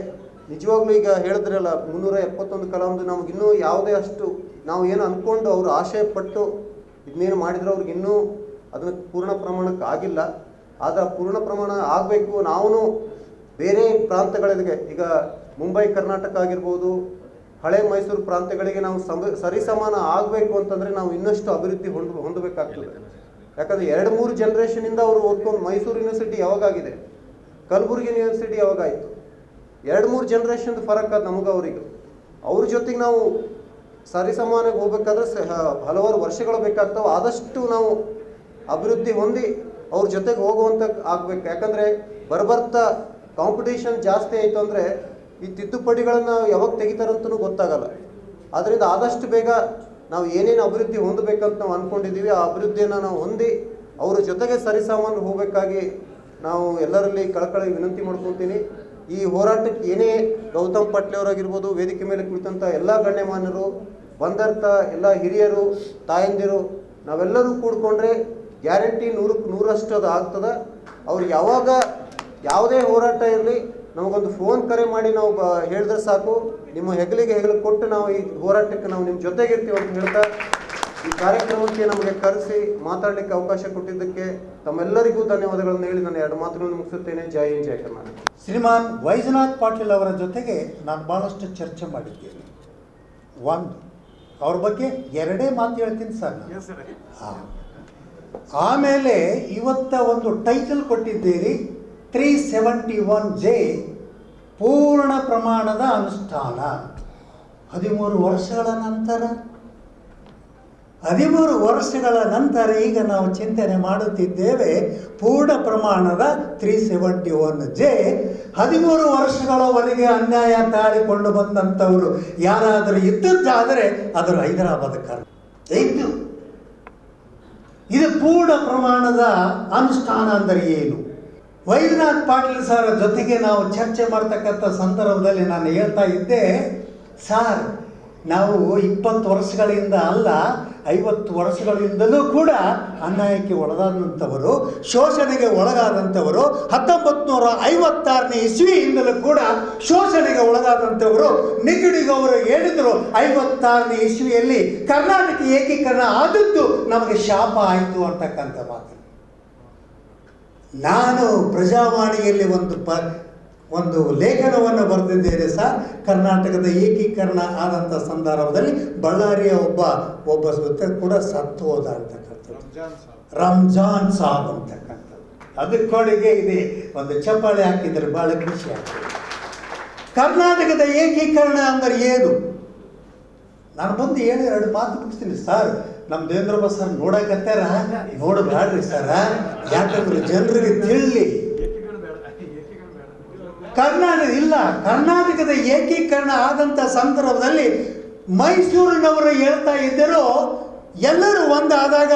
ನಿಜವಾಗ್ಲೂ ಈಗ ಹೇಳಿದ್ರಲ್ಲ 371 ಕಲಾಮ್ದು ನಮಗಿನ್ನೂ ಯಾವುದೇ ಅಷ್ಟು ನಾವು ಏನು ಅಂದ್ಕೊಂಡು ಅವರು ಆಶಯ ಪಟ್ಟು ಇದನ್ನೇನು ಮಾಡಿದ್ರು ಅವ್ರಿಗಿನ್ನೂ ಅದನ್ನು ಪೂರ್ಣ ಪ್ರಮಾಣಕ್ಕೆ ಆಗಿಲ್ಲ. ಆದರೆ ಪೂರ್ಣ ಪ್ರಮಾಣ ಆಗಬೇಕು. ನಾವು ಬೇರೆ ಪ್ರಾಂತಗಳಿಗೆ, ಈಗ ಮುಂಬೈ ಕರ್ನಾಟಕ ಆಗಿರ್ಬೋದು, ಹಳೆ ಮೈಸೂರು ಪ್ರಾಂತ್ಯಗಳಿಗೆ ನಾವು ಸರಿಸಮಾನ ಆಗಬೇಕು ಅಂತಂದರೆ ನಾವು ಇನ್ನಷ್ಟು ಅಭಿವೃದ್ಧಿ ಹೊಂದಬೇಕಾಗ್ತದೆ. ಯಾಕಂದರೆ 2-3 ಜನ್ರೇಷನಿಂದ ಅವರು ಓದ್ಕೊಂಡು ಮೈಸೂರು ಯೂನಿವರ್ಸಿಟಿ ಯಾವಾಗಾಗಿದೆ, ಕಲಬುರಗಿ ಯೂನಿವರ್ಸಿಟಿ ಯಾವಾಗಾಯಿತು, 2-3 ಜನ್ರೇಷನ್ ಫರಕ್ ಅದು ನಮಗೆ ಅವರಿಗೆ. ಅವ್ರ ಜೊತೆಗೆ ನಾವು ಸರಿಸಮಾನಕ್ಕೆ ಹೋಗ್ಬೇಕಾದ್ರೆ ಹಲವಾರು ವರ್ಷಗಳು ಬೇಕಾಗ್ತವೆ. ಆದಷ್ಟು ನಾವು ಅಭಿವೃದ್ಧಿ ಹೊಂದಿ ಅವ್ರ ಜೊತೆಗೆ ಹೋಗುವಂಥ ಆಗಬೇಕು. ಯಾಕಂದರೆ ಬರ್ಬರ್ತಾ ಕಾಂಪಿಟೇಷನ್ ಜಾಸ್ತಿ ಆಯಿತು ಅಂದರೆ ಈ ತಿದ್ದುಪಡಿಗಳನ್ನು ಯಾವಾಗ ತೆಗಿತಾರಂತನೂ ಗೊತ್ತಾಗಲ್ಲ. ಆದ್ದರಿಂದ ಆದಷ್ಟು ಬೇಗ ನಾವು ಏನೇನು ಅಭಿವೃದ್ಧಿ ಹೊಂದಬೇಕಂತ ನಾವು ಅಂದ್ಕೊಂಡಿದ್ದೀವಿ, ಆ ಅಭಿವೃದ್ಧಿಯನ್ನು ನಾವು ಹೊಂದಿ ಅವ್ರ ಜೊತೆಗೆ ಸರಿಸಾಮಾನ್ಯ ಹೋಗಬೇಕಾಗಿ ನಾವು ಎಲ್ಲರಲ್ಲಿ ಕಳಕಳಿ ವಿನಂತಿ ಮಾಡ್ಕೊತೀನಿ. ಈ ಹೋರಾಟಕ್ಕೆ ಏನೇ ಗೌತಮ್ ಪಾಟೀಲ್ ಅವರಾಗಿರ್ಬೋದು, ವೇದಿಕೆ ಮೇಲೆ ಕುಳಿತಂಥ ಎಲ್ಲ ಗಣ್ಯಮಾನ್ಯರು, ಬಂದಂಥ ಎಲ್ಲ ಹಿರಿಯರು, ತಾಯಂದಿರು, ನಾವೆಲ್ಲರೂ ಕೂಡ್ಕೊಂಡ್ರೆ ಗ್ಯಾರಂಟಿ 100% ಅದು ಆಗ್ತದೆ. ಅವ್ರು ಯಾವಾಗ ಯಾವುದೇ ಹೋರಾಟ ಇರಲಿ ನಮಗೊಂದು ಫೋನ್ ಕರೆ ಮಾಡಿ ನಾವು ಹೇಳಿದ್ರೆ ಸಾಕು, ನಿಮ್ಮ ಹೆಗಲಿಗೆ ಕೊಟ್ಟು ನಾವು ಈ ಹೋರಾಟಕ್ಕೆ ನಾವು ನಿಮ್ಮ ಜೊತೆಗಿರ್ತೀವಿ ಅಂತ ಹೇಳ್ತಾ ಈ ಕಾರ್ಯಕ್ರಮಕ್ಕೆ ನಮಗೆ ಕರೆಸಿ ಮಾತಾಡಲಿಕ್ಕೆ ಅವಕಾಶ ಕೊಟ್ಟಿದ್ದಕ್ಕೆ ತಮ್ಮೆಲ್ಲರಿಗೂ ಧನ್ಯವಾದಗಳನ್ನು ಹೇಳಿ ನಾನು 2 ಮಾತುಗಳನ್ನು ಮುಗಿಸುತ್ತೇನೆ. ಜೈ ಹಿಂದ್, ಜೈ ಕರ್ನಾಟಕ. ಶ್ರೀಮಾನ್ ವೈಜನಾಥ್ ಪಾಟೀಲ್ ಅವರ ಜೊತೆಗೆ ನಾನು ಭಾಳಷ್ಟು ಚರ್ಚೆ ಮಾಡಿದ್ದೇನೆ. ಅವ್ರ ಬಗ್ಗೆ 2 ಮಾತು ಹೇಳ್ತೀನಿ ಸರ್. ಆಮೇಲೆ ಇವತ್ತ ಒಂದು ಟೈಟಲ್ ಕೊಟ್ಟಿದ್ದೀರಿ 371J ಪೂರ್ಣ ಪ್ರಮಾಣದ ಅನುಷ್ಠಾನ. 13 ವರ್ಷಗಳ ನಂತರ 13 ವರ್ಷಗಳ ನಂತರ ಈಗ ನಾವು ಚಿಂತನೆ ಮಾಡುತ್ತಿದ್ದೇವೆ ಪೂರ್ಣ ಪ್ರಮಾಣದ 371J. 13 ವರ್ಷಗಳವರೆಗೆ ಅನ್ಯಾಯ ತಾಳಿಕೊಂಡು ಬಂದಂಥವರು ಯಾರಾದರೂ ಇದ್ದದ್ದಾದರೆ ಅದರ ಹೈದರಾಬಾದ್ ಕರ್ನಾಟಕ. ಇದು ಪೂರ್ಣ ಪ್ರಮಾಣದ ಅನುಷ್ಠಾನ ಅಂದರೆ ಏನು? ವೈಜನಾಥ್ ಪಾಟೀಲ್ ಸರ್ ಜೊತೆಗೆ ನಾವು ಚರ್ಚೆ ಮಾಡ್ತಕ್ಕಂಥ ಸಂದರ್ಭದಲ್ಲಿ ನಾನು ಹೇಳ್ತಾ ಇದ್ದೆ, ಸರ್ ನಾವು 20 ವರ್ಷಗಳಿಂದ ಅಲ್ಲ 50 ವರ್ಷಗಳಿಂದಲೂ ಕೂಡ ಅನ್ಯಾಯಕ್ಕೆ ಒಳಗಾದಂಥವರು, ಶೋಷಣೆಗೆ ಒಳಗಾದಂಥವರು, 1956ನೇ ಇಸ್ವಿಯಿಂದಲೂ ಕೂಡ ಶೋಷಣೆಗೆ ಒಳಗಾದಂಥವರು. ನಿಗಡಿಗವರು ಹೇಳಿದರು 56ನೇ ಇಸ್ವಿಯಲ್ಲಿ ಕರ್ನಾಟಕ ಏಕೀಕರಣ ಆದದ್ದು ನಮಗೆ ಶಾಪ ಆಯಿತು ಅಂತಕ್ಕಂಥ ಮಾತು. ನಾನು ಪ್ರಜಾವಾಣಿಯಲ್ಲಿ ಒಂದು ಲೇಖನವನ್ನು ಬರೆದಿದ್ದೇನೆ ಸರ್. ಕರ್ನಾಟಕದ ಏಕೀಕರಣ ಆದಂಥ ಸಂದರ್ಭದಲ್ಲಿ ಬಳ್ಳಾರಿಯ ಒಬ್ಬ ಕೂಡ ಸತ್ತು ಹೋದ ಅಂತಕ್ಕಂಥದ್ದು, ರಂಜಾನ್ ಸಾಬ್ ಅಂತಕ್ಕಂಥದ್ದು. ಅದಕ್ಕೆ ಕೊಡುಗೆ ಇದೆ, ಒಂದು ಚಪ್ಪಾಳೆ ಹಾಕಿದರೆ ಭಾಳ ಖುಷಿ ಆಗ್ತದೆ. ಕರ್ನಾಟಕದ ಏಕೀಕರಣ ಅಂದರೆ ಏನು? ನಾನು ಬಂದು 2 ಮಾತು ಮುಗಿಸ್ತೀನಿ ಸರ್. ನಮ್ಮ ದೇವೇಂದ್ರಪ್ಪ ಸರ್ ನೋಡಕತ್ತಾರ, ನೋಡಬೇಡ್ರಿ ಸರ, ಯಾಕಂದ್ರೆ ಜನರಿಗೆ ತಿಳಿ. ಕರ್ನಾಟಕದ ಏಕೀಕರಣ ಆದಂಥ ಸಂದರ್ಭದಲ್ಲಿ ಮೈಸೂರಿನವರು ಹೇಳ್ತಾ ಇದ್ದರು, ಎಲ್ಲರೂ ಒಂದಾದಾಗ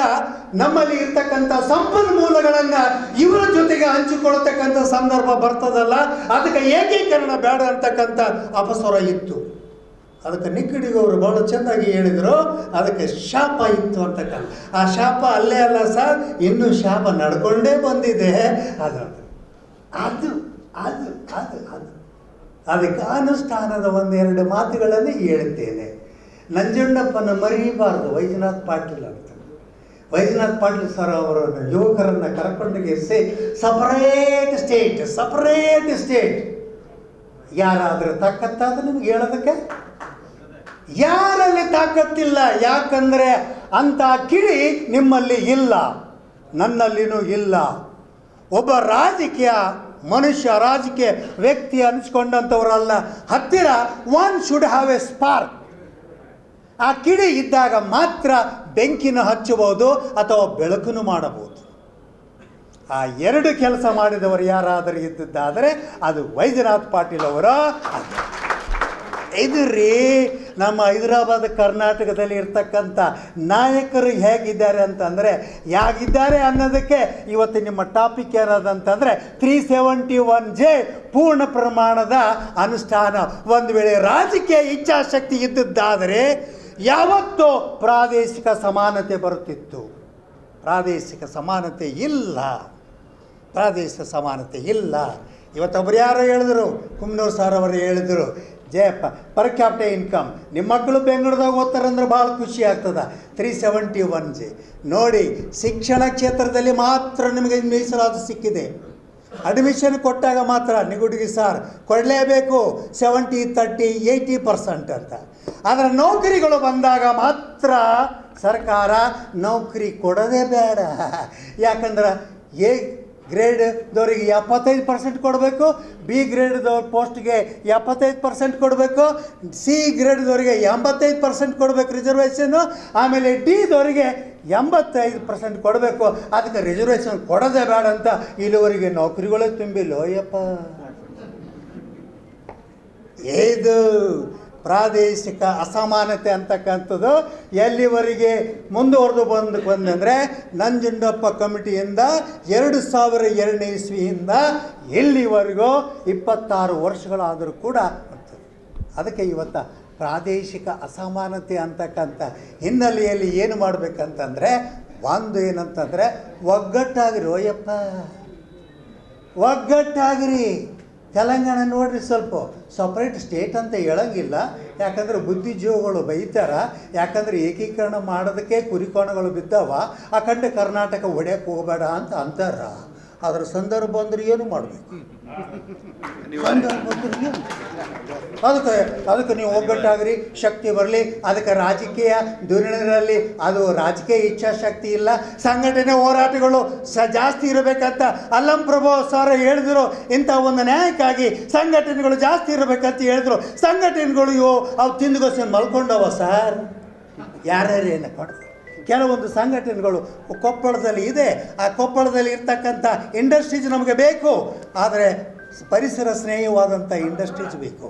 ನಮ್ಮಲ್ಲಿ ಇರ್ತಕ್ಕಂಥ ಸಂಪನ್ಮೂಲಗಳನ್ನು ಇವರ ಜೊತೆಗೆ ಹಂಚಿಕೊಳ್ತಕ್ಕಂಥ ಸಂದರ್ಭ ಬರ್ತದಲ್ಲ, ಅದಕ್ಕೆ ಏಕೀಕರಣ ಬೇಡ ಅಂತಕ್ಕಂಥ ಅಪಸ್ವರ ಇತ್ತು. ಅದಕ್ಕೆ ನಿಕ್ಕಡಿಗವರು ಭಾಳ ಚೆನ್ನಾಗಿ ಹೇಳಿದರು, ಅದಕ್ಕೆ ಶಾಪ ಇತ್ತು ಅಂತಕ್ಕಂಥ. ಆ ಶಾಪ ಅಲ್ಲೇ ಅಲ್ಲ ಸರ್, ಇನ್ನೂ ಶಾಪ ನಡ್ಕೊಂಡೇ ಬಂದಿದೆ. ಅದು ಅದು ಅದು ಅದು ಅದು ಅದಕ್ಕೆ ಅನುಷ್ಠಾನದ 1-2 ಮಾತುಗಳನ್ನು ಹೇಳುತ್ತೇನೆ. ನಂಜುಂಡಪ್ಪನ ಮರೀಬಾರ್ದು ವೈಜನಾಥ್ ಪಾಟೀಲ್ ಅಂತ. ವೈಜನಾಥ್ ಪಾಟೀಲ್ ಸರ್ ಅವರನ್ನು ಯುವಕರನ್ನು ಕರ್ಕೊಂಡೋಗಿ ಸಪರೇಟ್ ಸ್ಟೇಟ್ ಯಾರಾದರೂ ತಾಕತ್ತಾದ ನಿಮ್ಗೆ ಹೇಳೋದಕ್ಕೆ? ಯಾರಲ್ಲಿ ತಾಕತ್ತಿಲ್ಲ. ಯಾಕಂದರೆ ಅಂಥ ಕಿಡಿ ನಿಮ್ಮಲ್ಲಿ ಇಲ್ಲ, ನನ್ನಲ್ಲಿನೂ ಇಲ್ಲ. ಒಬ್ಬ ರಾಜಕೀಯ ವ್ಯಕ್ತಿ ಅನಿಸ್ಕೊಂಡಂಥವರಲ್ಲ. ಹತ್ತಿರ one should have A spark. ಆ ಕಿಡಿ ಇದ್ದಾಗ ಮಾತ್ರ ಬೆಂಕಿನ ಹಚ್ಚಬಹುದು ಅಥವಾ ಬೆಳಕನ್ನು ಮಾಡಬಹುದು. ಆ 2 ಕೆಲಸ ಮಾಡಿದವರು ಯಾರಾದರೂ ಇದ್ದಿದ್ದಾದರೆ ಅದು ವೈಜನಾಥ್ ಪಾಟೀಲ್ ಅವರ. ಇದು ರೀ ನಮ್ಮ ಹೈದರಾಬಾದ್ ಕರ್ನಾಟಕದಲ್ಲಿ ಇರ್ತಕ್ಕಂಥ ನಾಯಕರು ಹೇಗಿದ್ದಾರೆ ಅಂತಂದರೆ, ಹೇಗಿದ್ದಾರೆ ಅನ್ನೋದಕ್ಕೆ ಇವತ್ತು ನಿಮ್ಮ ಟಾಪಿಕ್ ಏನದಂತಂದರೆ 371J ಪೂರ್ಣ ಪ್ರಮಾಣದ ಅನುಷ್ಠಾನ. ಒಂದು ವೇಳೆ ರಾಜಕೀಯ ಇಚ್ಛಾಶಕ್ತಿ ಇದ್ದದ್ದಾದರೆ ಯಾವತ್ತೂ ಪ್ರಾದೇಶಿಕ ಸಮಾನತೆ ಬರುತ್ತಿತ್ತು. ಪ್ರಾದೇಶಿಕ ಸಮಾನತೆ ಇಲ್ಲ. ಇವತ್ತೊಬ್ಬರು ಯಾರೋ ಹೇಳಿದ್ರು, ಕುಮ್ನೂರು ಸರ್ ಅವರು ಹೇಳಿದರು, ಜಯಪ್ಪ ಪರ್ ಕ್ಯಾಪಿಟಲ್ ಇನ್ಕಮ್ ನಿಮ್ಮ ಮಕ್ಕಳು ಬೆಂಗಳೂರದಾಗ ಓದ್ತಾರಂದ್ರೆ ಭಾಳ ಖುಷಿ ಆಗ್ತದೆ. 371J ನೋಡಿ, ಶಿಕ್ಷಣ ಕ್ಷೇತ್ರದಲ್ಲಿ ಮಾತ್ರ ನಿಮಗೆ ಮೀಸಲಾತಿ ಸಿಕ್ಕಿದೆ. ಅಡ್ಮಿಷನ್ ಕೊಟ್ಟಾಗ ಮಾತ್ರ ನಿಗುಡಿಗೆ ಸರ್ ಕೊಡಲೇಬೇಕು 70-30 80% ಅಂತ. ಆದರೆ ನೌಕರಿಗಳು ಬಂದಾಗ ಮಾತ್ರ ಸರ್ಕಾರ ನೌಕರಿ ಕೊಡೋದೇ ಬೇಡ. ಯಾಕಂದ್ರೆ ಗ್ರೇಡ್ದವರಿಗೆ 75% ಕೊಡಬೇಕು, ಬಿ ಗ್ರೇಡ್ದವ್ರ ಪೋಸ್ಟ್ಗೆ 75% ಕೊಡಬೇಕು, ಸಿ ಗ್ರೇಡ್ದವರಿಗೆ 85% ಕೊಡಬೇಕು ರಿಸರ್ವೇಷನ್ನು, ಆಮೇಲೆ ಡಿದವರಿಗೆ 85% ಕೊಡಬೇಕು. ಅದಕ್ಕೆ ರಿಸರ್ವೇಷನ್ ಕೊಡೋದೇ ಬೇಡ ಅಂತ ಇಲ್ಲಿವರೆಗೆ ನೌಕರಿಗಳೇ ತುಂಬಿಲ್ಲೋ ಯಪ್ಪ. ಇದು ಪ್ರಾದೇಶಿಕ ಅಸಮಾನತೆ ಅಂತಕ್ಕಂಥದ್ದು ಎಲ್ಲಿವರೆಗೆ ಮುಂದುವರೆದು ಬಂದಂದರೆ ನಂಜುಂಡಪ್ಪ ಕಮಿಟಿಯಿಂದ 2002 ಇಸ್ವಿಯಿಂದ ಇಲ್ಲಿವರೆಗೂ 26 ವರ್ಷಗಳಾದರೂ ಕೂಡ ಅದಕ್ಕೆ ಇವತ್ತು ಪ್ರಾದೇಶಿಕ ಅಸಮಾನತೆ ಅಂತಕ್ಕಂಥ ಹಿನ್ನೆಲೆಯಲ್ಲಿ ಏನು ಮಾಡಬೇಕಂತಂದರೆ ಒಂದು ಏನಂತಂದರೆ ಒಗ್ಗಟ್ಟಾಗಿರಿ. ಓಯಪ್ಪ ಒಗ್ಗಟ್ಟಾಗಿರಿ. ತೆಲಂಗಾಣ ನೋಡ್ರಿ, ಸ್ವಲ್ಪ ಸಪ್ರೇಟ್ ಸ್ಟೇಟ್ ಅಂತ ಹೇಳಂಗಿಲ್ಲ. ಯಾಕಂದರೆ ಬುದ್ಧಿಜೀವಿಗಳು ಬೈತಾರ. ಯಾಕಂದರೆ ಏಕೀಕರಣ ಮಾಡೋದಕ್ಕೆ ಕುರಿಕೋಣಗಳು ಬಿದ್ದಾವ. ಅಖಂಡ ಕರ್ನಾಟಕ ಒಡೆಯಕ್ಕೆ ಹೋಗಬೇಡ ಅಂತ ಅಂತಾರ. ಅದರ ಸಂದರ್ಭ ಅಂದ್ರೆ ಏನು ಮಾಡಬೇಕು? ಅದಕ್ಕೆ ನೀವು ಒಗ್ಗಟ್ಟಾಗ್ರಿ, ಶಕ್ತಿ ಬರಲಿ. ಅದಕ್ಕೆ ರಾಜಕೀಯ ಧೋರಣೆಗಳಲ್ಲಿ ಅದು ರಾಜಕೀಯ ಇಚ್ಛಾಶಕ್ತಿ ಇಲ್ಲ. ಸಂಘಟನೆ ಹೋರಾಟಗಳು ಜಾಸ್ತಿ ಇರಬೇಕಂತ ಅಲ್ಲಂ ಪ್ರಭು ಸರ್ ಹೇಳಿದ್ರು. ಇಂಥ ಒಂದು ನ್ಯಾಯಕ್ಕಾಗಿ ಸಂಘಟನೆಗಳು ಜಾಸ್ತಿ ಇರಬೇಕಂತ ಹೇಳಿದ್ರು. ಸಂಘಟನೆಗಳು ಅವು ತಿಂದುಗೋಸ್ಕರ ಮಲ್ಕೊಂಡವ ಸರ್. ಯಾರ್ಯಾರು ಏನು ಕೊಡ್ತಾರೆ? ಕೆಲವೊಂದು ಸಂಘಟನೆಗಳು ಕೊಪ್ಪಳದಲ್ಲಿ ಇದೆ. ಆ ಕೊಪ್ಪಳದಲ್ಲಿ ಇರ್ತಕ್ಕಂಥ ಇಂಡಸ್ಟ್ರೀಸ್ ನಮಗೆ ಬೇಕು. ಆದರೆ ಪರಿಸರ ಸ್ನೇಹಿವಾದಂಥ ಇಂಡಸ್ಟ್ರೀಸ್ ಬೇಕು.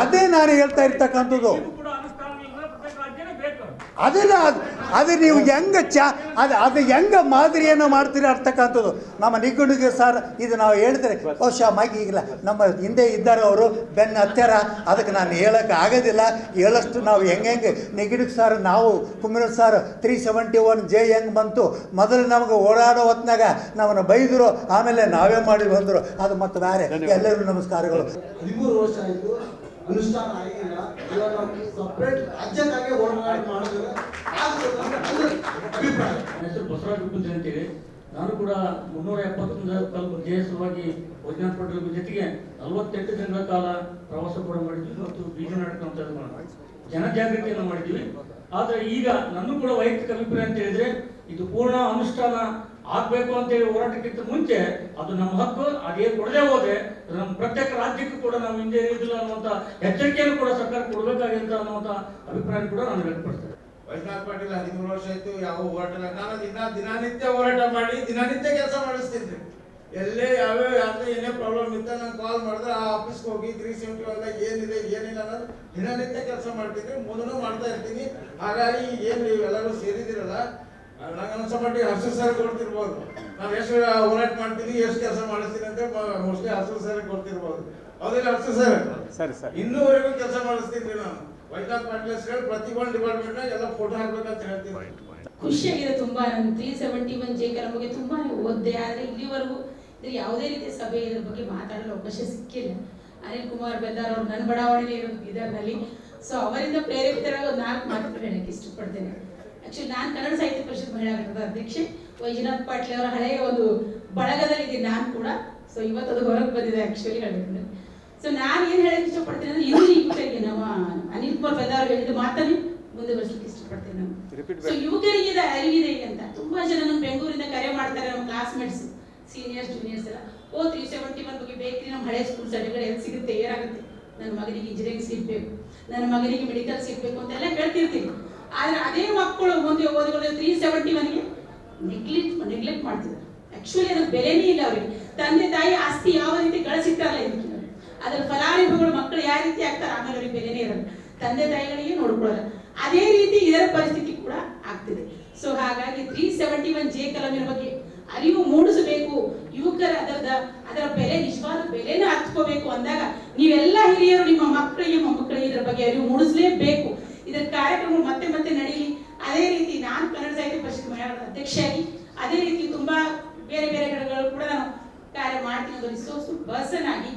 ಅದೇ ನಾನು ಹೇಳ್ತಾ ಇರ್ತಕ್ಕಂಥದ್ದು. ಅದೆಲ್ಲ ಅದು ನೀವು ಹೆಂಗೆ ಅದು ಹೆಂಗೆ ಮಾದರಿಯನ್ನು ಮಾಡ್ತೀರಿ ಅಂತಕ್ಕಂಥದ್ದು. ನಮ್ಮ ನಿಗುಣಿಗೆ ಸರ್ ಇದು ನಾವು ಹೇಳಿದ್ರೆ ಬಹುಶಃ ಮಾಗಿ ಈಗಿಲ್ಲ, ನಮ್ಮ ಹಿಂದೆ ಇದ್ದಾರೆ ಅವರು ಬೆನ್ನ ಹತ್ಯಾರ. ಅದಕ್ಕೆ ನಾನು ಹೇಳೋಕ್ಕೆ ಆಗೋದಿಲ್ಲ. ಹೇಳಷ್ಟು ನಾವು ಹೆಂಗೆ ನಿಗುಣಿಗೆ ಸರ್, ನಾವು ಕುಮ್ಮಿನ ಸರ್ 371 ಜೆ ಹೆಂಗೆ ಬಂತು, ಮೊದಲು ನಮಗೆ ಓಡಾಡೋ ಹೊತ್ನಾಗ ನಮ್ಮನ್ನು ಬೈದರು, ಆಮೇಲೆ ನಾವೇ ಮಾಡಿ ಬಂದರು. ಅದು ಮತ್ತು ಬೇರೆ. ಎಲ್ಲರಿಗೂ ನಮಸ್ಕಾರಗಳು. 13 ವರ್ಷ ಆಯಿತು, ಅನುಷ್ಠಾನ ಆಗಿಲ್ಲ. ಇವಾಗ ಸಪ್ರೇಟ್ ರಾಜ್ಯಕ್ಕಾಗಿ ಹೋರಾಟ ಮಾಡಿದ್ರೆ ಅಭಿಪ್ರಾಯ. ಹೆಸರು ಬಸವರಾಜ ಗುಪ್ಪಂತಿ ಅಂತೇಳಿ. ನಾನು ಕೂಡ 371 ಜೆ ಸಲುವಾಗಿ ವೈಜ್ಞಾನಿಕ ಪಟ್ಟಣದ ಜೊತೆಗೆ 48 ದಿನಗಳ ಕಾಲ ಪ್ರವಾಸ ಕೂಡ ಮಾಡಿದ್ವಿ ಮತ್ತು ಬೀಜ ನಾಟಕ ಅಂತ ಜನಜಾಗೃತಿಯನ್ನು ಮಾಡಿದ್ವಿ. ಆದರೆ ಈಗ ನನ್ನ ಕೂಡ ವೈಯಕ್ತಿಕ ಅಭಿಪ್ರಾಯ ಅಂತ ಹೇಳಿದ್ರೆ ಇದು ಪೂರ್ಣ ಅನುಷ್ಠಾನ ಆಗ್ಬೇಕು ಅಂತೇಳಿ ಹೋರಾಟಕ್ಕಿಂತ ಮುಂಚೆ ಅದು ನಮ್ಮ ಹಕ್ಕು. ಅದೇ ಕೊಡದೆ ಹೋದ್ರೆ ನಮ್ಮ ಪ್ರತ್ಯೇಕ ರಾಜ್ಯಕ್ಕೂ ಕೂಡ ನಾವು ಹಿಂದೆ ಇರುವುದಿಲ್ಲ ಅನ್ನುವಂಥ ಎಚ್ಚರಿಕೆಯನ್ನು ಕೂಡ ಸರ್ಕಾರ ಕೊಡಬೇಕಾಗಿಂತ ಅನ್ನುವಂಥ ಅಭಿಪ್ರಾಯ ಕೂಡ ನಾನು ವ್ಯಕ್ತಪಡಿಸ್ತೇನೆ. ವೈಷ್ಣವ್ ಪಾಟೀಲ್ 13 ವರ್ಷ ಆಯ್ತು, ಯಾವ ಹೋರಾಟ ಇಲ್ಲ. ನಾನು ದಿನನಿತ್ಯ ಹೋರಾಟ ಮಾಡಿ ದಿನನಿತ್ಯ ಕೆಲಸ ಮಾಡಿಸ್ತೀನಿ. ಎಲ್ಲೇ ಯಾವ್ಯಾವ ಯಾವ್ದು ಏನೇ ಪ್ರಾಬ್ಲಮ್ ಇತ್ತ ನಾನು ಕಾಲ್ ಮಾಡಿದ್ರೆ ಆ ಆಫೀಸ್ಗೆ ಹೋಗಿ 371 ಏನಿದೆ ಏನಿಲ್ಲ ಅನ್ನೋದು ದಿನನಿತ್ಯ ಕೆಲಸ ಮಾಡ್ತಿದ್ವಿ, ಮೊದಲು ಮಾಡ್ತಾ ಇರ್ತೀನಿ. ಹಾಗಾಗಿ ಏನು ಎಲ್ಲರೂ ಸೇರಿದಿರಲ್ಲ, ನಂಗೆ ಅನ್ಸೋ ಮಟ್ಟಿಗೆ ಹರ್ಷ ಸರ್ ಕೊಡ್ತಿರ್ಬೋದು. ನಾವು ಎಷ್ಟು ಹೋರಾಟ ಮಾಡ್ತೀನಿ, ಎಷ್ಟು ಕೆಲಸ ಮಾಡಿಸ್ತೀನಿ ಅಂತ ಮೋಸ್ಟ್ಲಿ ಹರ್ಷ ಸರ್ ಕೊಡ್ತಿರ್ಬೋದು. ಹೌದಿಲ್ಲ ಹರ್ಷ ಸರ್? ಸರಿ ಸರ್, ಇನ್ನೂವರೆಗೂ ಕೆಲಸ ಮಾಡಿಸ್ತೀನಿ ನಾನು. ವೈಷ್ಣವ್ ಪಾಟೀಲ್ ಹೇಳಿ ಪ್ರತಿಯೊಂದು ಡಿಪಾರ್ಟ್ಮೆಂಟ್ ಎಲ್ಲ ಫೋಟೋ ಹಾಕ್ಬೇಕಂತ ಹೇಳ್ತೀನಿ. ಖುಷಿಯಾಗಿದೆ ತುಂಬಾ. ನಾನು 371 ಜೆ ಕಲಂ ಬಗ್ಗೆ ತುಂಬಾ ಓದಿದೆ. ಆದರೆ ಇಲ್ಲಿವರೆಗೂ ಯಾವುದೇ ರೀತಿಯ ಸಭೆ ಇದ್ರ ಬಗ್ಗೆ ಮಾತಾಡಲು ಅವಕಾಶ ಸಿಕ್ಕಿಲ್ಲ. ಅನಿಲ್ ಕುಮಾರ್ ಬೆದ್ದಾರ್ ಅವರು ನನ್ನ ಬಡಾವಣೆ ಇರೋದು ಬೀದರ್ನಲ್ಲಿ. ಸೊ ಅವರಿಂದ ಪ್ರೇರೇಪಿತರಾಗಿ ಒಂದು 4 ಮಾತು ಹೇಳಕ್ಕೆ ಇಷ್ಟಪಡ್ತೇನೆ. ಆಕ್ಚುಲಿ ನಾನು ಕನ್ನಡ ಸಾಹಿತ್ಯ ಪರಿಷತ್ ಮಹಿಳಾ ಘಟಕದ ಅಧ್ಯಕ್ಷೆ. ವೈಜನಾಥ್ ಪಾಟೀಲ್ ಅವರ ಹಳೆಯ ಒಂದು ಬಳಗದಲ್ಲಿದ್ದೀನಿ ನಾನು ಕೂಡ. ಸೊ ಇವತ್ತು ಅದು ಹೊರಗೆ ಬಂದಿದೆ ಆಕ್ಚುಲಿ ಹೇಳ್ಬೇಕು. ಸೊ ನಾನು ಏನು ಹೇಳಕ್ಕೆ ಇಷ್ಟಪಡ್ತೇನೆ ಅಂದ್ರೆ ಇದು ಯುವಕರಿಗೆ ನಮ್ಮ ಅನಿಲ್ ಕುಮಾರ್ ಬೆದ್ದಾರ್ ಹೇಳಿದ ಮಾತನ್ನೇ ಮುಂದುವರಿಸಲಿಕ್ಕೆ ಇಷ್ಟಪಡ್ತೇನೆ ನಾನು. ಸೊ ಯುವಕರಿಗೆ ಇದು ಅರಿವಿದೆ ಅಂತ ತುಂಬಾ ಜನ ನಮ್ಮ ಬೆಂಗಳೂರಿಂದ ಕರೆ ಮಾಡ್ತಾರೆ, ನಮ್ಮ ಕ್ಲಾಸ್ಮೇಟ್ಸ್, ಸೀನಿಯರ್ಸ್, ಜೂನಿಯರ್ಸ್ ಎಲ್ಲ. 371 ಬಗ್ಗೆ ಬೇಕ್ರಿ, ನಮ್ಮ ಹಳೆ ಸ್ಕೂಲ್ ಸರ್ಟಿಫಿಕೇಟ್ ಎಲ್ಲಿ ಸಿಗುತ್ತೆ, ಏನಾಗುತ್ತೆ, ನನ್ನ ಮಗನಿಗೆ ಇಂಜಿನಿಯರಿಂಗ್ ಸೀಟ್ ಬೇಕು, ನನ್ನ ಮಗನಿಗೆ ಮೆಡಿಕಲ್ ಸೀಟ್ ಬೇಕು ಅಂತೆಲ್ಲ ಹೇಳ್ತಿರ್ತೀನಿ. ಆದ್ರೆ ಅದೇ ಮಕ್ಕಳು ಮುಂದೆ ಓದಿಕೊಳ್ಳೋ 371ಗೆ ನೆಗ್ಲೆಕ್ಟ್ ಮಾಡ್ತಿದ್ದಾರೆ. ಆಕ್ಚುಲಿ ಅದಕ್ಕೆ ಬೆಲೆನೇ ಇಲ್ಲ ಅವರಿಗೆ. ತಂದೆ ತಾಯಿ ಆಸ್ತಿ ಯಾವ ರೀತಿ ಗಳಿಸಿರ್ತಾರಲ್ಲ ಇದಕ್ಕೆ, ಅದ್ರ ಫಲಾನುಭವಿಗಳು ಮಕ್ಕಳು ಯಾವ ರೀತಿ ಆಗ್ತಾರೆ, ಆಮೇಲೆ ಅವ್ರಿಗೆ ಬೆಲೆನೇ ಇರಲ್ಲ. ತಂದೆ ತಾಯಿಗಳಿಗೆ ನೋಡ್ಕೊಳ್ಳಲ್ಲ. ಅದೇ ರೀತಿ ಇದರ ಪರಿಸ್ಥಿತಿ ಕೂಡ ಆಗ್ತಿದೆ. ಸೊ ಹಾಗಾಗಿ 371 ಜೆ ಕಲಮಿನ ಬಗ್ಗೆ ಅರಿವು ಮೂಡಿಸಬೇಕು. ಯುವಕರ ಅದರ ಬೆಲೆ, ನಿಜವಾದ ಬೆಲೆನ ಹತ್ಕೋಬೇಕು ಅಂದಾಗ ನೀವೆಲ್ಲ ಹಿರಿಯರು ನಿಮ್ಮ ಮಕ್ಕಳಿಗೆ ಮೊಮ್ಮಕ್ಕಳಿಗೆ ಇದರ ಬಗ್ಗೆ ಅರಿವು ಮೂಡಿಸಲೇಬೇಕು. ಇದರ ಕಾರ್ಯಕ್ರಮ ಮತ್ತೆ ಮತ್ತೆ ನಡೀಲಿ. ಅದೇ ರೀತಿ ನಾನು ಕನ್ನಡ ಸಾಹಿತ್ಯ ಪರಿಷತ್ ಮಹಿಳಾ ಅಧ್ಯಕ್ಷೆಯಾಗಿ ಅದೇ ರೀತಿ ತುಂಬಾ ಬೇರೆ ಬೇರೆ ಘಟಕಗಳು ಕೂಡ ನಾನು ಕಾರ್ಯ ಮಾಡ್ತೀನಿ. ಒಂದು ರಿಸೋರ್ಸ್ ಪರ್ಸನ್ ಆಗಿ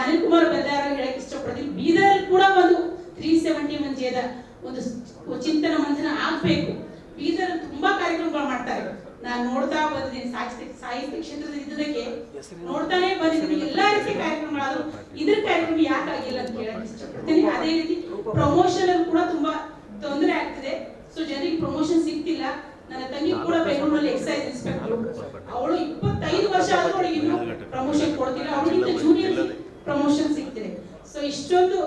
ಅನಿಲ್ ಕುಮಾರ್ ಬೆದ್ದಾರ್ ಹೇಳಕ್ ಇಷ್ಟಪಡ್ತೀನಿ. ಬೀದರ್ ಕೂಡ ಒಂದು 371 ಜೆದ ಒಂದು ಚಿಂತನ ಮಂಥನ ಆಗ್ಬೇಕು. ಬೀದರ್ ತುಂಬಾ ಕಾರ್ಯಕ್ರಮಗಳು ಮಾಡ್ತಾರೆ. ನಾನು ನೋಡ್ತಾ ಬಂದಿದ್ದೀನಿ, ಸಾಹಿತ್ಯ ಕ್ಷೇತ್ರದಲ್ಲಿ ಇದ್ದದಕ್ಕೆ ನೋಡ್ತಾನೆ ಬಂದಿದ್ದೀನಿ. ಎಲ್ಲಾ ರೀತಿಯ ಕಾರ್ಯಕ್ರಮಗಳಾದ್ರು ಇದ್ರ ಕಾರ್ಯಕ್ರಮ ಯಾಕಾಗಿಲ್ಲ ಅಂತ ಕೇಳಕ್ ಇಷ್ಟಪಡ್ತೀನಿ. ಅದೇ ರೀತಿ ಪ್ರಮೋಷನ್ ಅಲ್ಲಿ ಕೂಡ ತುಂಬಾ ತೊಂದರೆ ಆಗ್ತಿದೆ. ಸೊ ಜನರಿಗೆ ಪ್ರಮೋಷನ್ ಸಿಗ್ತಿಲ್ಲ. ನನ್ನ ತಂಗಿ ಕೂಡ ಬೆಂಗಳೂರಲ್ಲಿ ಎಕ್ಸೈಸ್ ಇನ್ಸ್ಪೆಕ್ಟರ್, ಅವಳು 25 ವರ್ಷ ಆದ್ರೂ ಅವಳಿಗೆ ಇನ್ನೂ ಪ್ರಮೋಷನ್ ಕೊಡ್ತಿಲ್ಲ. ಅವಳಿಗಿಂತ ಜೂನಿಯರ್ ಪ್ರಮೋಷನ್ ಸಿಗ್ತಿದೆ. ಸೊ ಇಷ್ಟೊಂದು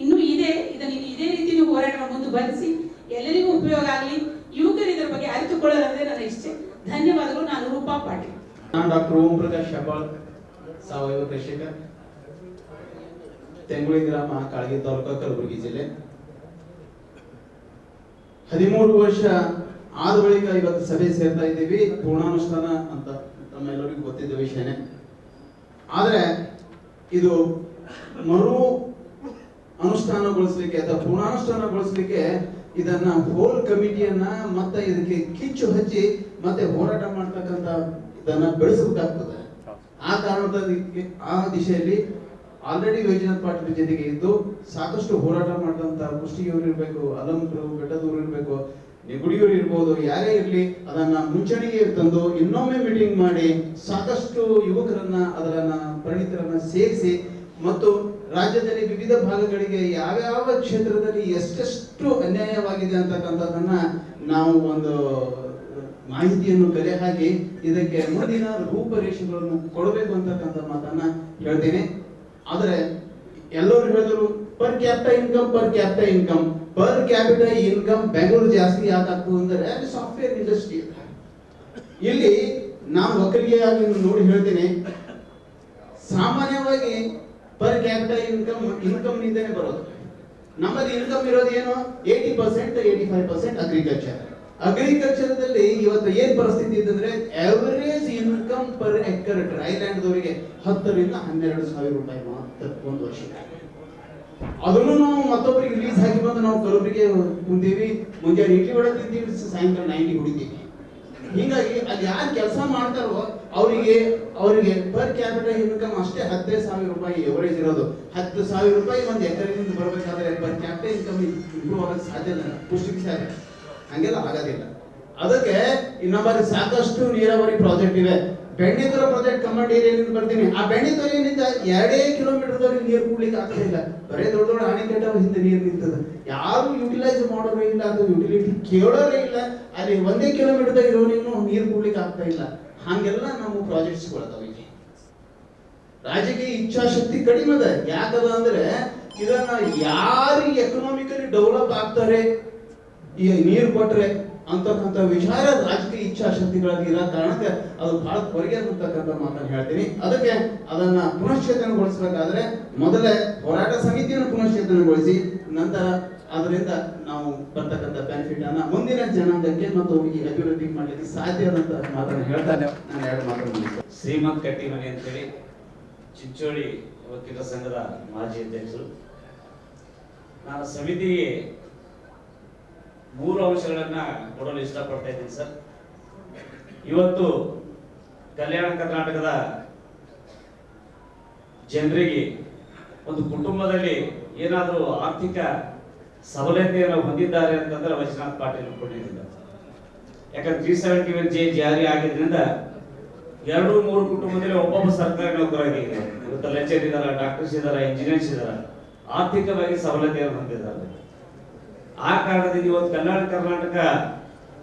ಇನ್ನೂ ಇದೆ. ಇದನ್ನ ಇದೇ ರೀತಿ ನೀವು ಹೋರಾಟ ಮುಂದುವರಿಸಿ ಎಲ್ಲರಿಗೂ ಉಪಯೋಗ ಆಗಲಿ. ಯುವಕರು ಇದರ ಬಗ್ಗೆ ಅರಿತುಕೊಳ್ಳೋದಂದ್ರೆ ನನ್ನ ಇಷ್ಟೇ. ಧನ್ಯವಾದಗಳು. ನಾನು ರೂಪಾ ಪಾಟೀಲ್. ನಾನು ಡಾಕ್ಟರ್ ಓಂ ಪ್ರಕಾಶ್ ಶಬಾಳ್, ಸಾವಯವ ಕೃಷಿಕ. ತೆಂಗುಳಿ ಗ್ರಾಮ, ಕಾಳಗಿ ತಾಲೂಕು, ಕಲಬುರಗಿ ಜಿಲ್ಲೆ. 13 ವರ್ಷ ಆದ ಬಳಿಕ ಇವತ್ತು ಸಭೆ ಸೇರ್ತಾ ಇದ್ದೀವಿ. ಪೂರ್ಣಾನುಷ್ಠಾನ ಅಂತ ತಮ್ಮೆಲ್ಲರಿಗೂ ಗೊತ್ತಿದ್ದ ವಿಷಯನೇ. ಆದರೆ ಇದು ಮರು ಅನುಷ್ಠಾನಗೊಳಿಸಲಿಕ್ಕೆ ಅಥವಾ ಪೂರ್ಣಾನುಷ್ಠಾನಗೊಳಿಸಲಿಕ್ಕೆ ಇದನ್ನ ಹೋಲ್ ಕಮಿಟಿಯನ್ನ ಮತ್ತೆ ಇದಕ್ಕೆ ಕಿಚ್ಚು ಹಚ್ಚಿ ಮತ್ತೆ ಹೋರಾಟ ಮಾಡ್ತಕ್ಕಂಥ ಇದನ್ನ ಬೆಳೆಸಬೇಕಾಗ್ತದೆ. ಆ ಕಾರಣದಲ್ಲಿ ಆ ದಿಶೆಯಲ್ಲಿ ಆಲ್ರೆಡಿ ವೈಜನಾಥ್ ಪಾಟೀಲ್ ಜೊತೆಗೆ ಇದ್ದು ಸಾಕಷ್ಟು ಹೋರಾಟ ಮಾಡಿದಂತ ಕುಷ್ಟಗಿಯವರು ಇರಬೇಕು, ಅಲಂಪುರ ಬೆಟ್ಟದೂರು ಇರಬೇಕು, ನೆಗುಡಿಯೂರು ಇರ್ಬೋದು, ಯಾರೇ ಇರಲಿ ಅದನ್ನ ಮುಂಚೂಣಿಗೆ ತಂದು ಇನ್ನೊಮ್ಮೆ ಮೀಟಿಂಗ್ ಮಾಡಿ ಸಾಕಷ್ಟು ಯುವಕರನ್ನ ಅದರನ್ನ ಪರಿಣಿತರನ್ನ ಸೇರಿಸಿ ಮತ್ತು ರಾಜ್ಯದಲ್ಲಿ ವಿವಿಧ ಭಾಗಗಳಿಗೆ ಯಾವ್ಯಾವ ಕ್ಷೇತ್ರದಲ್ಲಿ ಎಷ್ಟೆಷ್ಟು ಅನ್ಯಾಯವಾಗಿದೆ ಅಂತಕ್ಕಂಥದ್ದನ್ನ ನಾವು ಒಂದು ಮಾಹಿತಿಯನ್ನು ಕಲೆ ಹಾಕಿ ಇದಕ್ಕೆ ಮುಂದಿನ ರೂಪರೇಷೆಗಳನ್ನು ಕೊಡಬೇಕು ಅಂತಕ್ಕಂಥ ಮಾತನ್ನ ಹೇಳ್ತೇನೆ. ಆದರೆ ಎಲ್ಲರೂ ಹೇಳಿದ್ರು ಪರ್ ಕ್ಯಾಪಿಟಲ್ ಇನ್ಕಮ್ ಬೆಂಗಳೂರು ಜಾಸ್ತಿ ಯಾಕಾಗ್ತದೆ ಅಂದ್ರೆ ಸಾಫ್ಟ್ವೇರ್ ಇಂಡಸ್ಟ್ರಿ. ಇಲ್ಲಿ ನಾನು ಒಕ್ಕಲಿಗೆಯಾಗಿ ನೋಡಿ ಹೇಳ್ತೇನೆ, ಸಾಮಾನ್ಯವಾಗಿ ಪರ್ ಕ್ಯಾಪಿಟಲ್ ಇನ್ಕಮ್ ನಿಂದನೇ ಬರೋದು. ನಮ್ಮಲ್ಲಿ ಇನ್ಕಮ್ ಇರೋದು ಏನು 80% 85% ಅಗ್ರಿಕಲ್ಚರ್ದಲ್ಲಿ ಇವತ್ತು ಏನ್ ಪರಿಸ್ಥಿತಿ ಇದೆ ಅವರೇಜ್ ಇನ್ಕಮ್ ಪರ್ ಎಕರ್ ಐಲ್ಯಾಂಡ್ ದವರಿಗೆ 10 ರಿಂದ 12 ಸಾವಿರ ರೂಪಾಯಿ ಮಾತ್ರ ಒಂದು ವರ್ಷ. ಅದನ್ನು ನಾವು ಮತ್ತೊಬ್ಬರಿಗೆ ರಿಲೀಸ್ ಹಾಕಿ ಬಂದು ನಾವು ಕಲಬುರಗಿಗೆ ಕುಂತೀವಿ, ಮುಂಜಾನೆ ಇಡ್ಲಿ ವಡೆ ತಿಂತೀವಿ, ಸಾಯಂಕಾಲ 90 ಹೊಡಿತೀವಿ. ಹೀಗಾಗಿ ಅಲ್ಲಿ ಯಾರು ಕೆಲಸ ಮಾಡ್ತಾರೋ ಅವರಿಗೆ ಪರ್ ಕ್ಯಾಪಿಟಲ್ ಇನ್ಕಮ್ ಅಷ್ಟೇ 15,000 ರೂಪಾಯಿ ಎವರೇಜ್ ಇರೋದು. 10,000 ರೂಪಾಯಿ ಒಂದು ಎಕರೆಯಿಂದ ಬರಬೇಕಾದ್ರೆ ಪರ್ ಕ್ಯಾಪಿಟಲ್ ಇನ್ಕಮ್ ಇಂಪ್ರೂವ್ ಆಗಕ್ಕೆ ಸಾಧ್ಯ ಇಲ್ಲ, ಪುಷ್ಟಿಗೆ ಸಾಧ್ಯ ಹಂಗೆಲ್ಲ ಆಗೋದಿಲ್ಲ. ಅದಕ್ಕೆ ನಮ್ಮಲ್ಲಿ ಸಾಕಷ್ಟು ನೀರಾವರಿ ಪ್ರಾಜೆಕ್ಟ್ ಇವೆ. ಬೆಣ್ಣಿತುರ ಪ್ರಾಜೆಕ್ಟ್ ಕಮಾಂಡ್ ಏರಿಯಾದಿಂದ ಬರ್ತೀನಿ. ಆ ಬೆಣ್ಣಿತುರಿನಿಂದ 2 ಕಿಲೋಮೀಟರ್ದವರೆಗೆ ನೀರು ಕುಡ್ಲಿಕ್ಕೆ ಆಗ್ತಾ ಇಲ್ಲ. ಬರೇ ದೊಡ್ಡ ದೊಡ್ಡ ಅಣೆಕಟ್ಟ ಹಿಂದೆ ನೀರು ನಿಂತದ. ಯಾರು ಯುಟಿಲೈಸ್ ಮಾಡೋರೇ ಇಲ್ಲ, ಅದು ಯುಟಿಲಿಟಿ ಕೇಳೋರೇ ಇಲ್ಲ. ಅಲ್ಲಿ 1 ಕಿಲೋಮೀಟರ್ ಇರೋನಿಗೂ ನೀರು ಕುಡ್ಲಿಕ್ಕೆ ಆಗ್ತಾ ಇಲ್ಲ. ಹಂಗೆಲ್ಲ ನಮ್ಮ ಪ್ರಾಜೆಕ್ಟ್ಸ್ ಗಳದಾವ. ಇಲ್ಲಿ ರಾಜಕೀಯ ಇಚ್ಛಾಶಕ್ತಿ ಕಡಿಮೆ ಅದ. ಯಾಕದ ಅಂದ್ರೆ ಇದನ್ನ ಯಾರು ಎಕನಾಮಿಕಲಿ ಡೆವಲಪ್ ಆಗ್ತಾರೆ ಈ ನೀರು ಕೊಟ್ರೆ ಅಂತಕ್ಕಂಥ ವಿಚಾರ ರಾಜಕೀಯ ಇಚ್ಛಾಶಕ್ತಿಗಳಲ್ಲಿ ಇರೋ ಕಾರಣಕ್ಕೆ ಅದು ಬಹಳ ಹೊರಗೆ ಅಂತಕ್ಕಂಥ ಮಾತನ್ನು ಹೇಳ್ತೀನಿ. ಅದಕ್ಕೆ ಅದನ್ನ ಪುನಶ್ಚೇತನಗೊಳಿಸಬೇಕಾದ್ರೆ ಮೊದಲೇ ಹೋರಾಟ ಸಮಿತಿಯನ್ನು ಪುನಶ್ಚೇತನಗೊಳಿಸಿ ನಂತರ ಅದರಿಂದ ನಾವು ಬರ್ತಕ್ಕಂಥ ಬೆನಿಫಿಟ್ ಅನ್ನ ಮುಂದಿನ ಜನಾಂಗಕ್ಕೆ ಮತ್ತು ಈ ಅಭಿವೃದ್ಧಿ ಮಾಡಲಿಕ್ಕೆ ಸಾಧ್ಯ ಅಂತ ಮಾತನ್ನು ಹೇಳ್ತಾನೆ. ನಾನು 2 ಮಾತನ್ನು ಮುಗಿಸ್ತೇನೆ. ಶ್ರೀಮಂತ್ ಕಟ್ಟಿಮನಿ ಅಂತೇಳಿ ಚಿಂಚೋಳಿ ವಕೀಲರ ಸಂಘದ ಮಾಜಿ ಅಧ್ಯಕ್ಷರು. ನಾನು ಸಮಿತಿಗೆ 3 ಅಂಶಗಳನ್ನ ಕೊಡಲು ಇಷ್ಟಪಡ್ತಾ ಇದ್ದೀನಿ ಸರ್. ಇವತ್ತು ಕಲ್ಯಾಣ ಕರ್ನಾಟಕದ ಜನರಿಗೆ ಒಂದು ಕುಟುಂಬದಲ್ಲಿ ಏನಾದರೂ ಆರ್ಥಿಕ ಸಬಲತೆಯನ್ನು ಹೊಂದಿದ್ದಾರೆ ಅಂತಂದ್ರೆ ವೈಜನಾಥ್ ಪಾಟೀಲ್ ಕೊಟ್ಟಿದ್ದಾರೆ. ಯಾಕಂದ್ರೆ 371J ಜಾರಿ ಆಗಿದ್ರಿಂದ 2-3 ಕುಟುಂಬದಲ್ಲಿ ಒಬ್ಬೊಬ್ಬ ಸರ್ಕಾರಿ ನೌಕರಾಗಿದೆ. ಇವತ್ತು ಲೆಕ್ಚರ್ ಇದ್ದಾರೆ, ಡಾಕ್ಟರ್ಸ್ ಇದ್ದಾರೆ, ಇಂಜಿನಿಯರ್ಸ್ ಇದ್ದಾರೆ, ಆರ್ಥಿಕವಾಗಿ ಸಬಲತೆಯನ್ನು ಹೊಂದಿದ್ದಾರೆ. ಆ ಕಾರಣದಿಂದ ಇವತ್ತು ಕಲ್ಯಾಣ ಕರ್ನಾಟಕ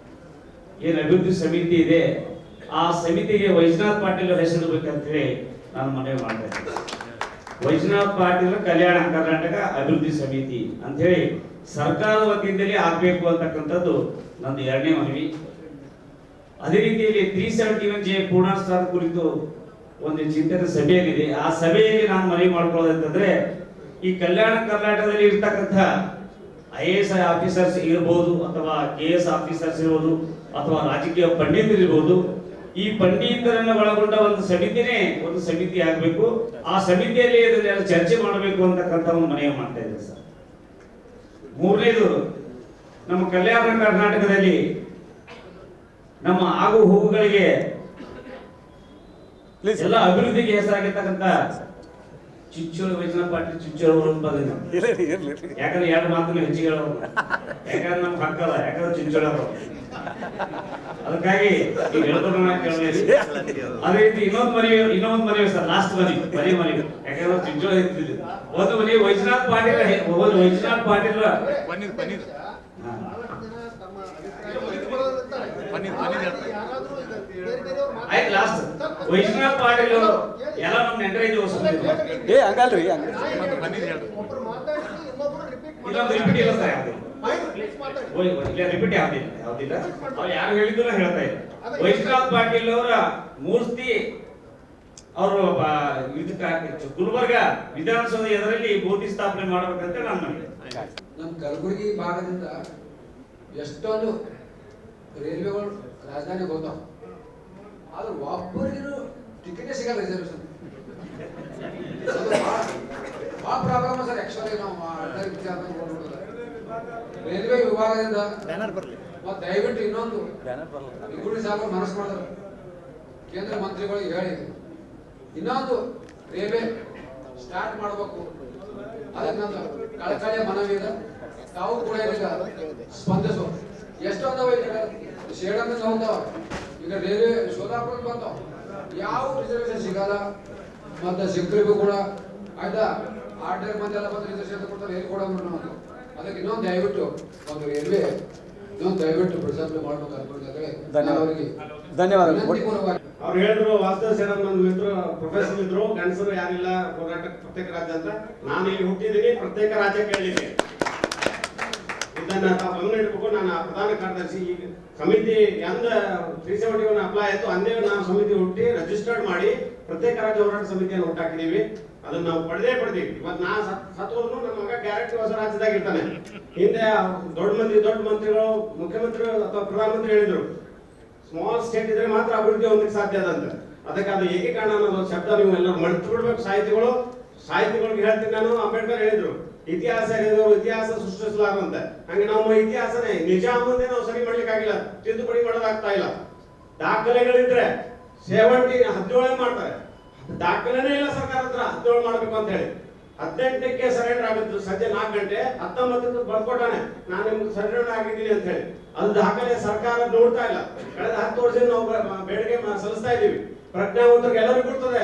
ಏನು ಅಭಿವೃದ್ಧಿ ಸಮಿತಿ ಇದೆ ಆ ಸಮಿತಿಗೆ ವೈಜನಾಥ್ ಪಾಟೀಲ್ ಹೆಸರಿಡಬೇಕಂತ ಹೇಳಿ ನಾನು ಮನವಿ ಮಾಡ್ತಾ ಇದ್ದೀನಿ. ವೈಜನಾಥ್ ಪಾಟೀಲ್ ಕಲ್ಯಾಣ ಕರ್ನಾಟಕ ಅಭಿವೃದ್ಧಿ ಸಮಿತಿ ಅಂತ ಹೇಳಿ ಸರ್ಕಾರದ ವತಿಯಿಂದಲೇ ಆಗ್ಬೇಕು ಅಂತಕ್ಕಂಥದ್ದು ನಂದು 2ನೇ ಮನವಿ. ಅದೇ ರೀತಿಯಲ್ಲಿ 371J ಪೂರ್ಣಾನುಷ್ಠಾನ ಕುರಿತು ಒಂದು ಚಿಂತನೆ ಸಭೆಯಲ್ಲಿದೆ. ಆ ಸಭೆಯಲ್ಲಿ ನಾನು ಮನವಿ ಮಾಡ್ಕೊಳ್ಳೋದಂತಂದ್ರೆ ಈ ಕಲ್ಯಾಣ ಕರ್ನಾಟಕದಲ್ಲಿ ಇರ್ತಕ್ಕಂಥ IAS ಆಫೀಸರ್ಸ್ ಇರ್ಬೋದು ಅಥವಾ KS ಆಫೀಸರ್ಸ್ ಇರ್ಬೋದು ಅಥವಾ ರಾಜಕೀಯ ಪಂಡಿತರು ಇರ್ಬೋದು, ಈ ಪಂಡಿತರನ್ನು ಒಳಗೊಂಡ ಒಂದು ಸಮಿತಿ ಆಗಬೇಕು. ಆ ಸಮಿತಿಯಲ್ಲಿ ಇದನ್ನೆಲ್ಲ ಚರ್ಚೆ ಮಾಡಬೇಕು ಅಂತಕ್ಕಂಥ ಒಂದು ಮನವಿ ಮಾಡ್ತಾ ಇದ್ದಾರೆ ಸರ್. 3ನೇದು, ನಮ್ಮ ಕಲ್ಯಾಣ ಕರ್ನಾಟಕದಲ್ಲಿ ನಮ್ಮ ಆಗು ಹೋಗುಗಳಿಗೆ ಎಲ್ಲ ಅಭಿವೃದ್ಧಿಗೆ ಹೆಸರಾಗಿರ್ತಕ್ಕಂಥ ಚಿಂಚೋಳಿ ವೈಜನಾಥ್ ಪಾಟೀಲ್ ಚಿಂಚೋಳಿ ಯಾಕಂದ್ರೆ 2 ಮಾತನ್ನು ಹೆಚ್ಚಿಗೆ ಹೇಳೋರು, ಯಾಕಂದ್ರೆ ನಮ್ಗೆ ಹಕ್ಕಲ್ಲ, ಯಾಕಂದ್ರೆ ಚಿಂಚೋಳಿ ಅವರು. ಅದಕ್ಕಾಗಿ ಈಗ ಹೇಳ್ದೋಣ ಕೇಳಬೇಕು. ಅದೇ ರೀತಿ ಇನ್ನೊಂದು ಮನವಿ ಸರ್, ಲಾಸ್ಟ್ ಮನವಿ, ಯಾಕಂದ್ರೆ ಚಿಂಚೋಳಿ ಇರ್ತಿದ್ವಿ. ಒಂದು ಮನವಿ ವೈಜನಾಥ್ ಪಾಟೀಲ್ ಆಯ್ತು ಲಾಸ್ಟ್ ವೈಜನಾಥ್ ಪಾಟೀಲ್ ಅವರು ಎಲ್ಲ ನಮ್ಮ ನೆಂಟರೈದು ಹಂಗಲ್ರಿ ಇನ್ನೊಂದು ರಿಪೀಟ್ ಇಲ್ಲ ಸರ್, ರಿಪೀಟ್ ಯಾವ್ದಿಲ್ಲ ಅವ್ರು ಯಾರು ಹೇಳಿದ್ರು ಹೇಳ್ತಾ ಇಲ್ಲ. ವೈಜನಾಥ್ ಪಾಟೀಲ್ ಅವರ ಮೂರ್ತಿ ಅವರು ಇದಕ್ಕೆ ಗುಲ್ಬರ್ಗ ವಿಧಾನಸೌಧ ಎದುರಲ್ಲಿ ಬೋಧಿ ಸ್ಥಾಪನೆ ಮಾಡಬೇಕಂತ ನನ್ನ ಮನವಿ. ನಮ್ಮ ಕಲಬುರಗಿ ಭಾಗದಿಂದ ಎಷ್ಟೊಂದು ರೈಲ್ವೆಗಳು ರಾಜಧಾನಿಗೆ ಹೋಗ್ತಾವ, ಆದ್ರೆ ಒಬ್ಬರಿಗೂ ಟಿಕೆಟೇ ಸಿಗಲ್ಲ ರಿಸರ್ವೇಶನ್. ಭಾಳ ಪ್ರಾಬ್ಲಮ್ ಸರ್. ಆಕ್ಚುಲಿ ನಾವು ರೈಲ್ವೆ ವಿಭಾಗದಿಂದ ಮತ್ತು ದಯವಿಟ್ಟು ಇನ್ನೊಂದು ನಿಗೂಢ ಸಾಗರ ಮನಸ್ಸು ಮಾಡಿದ್ರು ಕೇಂದ್ರ ಮಂತ್ರಿಗಳಿಗೆ ಹೇಳಿ ಇನ್ನೊಂದು ರೈಲ್ವೆ ಸ್ಟಾರ್ಟ್ ಮಾಡಬೇಕು. ಅದಕ್ಕೆ ನನ್ನ ಕಳಕಳಿಯ ಮನವಿ ಇದೆ. ತಾವು ಕೂಡ ಈಗ ಸ್ಪಂದಿಸು. ಎಷ್ಟೊಂದವ ಈಗ ಶೇಡಂದ ಹೋಗ್ತಾವ, ಈಗ ರೈಲ್ವೆ ಸೋಲಾಪುರ ಬರ್ತಾವ, ಯಾವ ರಿಸರ್ವೇಶನ್ ಸಿಗಲ್ಲ. ಮತ್ತು ಸಿಕ್ಕರಿಗೂ ಕೂಡ ಆಯ್ತಾ ಆರ್ಡರ್ ಮಂದೆಲ್ಲ ಬಂದು ರಿಸರ್ವೇಶನ್ ಕೊಡ್ತಾರೆ, ಎಲ್ಲಿ ಕೂಡ ನಮಗೆ. ಅದಕ್ಕೆ ಇನ್ನೊಂದು ದಯವಿಟ್ಟು ಒಂದು ರೈಲ್ವೆ ಇನ್ನೊಂದು ದಯವಿಟ್ಟು ಪ್ರಿಸರ್ವ್ ಮಾಡ್ಬೇಕು ಅನ್ಕೊಂಡ್ರೆ ಧನ್ಯವಾದ. ಅವ್ರು ಹೇಳಿದ್ರು ವಾಸ್ತವ ಸೇನಂದ್ ಇದ್ರು, ಪ್ರೊಫೆಸರ್ ಇದ್ರು, ಗಂಡಸರು ಯಾರಿಲ್ಲ ಹೋರಾಟ ಪ್ರತ್ಯೇಕ ರಾಜ್ಯ ಅಂತ. ನಾನು ಇಲ್ಲಿ ಹುಟ್ಟಿದ್ದೀನಿ, ಪ್ರತ್ಯೇಕ ರಾಜ್ಯ ಕೇಳಿದ್ದೀನಿ. ಇದನ್ನ ತಾವು ಗಮನ ಇಡಬೇಕು. ನಾನು ಪ್ರಧಾನ ಕಾರ್ಯದರ್ಶಿ ಈಗ ಸಮಿತಿ ಎಂದ 371 ಅಪ್ಲೈ ಆಯ್ತು ಅಂದೇ ನಾವು ಸಮಿತಿ ಹುಟ್ಟಿ ರಿಜಿಸ್ಟರ್ಡ್ ಮಾಡಿ ಪ್ರತ್ಯೇಕ ರಾಜ್ಯ ಹೋರಾಟ ಸಮಿತಿಯನ್ನು ಹುಟ್ಟಾಕಿದೀವಿ. ಅದನ್ನ ನಾವು ಪಡೆದೀವಿ. ಇವತ್ತು ನಾ ಸತ್ತೋದ್ರು ನನ್ನ ಮಗ ಗ್ಯಾರಂಟಿ ಹೊಸ ರಾಜ್ಯದಾಗ ಇರ್ತಾನೆ. ಹಿಂದೆ ದೊಡ್ಡ ಮಂತ್ರಿಗಳು, ಮುಖ್ಯಮಂತ್ರಿಗಳು ಅಥವಾ ಪ್ರಧಾನಮಂತ್ರಿ ಹೇಳಿದ್ರು ಸ್ಮಾಲ್ ಸ್ಟೇಟ್ ಇದ್ರೆ ಮಾತ್ರ ಅಭಿವೃದ್ಧಿ ಹೊಂದಕ್ಕೆ ಸಾಧ್ಯ ಅದಂತ. ಅದಕ್ಕೆ ಅದು ಏಕೀಕರಣ ಅನ್ನೋದು ಶಬ್ದ ನೀವು ಎಲ್ಲರೂ ಮರೆತು ಬಿಡ್ಬೇಕು. ಸಾಹಿತಿಗಳಿಗೆ ಹೇಳ್ತೀನಿ ನಾನು. ಅಂಬೇಡ್ಕರ್ ಹೇಳಿದ್ರು ಇತಿಹಾಸ ಹೇಳಿದವರು ಇತಿಹಾಸ ಸೃಷ್ಟಿಸಲಾರಂತೆ. ಹಂಗೆ ನಮ್ಮ ಇತಿಹಾಸನೇ ನಿಜಾಮಂದೇ ನಾವು ಸರಿ ಮಾಡ್ಲಿಕ್ಕೆ ಆಗಿಲ್ಲ, ತಿದ್ದುಪಡಿ ಮಾಡೋದಾಗ್ತಾ ಇಲ್ಲ. ದಾಖಲೆಗಳಿದ್ರೆ 17 ಮಾಡ್ತಾರೆ, ದಾಖಲೆನೇ ಇಲ್ಲ ಸರ್ಕಾರ ಹತ್ರ 17 ಮಾಡ್ಬೇಕು ಅಂತ ಹೇಳಿ. 18ಕ್ಕೆ ಸರೆಂಡರ್ ಆಗುತ್ತೆ, ಸಂಜೆ 4 ಗಂಟೆ, 19ಕ್ಕೆ ಬರ್ಕೊಟ್ಟಾನೆ ನಾನು ನಿಮ್ಗೆ ಸರೆಂಡರ್ ಆಗಿದ್ದೀನಿ ಅಂತ ಹೇಳಿ. ಅದು ದಾಖಲೆ ಸರ್ಕಾರ ನೋಡ್ತಾ ಇಲ್ಲ. ಕಳೆದ 10 ವರ್ಷದಿಂದ ನಾವು ಬೇಡಿಕೆ ಸಲ್ಲಿಸ್ತಾ ಇದ್ದೀವಿ. ಪ್ರಜ್ಞಾವಂತರಿಗೆ ಎಲ್ಲರಿಗೂ ಕೊಡ್ತದೆ.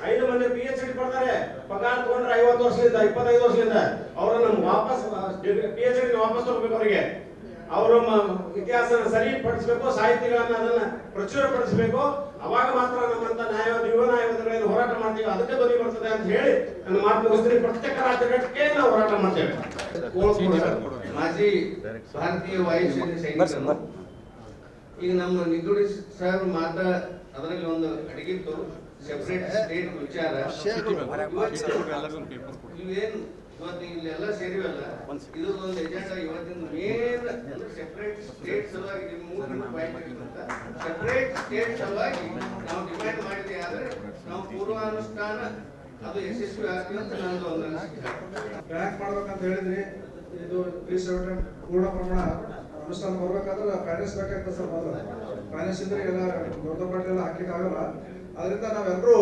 5 ಮಂದಿ PhD ಪಡ್ತಾರೆ, ಪಗಾರ ತಗೊಂಡ್ರೆ 50 ವರ್ಷದಿಂದ 25 ವರ್ಷದಿಂದ. ಅವರನ್ನ ವಾಪಸ್ PhD ವಾಪಸ್ ತಗೋಬೇಕು. ಅವರಿಗೆ ಅವರು ಇತಿಹಾಸ ಸರಿಪಡಿಸಬೇಕು, ಸಾಹಿತ್ಯಗಳನ್ನ ಅದನ್ನ ಪ್ರಚುರಪಡಿಸಬೇಕು. ಅವಾಗ ಮಾತ್ರ ನಮ್ಮಂತ ಯುವ ನ್ಯಾಯವಾದಿಗಳನ್ನು ಹೋರಾಟ ಮಾಡ್ತೀವಿ, ಅದಕ್ಕೆ ಧ್ವನಿ ಬರ್ತದೆ ಅಂತ ಹೇಳಿ ನನ್ನ ಮಾತು ಮುಗಿಸ್ತೀನಿ. ಪ್ರತ್ಯೇಕ ರಾಜ್ಯಕ್ಕೆ ನಾವು ಹೋರಾಟ ಮಾಡ್ತೇವೆ. ಮಾಜಿ ಭಾರತೀಯ ವಾಯುಸೇನೆ ಸೈನಿಕರು ಈಗ ನಮ್ಮ ನಿಗೂಢ ಸಾಹೇಬ್ ಅದರಲ್ಲಿ ಒಂದು ಅಡಗಿತ್ತು ಸೆಪರೇಟ್ ಸ್ಟೇಟ್ ವಿಚಾರ. ಇವೇನು ಇವತ್ತು ಇಲ್ಲೆಲ್ಲ ಸೇರಿವಲ್ಲ, ಇದು ಒಂದು ಎಜೆಂಡಾ ಇವತ್ತಿನ ಮೇನ್ ಸೆಪರೇಟ್ ಸ್ಟೇಟ್ ಸಲುವಾಗಿ ಸೆಪರೇಟ್ ಸ್ಟೇಟ್ ಸಲುವಾಗಿ ನಾವು ಡಿಮ್ಯಾಂಡ್ ಮಾಡಿದ್ವಿ. ಆದ್ರೆ ನಾವು ಪೂರ್ವಾನುಷ್ಠಾನ ಅದು ಯಶಸ್ವಿ ಆಗ್ತದೆ ಅಂತ ನಂದು ಒಂದು ಬ್ಯಾಂಕ್ ಮಾಡ್ಬೇಕಂತ ಹೇಳಿದ್ರಿ. ಇದು 370 ಪೂರ್ಣ ಪ್ರಮಾಣ ಅನುಷ್ಠಾನ ಬರ್ಬೇಕಾದ್ರೆ ಫೈನಾನ್ಸ್ ಬೇಕಾಗ್ತದೆ ಸರ್. ಮೊದಲು ಫೈನಾನ್ಸ್ ಇದ್ರೆ ಎಲ್ಲ ದೊಡ್ಡ ಮಟ್ಟೆಲ್ಲ ಹಾಕಿಕ್ಕಾಗಲ್ಲ. ಅದರಿಂದ ನಾವೆಲ್ಲರೂ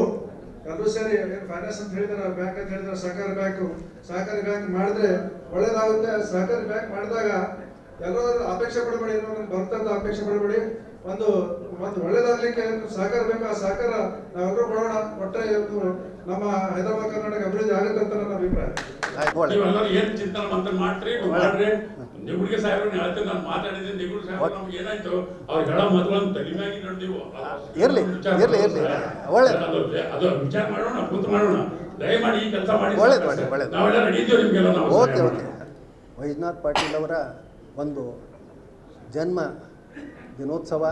ಸೇರಿ ಫೈನಾನ್ಸ್ ಅಂತ ಹೇಳಿದ್ರೆ ಬ್ಯಾಂಕ್ ಅಂತ ಹೇಳಿದ್ರೆ ಸಹಕಾರಿ ಬ್ಯಾಂಕ್ ಮಾಡಿದ್ರೆ ಒಳ್ಳೇದಾಗುತ್ತೆ. ಸಹಕಾರಿ ಬ್ಯಾಂಕ್ ಮಾಡಿದಾಗ ಎಲ್ಲರೂ ಅಪೇಕ್ಷೆ ಪಡಬೇಡಿ, ಬರ್ತಂತ ಅಪೇಕ್ಷೆ ಪಡಬೇಡಿ. ಒಂದು ಒಳ್ಳೇದಾಗ್ಲಿಕ್ಕೆ ಸಹಕಾರ ಬೇಕು. ಆ ಸಹಕಾರ ನಾವೆಲ್ಲರೂ ಕೊಡೋಣ. ಒಟ್ಟೆ ನಮ್ಮ ಹೈದರಾಬಾದ್ ಕರ್ನಾಟಕ ಅಭಿವೃದ್ಧಿ ಆಗುತ್ತೆ ಅಂತ ನನ್ನ ಅಭಿಪ್ರಾಯ. ನೀವೆಲ್ಲರೂ ಏನ್ ಚಿಂತನೆ ಮಾಡ್ರಿ ಮಾಡ್ರಿ. ನಿಗುಡಿಗೆ ಸಾಹೇಬ್ರು ಹೇಳ್ತೀನಿ, ನಾನು ಮಾತಾಡಿದ್ದೀನಿ. ನಿಗುಡ್ ಸಾಹೇಬ್ರು ನಮ್ಗೆ ಏನಾಯ್ತು ಅವ್ರು ಹೇಳೋ ಮತಗಳನ್ನು ತಲೆಮ್ಯಾಗಿ ನೋಡ್ತೀವಿ. ಅದು ವಿಚಾರ ಮಾಡೋಣ, ಕೂತು ಮಾಡೋಣ. ದಯಮಾಡಿ ಈ ಕೆಲಸ ಮಾಡಿ. ನಾವೆಲ್ಲ ರೆಡಿ ಇದ್ದೇವೆ ನಿಮ್ಗೆಲ್ಲ. ಓಕೆ. ವೈಜನಾಥ್ ಪಾಟೀಲ್ ಅವರ ಒಂದು ಜನ್ಮ ದಿನೋತ್ಸವ,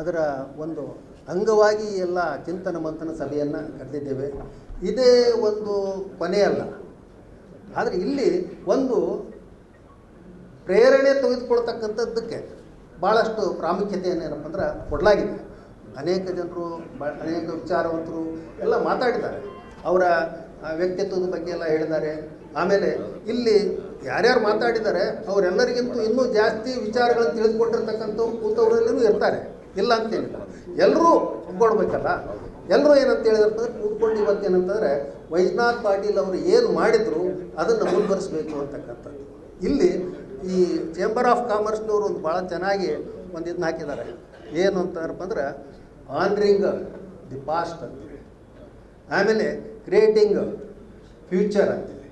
ಅದರ ಒಂದು ಅಂಗವಾಗಿ ಎಲ್ಲ ಚಿಂತನ ಮಂಥನ ಸಭೆಯನ್ನು ಕರೆದಿದ್ದೇವೆ. ಇದೇ ಒಂದು ಕೊನೆಯಲ್ಲ, ಆದರೆ ಇಲ್ಲಿ ಒಂದು ಪ್ರೇರಣೆ ತೆಗೆದುಕೊಳ್ತಕ್ಕಂಥದ್ದಕ್ಕೆ ಭಾಳಷ್ಟು ಪ್ರಾಮುಖ್ಯತೆಯನ್ನು ಏನಪ್ಪ ಅಂದ್ರೆ ಕೊಡಲಾಗಿದೆ. ಅನೇಕ ಜನರು ಅನೇಕ ವಿಚಾರವಂತರು ಎಲ್ಲ ಮಾತಾಡಿದ್ದಾರೆ, ಅವರ ವ್ಯಕ್ತಿತ್ವದ ಬಗ್ಗೆ ಎಲ್ಲ ಹೇಳಿದ್ದಾರೆ. ಆಮೇಲೆ ಇಲ್ಲಿ ಯಾರ್ಯಾರು ಮಾತಾಡಿದ್ದಾರೆ ಅವರೆಲ್ಲರಿಗಿಂತೂ ಇನ್ನೂ ಜಾಸ್ತಿ ವಿಚಾರಗಳನ್ನು ತಿಳಿದುಕೊಂಡಿರ್ತಕ್ಕಂಥವ್ರು ಕೂತವರಲ್ಲೂ ಇರ್ತಾರೆ, ಇಲ್ಲ ಅಂತೇನಿಲ್ಲ. ಎಲ್ಲರೂ ಒಗ್ಗೂಡ್ಬೇಕಲ್ಲ. ಎಲ್ಲರೂ ಏನಂತ ಹೇಳಿದ್ರೆ ಕೂತ್ಕೊಂಡು ಇವತ್ತೇನಂತಂದರೆ ವೈಜನಾಥ್ ಪಾಟೀಲ್ ಅವರು ಏನು ಮಾಡಿದ್ರು ಅದನ್ನು ಮುಂದುವರಿಸಬೇಕು ಅಂತಕ್ಕಂಥದ್ದು. ಇಲ್ಲಿ ಈ ಚೇಂಬರ್ ಆಫ್ ಕಾಮರ್ಸ್ನವರು ಒಂದು ಭಾಳ ಚೆನ್ನಾಗಿ ಒಂದು ಇದನ್ನ ಹಾಕಿದ್ದಾರೆ. ಏನು ಅಂತಾರಪ್ಪ ಅಂದ್ರೆ ಆನ್ರಿಂಗ್ ದಿ ಪಾಸ್ಟ್ ಅಂತೀವಿ, ಆಮೇಲೆ ಕ್ರಿಯೇಟಿಂಗ್ ಫ್ಯೂಚರ್ ಅಂತೀವಿ.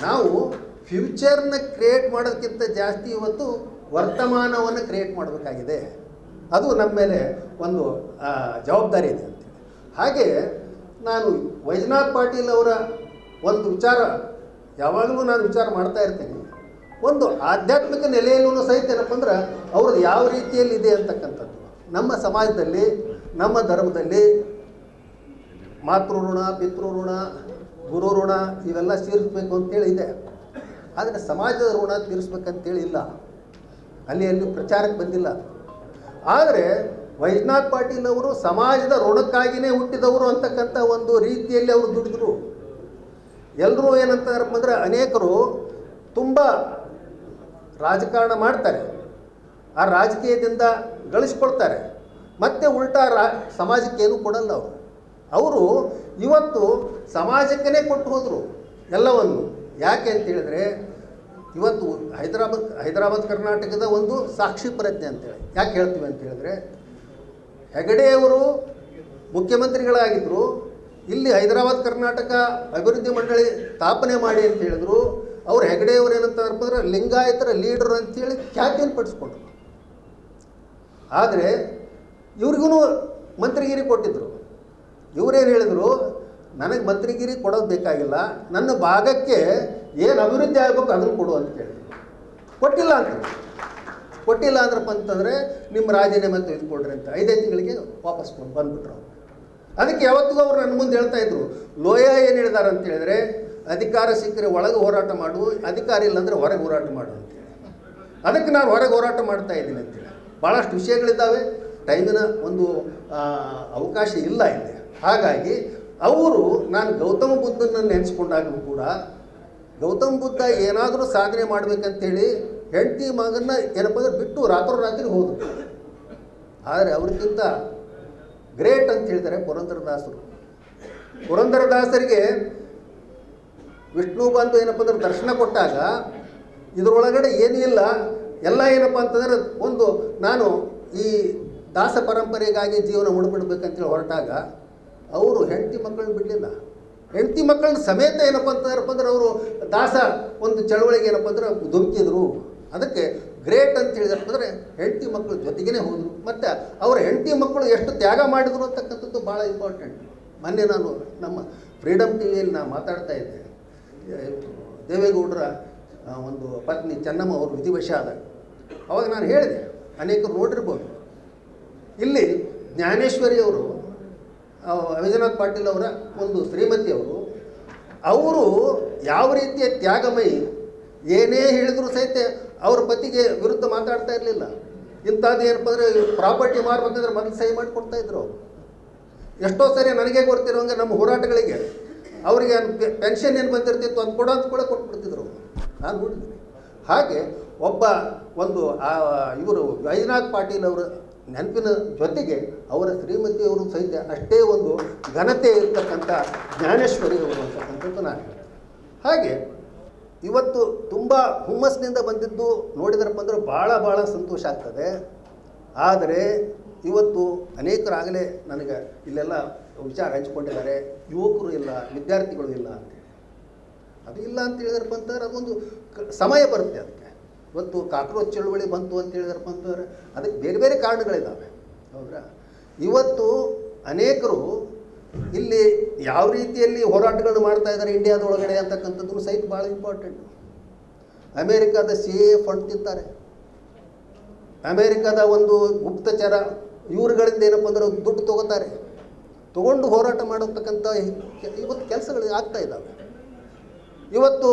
ನಾವು ಫ್ಯೂಚರ್ನ ಕ್ರಿಯೇಟ್ ಮಾಡೋದಕ್ಕಿಂತ ಜಾಸ್ತಿ ಇವತ್ತು ವರ್ತಮಾನವನ್ನು ಕ್ರಿಯೇಟ್ ಮಾಡಬೇಕಾಗಿದೆ. ಅದು ನಮ್ಮ ಮೇಲೆ ಒಂದು ಜವಾಬ್ದಾರಿ ಇದೆ ಅಂತೇಳಿ. ಹಾಗೆ ನಾನು ವೈಜನಾಥ್ ಪಾಟೀಲ್ ಅವರ ಒಂದು ವಿಚಾರ ಯಾವಾಗಲೂ ನಾನು ವಿಚಾರ ಮಾಡ್ತಾ ಇರ್ತೀನಿ. ಒಂದು ಆಧ್ಯಾತ್ಮಿಕ ನೆಲೆಯಲ್ಲೂ ಸಹಿತ ಏನಪ್ಪ ಅಂದ್ರೆ ಅವ್ರದ್ದು ಯಾವ ರೀತಿಯಲ್ಲಿ ಇದೆ ಅಂತಕ್ಕಂಥದ್ದು. ನಮ್ಮ ಸಮಾಜದಲ್ಲಿ, ನಮ್ಮ ಧರ್ಮದಲ್ಲಿ ಮಾತೃ ಋಣ, ಪಿತೃ ಋಣ, ಗುರು ಋಣ ಇವೆಲ್ಲ ತೀರಿಸ್ಬೇಕು ಅಂತೇಳಿ ಇದೆ. ಆದರೆ ಸಮಾಜದ ಋಣ ತೀರಿಸ್ಬೇಕಂತೇಳಿ ಇಲ್ಲ, ಅಲ್ಲಿ ಪ್ರಚಾರಕ್ಕೆ ಬಂದಿಲ್ಲ. ಆದರೆ ವೈಜನಾಥ್ ಪಾಟೀಲ್ ಅವರು ಸಮಾಜದ ಋಣಕ್ಕಾಗಿಯೇ ಹುಟ್ಟಿದವರು ಅಂತಕ್ಕಂಥ ಒಂದು ರೀತಿಯಲ್ಲಿ ಅವರು ದುಡಿದ್ರು. ಎಲ್ಲರೂ ಏನಂತಾರಪ್ಪ ಅಂದರೆ ಅನೇಕರು ತುಂಬ ರಾಜಕಾರಣ ಮಾಡ್ತಾರೆ, ಆ ರಾಜಕೀಯದಿಂದ ಗಳಿಸ್ಕೊಳ್ತಾರೆ, ಮತ್ತೆ ಉಲ್ಟಾ ಸಮಾಜಕ್ಕೇನು ಕೊಡಲ್ಲ ಅವರು ಇವತ್ತು ಸಮಾಜಕ್ಕೇ ಕೊಟ್ಟು ಹೋದರು ಎಲ್ಲವನ್ನು. ಯಾಕೆ ಅಂತೇಳಿದ್ರೆ ಇವತ್ತು ಹೈದರಾಬಾದ್ ಕರ್ನಾಟಕದ ಒಂದು ಸಾಕ್ಷಿ ಪ್ರಜ್ಞೆ ಅಂತೇಳಿ ಯಾಕೆ ಹೇಳ್ತೀವಿ ಅಂತ ಹೇಳಿದ್ರೆ, ಹೆಗಡೆಯವರು ಮುಖ್ಯಮಂತ್ರಿಗಳಾಗಿದ್ದರು, ಇಲ್ಲಿ ಹೈದರಾಬಾದ್ ಕರ್ನಾಟಕ ಅಭಿವೃದ್ಧಿ ಮಂಡಳಿ ಸ್ಥಾಪನೆ ಮಾಡಿ ಅಂತ ಹೇಳಿದ್ರು. ಅವ್ರು ಹೆಗಡೆಯವರು ಏನಂತಾರಪ್ಪ ಅಂದ್ರೆ ಲಿಂಗಾಯತರ ಲೀಡರ್ ಅಂತೇಳಿ ಖ್ಯಾತಿಯನ್ನು ಪಡಿಸ್ಕೊಂಡ್ರು. ಆದರೆ ಇವ್ರಿಗೂ ಮಂತ್ರಿಗಿರಿ ಕೊಟ್ಟಿದ್ದರು. ಇವರೇನು ಹೇಳಿದರು, ನನಗೆ ಮಂತ್ರಿಗಿರಿ ಕೊಡೋದು ಬೇಕಾಗಿಲ್ಲ, ನನ್ನ ಭಾಗಕ್ಕೆ ಏನು ಅಭಿವೃದ್ಧಿ ಆಗಬೇಕು ಅದನ್ನು ಕೊಡು ಅಂತೇಳಿ ಕೊಟ್ಟಿಲ್ಲ ಅಂದ್ರಪ್ಪ ಅಂತಂದರೆ ನಿಮ್ಮ ರಾಜೀನಾಮೆ ತೆಗೆದುಕೊಡ್ರಿ ಅಂತ 5 ತಿಂಗಳಿಗೆ ವಾಪಸ್ ಬಂದುಬಿಟ್ರು. ಅದಕ್ಕೆ ಯಾವತ್ತಿಗೂ ಅವ್ರು ನನ್ನ ಮುಂದೆ ಹೇಳ್ತಾ ಇದ್ರು, ಲೋಯ ಏನು ಹೇಳಿದಾರೆ ಅಂತ ಹೇಳಿದ್ರೆ, ಅಧಿಕಾರ ಸಿಕ್ಕರೆ ಒಳಗೆ ಹೋರಾಟ ಮಾಡು, ಅಧಿಕಾರ ಇಲ್ಲಾಂದರೆ ಹೊರಗೆ ಹೋರಾಟ ಮಾಡು ಅಂತೇಳಿ. ಅದಕ್ಕೆ ನಾನು ಹೊರಗೆ ಹೋರಾಟ ಮಾಡ್ತಾ ಇದ್ದೀನಿ ಅಂತೇಳಿ. ಭಾಳಷ್ಟು ವಿಷಯಗಳಿದ್ದಾವೆ, ಟೈಮಿನ ಒಂದು ಅವಕಾಶ ಇಲ್ಲ ಇಲ್ಲಿ. ಹಾಗಾಗಿ ಅವರು ನಾನು ಗೌತಮ ಬುದ್ಧನ ನೆನೆಸ್ಕೊಂಡಾಗಲೂ ಕೂಡ ಗೌತಮ ಬುದ್ಧ ಏನಾದರೂ ಸಾಧನೆ ಮಾಡಬೇಕಂತೇಳಿ ಹೆಂಡತಿ ಮಗನ್ನ ಏನಪ್ಪ ಅಂದ್ರೆ ಬಿಟ್ಟು ರಾತ್ರಿ ಹೋದರು. ಆದರೆ ಅವ್ರಿಗಿಂತ ಗ್ರೇಟ್ ಅಂತ ಹೇಳಿದ್ದಾರೆ ಪುರಂದರದಾಸರು. ಪುರಂದರದಾಸರಿಗೆ ವಿಷ್ಣು ಬಂದು ಏನಪ್ಪ ಅಂದ್ರೆ ದರ್ಶನ ಕೊಟ್ಟಾಗ ಇದರೊಳಗಡೆ ಏನೂ ಇಲ್ಲ, ಎಲ್ಲ ಏನಪ್ಪ ಅಂತಂದ್ರೆ ಒಂದು ನಾನು ಈ ದಾಸ ಪರಂಪರೆಗಾಗಿ ಜೀವನ ಮುಡಿಬಿಡ್ಬೇಕಂತೇಳಿ ಹೊರಟಾಗ ಅವರು ಹೆಂಡತಿ ಮಕ್ಕಳನ್ನ ಬಿಡಲಿಲ್ಲ. ಹೆಂಡತಿ ಮಕ್ಕಳನ್ನ ಸಮೇತ ಏನಪ್ಪ ಅಂದ್ರೆ ಅವರು ದಾಸ ಒಂದು ಚಳವಳಿಗೆ ಏನಪ್ಪ ಅಂದ್ರೆ ಧುಮುಕಿದ್ರು. ಅದಕ್ಕೆ ಗ್ರೇಟ್ ಅಂತ ಹೇಳಿದಪ್ಪ ಅಂದರೆ ಹೆಂಡತಿ ಮಕ್ಕಳು ಜೊತೆಗೇ ಹೋದರು. ಮತ್ತು ಅವರ ಹೆಂಡತಿ ಮಕ್ಕಳು ಎಷ್ಟು ತ್ಯಾಗ ಮಾಡಿದ್ರು ಅಂತಕ್ಕಂಥದ್ದು ಭಾಳ ಇಂಪಾರ್ಟೆಂಟ್. ಮೊನ್ನೆ ನಾನು ನಮ್ಮ ಫ್ರೀಡಮ್ ಟಿವಿಯಲ್ಲಿ ನಾನು ಮಾತಾಡ್ತಾ ಇದ್ದೆ, ದೇವೇಗೌಡರ ಒಂದು ಪತ್ನಿ ಚೆನ್ನಮ್ಮ ಅವರು ವಿಧಿವಶ ಆದಾಗ ಅವಾಗ ನಾನು ಹೇಳಿದೆ, ಅನೇಕರು ನೋಡಿರ್ಬೋದು, ಇಲ್ಲಿ ಜ್ಞಾನೇಶ್ವರಿಯವರು ವೈಜನಾಥ್ ಪಾಟೀಲ್ ಅವರ ಒಂದು ಶ್ರೀಮತಿಯವರು ಅವರು ಯಾವ ರೀತಿಯ ತ್ಯಾಗಮಯಿ, ಏನೇ ಹೇಳಿದ್ರು ಸಹಿತ ಅವ್ರ ಪತಿಗೆ ವಿರುದ್ಧ ಮಾತಾಡ್ತಾ ಇರಲಿಲ್ಲ. ಇಂಥದ್ದು ಏನಪ್ಪ ಅಂದರೆ ಪ್ರಾಪರ್ಟಿ ಮಾರ್ಬೇಕಂದ್ರೆ ಮೊದಲು ಸಹಿ ಮಾಡಿ ಕೊಡ್ತಾಯಿದ್ರು. ಎಷ್ಟೋ ಸರಿ ನನಗೆ ಗೊತ್ತಿರೋಂಗೆ ನಮ್ಮ ಹೋರಾಟಗಳಿಗೆ ಅವರಿಗೆ ಪೆನ್ಷನ್ ಏನು ಬಂದಿರ್ತಿತ್ತು ಅದು ಕೊಡೋ ಅಂತ ಕೂಡ ಕೊಟ್ಬಿಡ್ತಿದ್ರು, ನಾನು ನೋಡಿದ್ದೀನಿ. ಹಾಗೆ ಒಂದು ಇವರು ವೈಜನಾಥ್ ಪಾಟೀಲ್ ಅವರ ನೆನಪಿನ ಜೊತೆಗೆ ಅವರ ಶ್ರೀಮತಿಯವರು ಸಹಿತ ಅಷ್ಟೇ ಒಂದು ಘನತೆ ಇರ್ತಕ್ಕಂಥ ಜ್ಞಾನೇಶ್ವರಿ ಅವರು ಅಂತಕ್ಕಂಥದ್ದು ನಾನು ಹೇಳ್ತೀನಿ. ಹಾಗೆ ಇವತ್ತು ತುಂಬ ಹುಮ್ಮಸ್ಸಿನಿಂದ ಬಂದಿದ್ದು ನೋಡಿದ್ರಪ್ಪ ಅಂದ್ರೆ ಭಾಳ ಸಂತೋಷ ಆಗ್ತದೆ. ಆದರೆ ಇವತ್ತು ಅನೇಕರಾಗಲೇ ನನಗೆ ಇಲ್ಲೆಲ್ಲ ವಿಚಾರ ಹಂಚಿಕೊಂಡಿದ್ದಾರೆ, ಯುವಕರು ಇಲ್ಲ, ವಿದ್ಯಾರ್ಥಿಗಳು ಇಲ್ಲ ಅಂತೇಳಿ. ಅದು ಇಲ್ಲ ಅಂತ ಹೇಳಿದ್ರಪ್ಪ ಅಂತಂದ್ರೆ ಅದೊಂದು ಸಮಯ ಬರುತ್ತೆ. ಅದಕ್ಕೆ ಇವತ್ತು ಕಾಕ್ರೋಚ್ ಚಳುವಳಿ ಬಂತು ಅಂತ ಹೇಳಿದ್ರಪ್ಪ ಅಂತಂದ್ರೆ ಅದಕ್ಕೆ ಬೇರೆ ಬೇರೆ ಕಾರಣಗಳಿದ್ದಾವೆ, ಹೌದ್ರಾ? ಇವತ್ತು ಅನೇಕರು ಇಲ್ಲಿ ಯಾವ ರೀತಿಯಲ್ಲಿ ಹೋರಾಟಗಳು ಮಾಡ್ತಾ ಇದ್ದಾರೆ ಇಂಡಿಯಾದೊಳಗಡೆ ಅಂತಕ್ಕಂಥದ್ದು ಸಹಿತ ಭಾಳ ಇಂಪಾರ್ಟೆಂಟು. ಅಮೇರಿಕಾದ CA ಫಂಡ್ ತಿಂತಾರೆ, ಅಮೇರಿಕಾದ ಒಂದು ಗುಪ್ತಚರ ಇವ್ರುಗಳಿಂದ ಏನಪ್ಪ ಅಂದ್ರೆ ದುಡ್ಡು ತೊಗೊಂಡು ಹೋರಾಟ ಮಾಡತಕ್ಕಂಥ ಇವತ್ತು ಕೆಲಸಗಳು ಆಗ್ತಾ ಇದ್ದಾವೆ. ಇವತ್ತು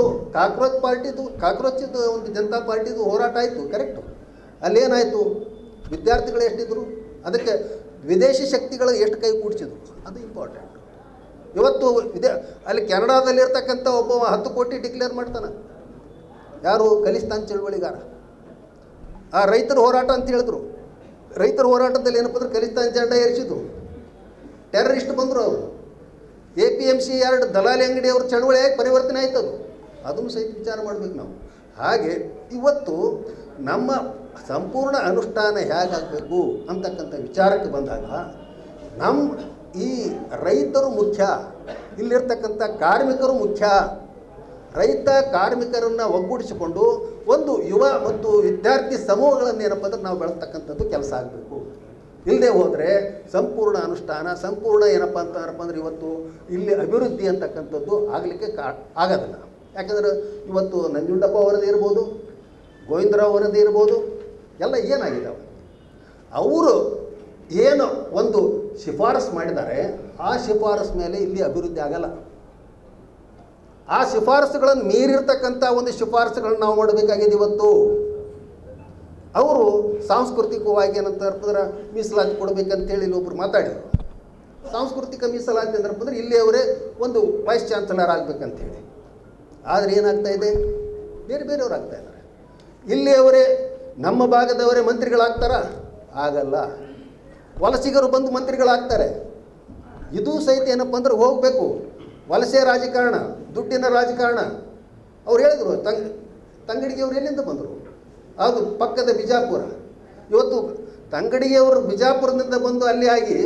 ಕಾಕ್ರೋಚಿದ್ದು ಒಂದು ಜನತಾ ಪಾರ್ಟಿದು ಹೋರಾಟ ಆಯಿತು, ಕರೆಕ್ಟು. ಅಲ್ಲೇನಾಯಿತು, ವಿದ್ಯಾರ್ಥಿಗಳು ಎಷ್ಟಿದ್ರು, ಅದಕ್ಕೆ ವಿದೇಶಿ ಶಕ್ತಿಗಳು ಎಷ್ಟು ಕೈ ಕೂಡಿಸಿದ್ರು, ಅದು ಇಂಪಾರ್ಟೆಂಟ್. ಇವತ್ತು ಅಲ್ಲಿ ಕೆನಡಾದಲ್ಲಿರ್ತಕ್ಕಂಥ ಒಬ್ಬ 10 ಕೋಟಿ ಡಿಕ್ಲೇರ್ ಮಾಡ್ತಾನೆ, ಯಾರು ಖಲಿಸ್ತಾನ್ ಚಳುವಳಿಗಾರ. ಆ ರೈತರ ಹೋರಾಟ ಅಂತ ಹೇಳಿದ್ರು, ರೈತರ ಹೋರಾಟದಲ್ಲಿ ಏನಪ್ಪ ಅಂದ್ರೆ ಖಲಿಸ್ತಾನ್ ಜೆಂಡಾ ಏರಿಸಿದ್ರು, ಟೆರರಿಸ್ಟ್ ಬಂದರು ಅವರು. APMC 2 ದಲಾಲಿ ಅಂಗಡಿ ಅವ್ರ ಚಳುವಳಿಯಾಗಿ ಪರಿವರ್ತನೆ ಆಯ್ತು. ಅದನ್ನು ಸಹಿತ ವಿಚಾರ ಮಾಡಬೇಕು ನಾವು. ಹಾಗೆ ಇವತ್ತು ನಮ್ಮ ಸಂಪೂರ್ಣ ಅನುಷ್ಠಾನ ಹೇಗಾಗಬೇಕು ಅಂತಕ್ಕಂಥ ವಿಚಾರಕ್ಕೆ ಬಂದಾಗ ನಮ್ಮ ಈ ರೈತರು ಮುಖ್ಯ, ಇಲ್ಲಿರ್ತಕ್ಕಂಥ ಕಾರ್ಮಿಕರು ಮುಖ್ಯ. ರೈತ ಕಾರ್ಮಿಕರನ್ನು ಒಗ್ಗೂಡಿಸಿಕೊಂಡು ಒಂದು ಯುವ ಮತ್ತು ವಿದ್ಯಾರ್ಥಿ ಸಮೂಹಗಳನ್ನು ಏನಪ್ಪ ಅಂದ್ರೆ ನಾವು ಬೆಳೆಸ್ತಕ್ಕಂಥದ್ದು ಕೆಲಸ ಆಗಬೇಕು. ಇಲ್ಲದೆ ಹೋದರೆ ಸಂಪೂರ್ಣ ಅನುಷ್ಠಾನ, ಸಂಪೂರ್ಣ ಏನಪ್ಪ ಅಂತಾರಪ್ಪ ಅಂದ್ರೆ ಇವತ್ತು ಇಲ್ಲಿ ಅಭಿವೃದ್ಧಿ ಅಂತಕ್ಕಂಥದ್ದು ಆಗಲಿಕ್ಕೆ ಆಗೋದಿಲ್ಲ. ಯಾಕಂದ್ರೆ ಇವತ್ತು ನಂಜುಂಡಪ್ಪ ಅವರದ್ದು ಇರ್ಬೋದು, ಗೋವಿಂದರಾವ್ ಅವರದ್ದು ಇರ್ಬೋದು, ಎಲ್ಲ ಏನಾಗಿದ್ದಾವೆ, ಅವರು ಏನು ಒಂದು ಶಿಫಾರಸು ಮಾಡಿದ್ದಾರೆ, ಆ ಶಿಫಾರಸು ಮೇಲೆ ಇಲ್ಲಿ ಅಭಿವೃದ್ಧಿ ಆಗಲ್ಲ. ಆ ಶಿಫಾರಸುಗಳನ್ನು ಮೀರಿರ್ತಕ್ಕಂಥ ಒಂದು ಶಿಫಾರಸುಗಳನ್ನು ನಾವು ಮಾಡಬೇಕಾಗಿದೆ ಇವತ್ತು. ಅವರು ಸಾಂಸ್ಕೃತಿಕವಾಗಿ ಏನಂತ ಅಂದ್ರೆ ಮೀಸಲಾತಿ ಕೊಡಬೇಕಂತೇಳಿ ಇಲ್ಲಿ ಒಬ್ಬರು ಮಾತಾಡಿದರು. ಸಾಂಸ್ಕೃತಿಕ ಮೀಸಲಾತಿ ಅಂದ್ರಪ್ಪ ಅಂದರೆ ಇಲ್ಲಿಯವರೇ ಒಂದು ವೈಸ್ ಚಾನ್ಸಲರ್ ಆಗಬೇಕಂತೇಳಿ. ಆದರೆ ಏನಾಗ್ತಾ ಇದೆ, ಬೇರೆ ಬೇರೆಯವ್ರು ಆಗ್ತಾ ಇದ್ದಾರೆ. ಇಲ್ಲಿಯವರೇ ನಮ್ಮ ಭಾಗದವರೇ ಮಂತ್ರಿಗಳಾಗ್ತಾರ? ಆಗಲ್ಲ. ವಲಸಿಗರು ಬಂದು ಮಂತ್ರಿಗಳಾಗ್ತಾರೆ. ಇದು ಸಹಿತ ಏನಪ್ಪ ಅಂದ್ರೆ ಹೋಗಬೇಕು. ವಲಸೆ ರಾಜಕಾರಣ, ದುಡ್ಡಿನ ರಾಜಕಾರಣ. ಅವ್ರು ಹೇಳಿದರು ತಂಗಡಿಗೆ ಅವ್ರು ಎಲ್ಲಿಂದ ಬಂದರು? ಅದು ಪಕ್ಕದ ಬಿಜಾಪುರ. ಇವತ್ತು ತಂಗಡಿಗೆಯವರು ಬಿಜಾಪುರದಿಂದ ಬಂದು ಅಲ್ಲಿ ಆಗಿ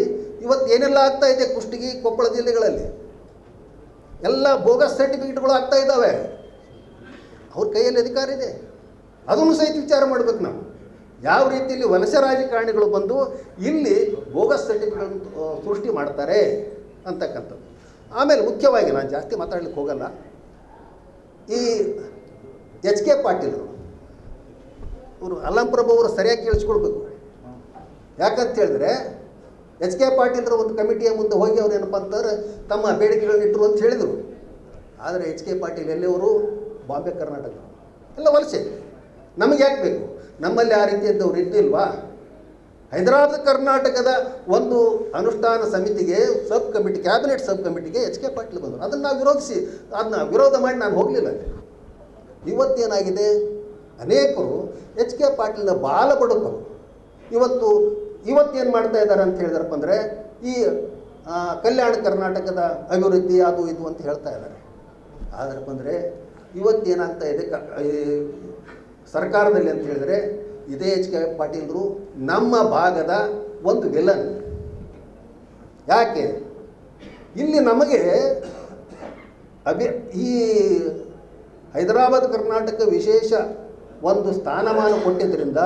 ಇವತ್ತು ಏನೆಲ್ಲ ಆಗ್ತಾ ಇದೆ ಕುಷ್ಟಗಿ, ಕೊಪ್ಪಳ ಜಿಲ್ಲೆಗಳಲ್ಲಿ ಎಲ್ಲ ಬೋಗಸ್ ಸರ್ಟಿಫಿಕೇಟ್ಗಳು ಆಗ್ತಾ ಇದ್ದಾವೆ. ಅವ್ರ ಕೈಯಲ್ಲಿ ಅಧಿಕಾರ ಇದೆ, ಅದನ್ನು ಸಹಿತ ವಿಚಾರ ಮಾಡಬೇಕು ನಾವು. ಯಾವ ರೀತಿಯಲ್ಲಿ ವಲಸೆ ರಾಜಕಾರಣಿಗಳು ಬಂದು ಇಲ್ಲಿ ಬೋಗಸ್ ಸರ್ಟಿಫಿಕೇಟ್ ಸೃಷ್ಟಿ ಮಾಡ್ತಾರೆ ಅಂತಕ್ಕಂಥದ್ದು. ಆಮೇಲೆ ಮುಖ್ಯವಾಗಿ ನಾನು ಜಾಸ್ತಿ ಮಾತಾಡ್ಲಿಕ್ಕೆ ಹೋಗಲ್ಲ. ಈ ಎಚ್ ಕೆ ಪಾಟೀಲ್ ಅವರು ಅಲ್ಲಂಪ್ರಭು ಅವರು ಸರಿಯಾಗಿ ಕೇಳಿಸ್ಕೊಳ್ಬೇಕು. ಯಾಕಂತ ಹೇಳಿದ್ರೆ ಎಚ್ ಕೆ ಪಾಟೀಲ್ರ ಒಂದು ಕಮಿಟಿಯ ಮುಂದೆ ಹೋಗಿ ಅವ್ರು ಏನಪ್ಪ ಅಂತಂದ್ರೆ ತಮ್ಮ ಬೇಡಿಕೆಗಳನ್ನ ಇಟ್ಟರು ಅಂತ ಹೇಳಿದರು. ಆದರೆ ಎಚ್ ಕೆ ಪಾಟೀಲ್ ಎಲ್ಲಿಯವರು ಬಾಂಬೆ ಕರ್ನಾಟಕ ಎಲ್ಲ ವಲಸೆ. ನಮಗೆ ಯಾಕೆ ಬೇಕು? ನಮ್ಮಲ್ಲಿ ಆ ರೀತಿಯದ್ದವ್ರು ಇದ್ದಿಲ್ವಾ? ಹೈದರಾಬಾದ್ ಕರ್ನಾಟಕದ ಒಂದು ಅನುಷ್ಠಾನ ಸಮಿತಿಗೆ ಸಬ್ ಕಮಿಟಿ, ಕ್ಯಾಬಿನೆಟ್ ಸಬ್ ಕಮಿಟಿಗೆ ಎಚ್ ಕೆ ಪಾಟೀಲ್ ಬಂದರು. ಅದನ್ನು ನಾವು ವಿರೋಧಿಸಿ ಅದನ್ನ ವಿರೋಧ ಮಾಡಿ ನಾನು ಹೋಗಲಿಲ್ಲ. ಇವತ್ತೇನಾಗಿದೆ, ಅನೇಕರು ಎಚ್ ಕೆ ಪಾಟೀಲ್ನ ಬಾಲ ಬಡುಕರು ಇವತ್ತೇನು ಮಾಡ್ತಾ ಇದ್ದಾರೆ ಅಂತ ಹೇಳಿದ್ರಪ್ಪ ಅಂದರೆ ಈ ಕಲ್ಯಾಣ ಕರ್ನಾಟಕದ ಅಭಿವೃದ್ಧಿ ಅದು ಇದು ಅಂತ ಹೇಳ್ತಾ ಇದ್ದಾರೆ. ಆದ್ರಪ್ಪ ಅಂದರೆ ಇವತ್ತೇನಾಗ್ತಾ ಇದೆ ಸರ್ಕಾರದಲ್ಲಿ ಅಂತ ಹೇಳಿದರೆ ಇದೇ ಎಚ್ ಕೆ ಪಾಟೀಲ್ರು ನಮ್ಮ ಭಾಗದ ಒಂದು ವಿಲನ್. ಯಾಕೆ ಇಲ್ಲಿ ನಮಗೆ ಈ ಹೈದರಾಬಾದ್ ಕರ್ನಾಟಕ ವಿಶೇಷ ಒಂದು ಸ್ಥಾನಮಾನ ಕೊಟ್ಟಿದ್ದರಿಂದ,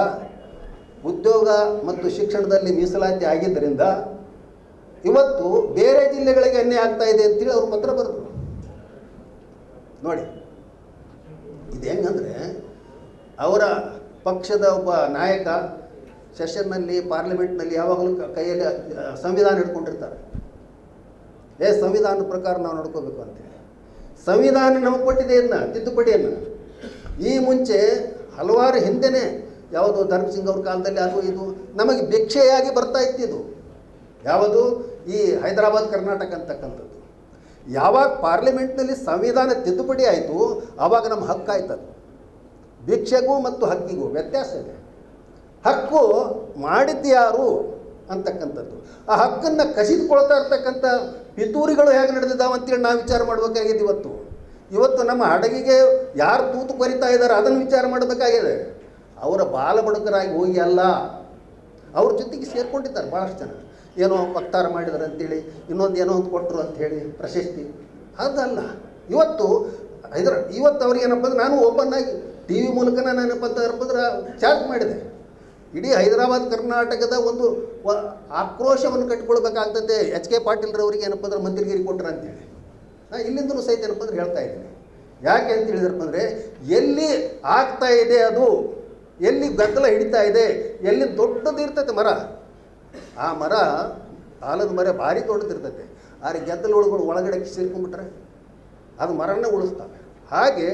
ಉದ್ಯೋಗ ಮತ್ತು ಶಿಕ್ಷಣದಲ್ಲಿ ಮೀಸಲಾತಿ ಆಗಿದ್ದರಿಂದ ಇವತ್ತು ಬೇರೆ ಜಿಲ್ಲೆಗಳಿಗೆ ಅನ್ಯಾಯ ಆಗ್ತಾ ಇದೆ ಅಂತೇಳಿ ಅವ್ರು ಪತ್ರ ಬರೆದರು. ನೋಡಿ ಇದು ಹೆಂಗಂದರೆ ಅವರ ಪಕ್ಷದ ಒಬ್ಬ ನಾಯಕ ಸೆಷನ್ನಲ್ಲಿ ಪಾರ್ಲಿಮೆಂಟ್ನಲ್ಲಿ ಯಾವಾಗಲೂ ಕೈಯಲ್ಲಿ ಸಂವಿಧಾನ ಹಿಡ್ಕೊಂಡಿರ್ತಾರೆ. ಸಂವಿಧಾನದ ಪ್ರಕಾರ ನಾವು ನಡ್ಕೋಬೇಕು ಅಂತೇಳಿ ಸಂವಿಧಾನ ನಮಗೆ ಕೊಟ್ಟಿದೆ ಇದನ್ನ ತಿದ್ದುಪಡಿಯನ್ನು. ಈ ಮುಂಚೆ ಹಲವಾರು ಹಿಂದೆನೇ ಯಾವುದು ಧರ್ಮಸಿಂಗ್ ಅವ್ರ ಕಾಲದಲ್ಲಿ ಅದು ಇದು ನಮಗೆ ಭಿಕ್ಷೆಯಾಗಿ ಬರ್ತಾ ಇತ್ತಿದ್ದು ಯಾವುದು ಈ ಹೈದರಾಬಾದ್ ಕರ್ನಾಟಕ ಅಂತಕ್ಕಂಥದ್ದು. ಯಾವಾಗ ಪಾರ್ಲಿಮೆಂಟ್ನಲ್ಲಿ ಸಂವಿಧಾನ ತಿದ್ದುಪಡಿ ಆಯಿತು ಆವಾಗ ನಮ್ಮ ಹಕ್ಕಾಯ್ತದು. ಭಿಕ್ಷೆಗೂ ಮತ್ತು ಹಕ್ಕಿಗೂ ವ್ಯತ್ಯಾಸ ಇದೆ. ಹಕ್ಕು ಮಾಡಿದ್ದು ಯಾರು ಅಂತಕ್ಕಂಥದ್ದು, ಆ ಹಕ್ಕನ್ನು ಕಸಿದುಕೊಳ್ತಾ ಇರ್ತಕ್ಕಂಥ ಪಿತೂರಿಗಳು ಹೇಗೆ ನಡೆದಿದ್ದಾವೆ ಅಂತೇಳಿ ನಾವು ವಿಚಾರ ಮಾಡಬೇಕಾಗಿದೆ. ಇವತ್ತು ನಮ್ಮ ಹಡಗಿಗೆ ಯಾರು ತೂತು ಕೊರಿತಾ ಇದ್ದಾರೆ ಅದನ್ನು ವಿಚಾರ ಮಾಡಬೇಕಾಗಿದೆ. ಅವರ ಬಾಲ ಬಡುಕರಾಗಿ ಹೋಗಿ ಅಲ್ಲ, ಅವ್ರ ಜೊತೆಗೆ ಸೇರ್ಕೊಂಡಿದ್ದಾರೆ ಭಾಳಷ್ಟು ಜನ. ಏನೋ ವಕ್ತಾರ ಮಾಡಿದ್ದಾರೆ ಅಂತೇಳಿ ಇನ್ನೊಂದು ಏನೋ ಒಂದು ಕೊಟ್ಟರು ಅಂಥೇಳಿ ಪ್ರಶಸ್ತಿ ಅದಲ್ಲ. ಇವತ್ತು ಅವ್ರಿಗೆ ಏನಪ್ಪ ಅಂದ್ರೆ ನಾನು ಓಪನ್ ಆಗಿ ಟಿ ವಿ ಮೂಲಕ ನಾನು ಏನಪ್ಪ ಅಂತಂದ್ರೆ ಚಾರ್ಜ್ ಮಾಡಿದೆ. ಇಡೀ ಹೈದರಾಬಾದ್ ಕರ್ನಾಟಕದ ಒಂದು ಆಕ್ರೋಶವನ್ನು ಕಟ್ಟಿಕೊಳ್ಬೇಕಾಗ್ತದೆ ಎಚ್ ಕೆ ಪಾಟೀಲ್ರವ್ರಿಗೆ ಏನಪ್ಪ ಅಂದ್ರೆ ಮಂತ್ರಿಗಿರಿ ಕೊಟ್ಟರು ಅಂತೇಳಿ ನಾನು ಇಲ್ಲಿಂದಲೂ ಸಹಿತ ಏನಪ್ಪ ಅಂದ್ರೆ ಹೇಳ್ತಾ ಇದ್ದೀನಿ. ಯಾಕೆ ಅಂತ ಹೇಳಿದ್ರಪ್ಪ ಅಂದರೆ ಎಲ್ಲಿ ಆಗ್ತಾ ಇದೆ ಅದು, ಎಲ್ಲಿ ಗದ್ದಲ ಹಿಡಿತಾ ಇದೆ, ಎಲ್ಲಿ ದೊಡ್ಡದು ಇರ್ತೈತೆ ಮರ, ಆ ಮರ ಆಲದ ಮರ ಭಾರಿ ದೊಡ್ಡದಿರ್ತೈತೆ. ಆದರೆ ಗೆದ್ದಲುಗಳು ಒಳಗಡೆ ಸೇರ್ಕೊಂಡ್ಬಿಟ್ರೆ ಅದು ಮರನೇ ಉಳಿಸ್ತವೆ. ಹಾಗೆ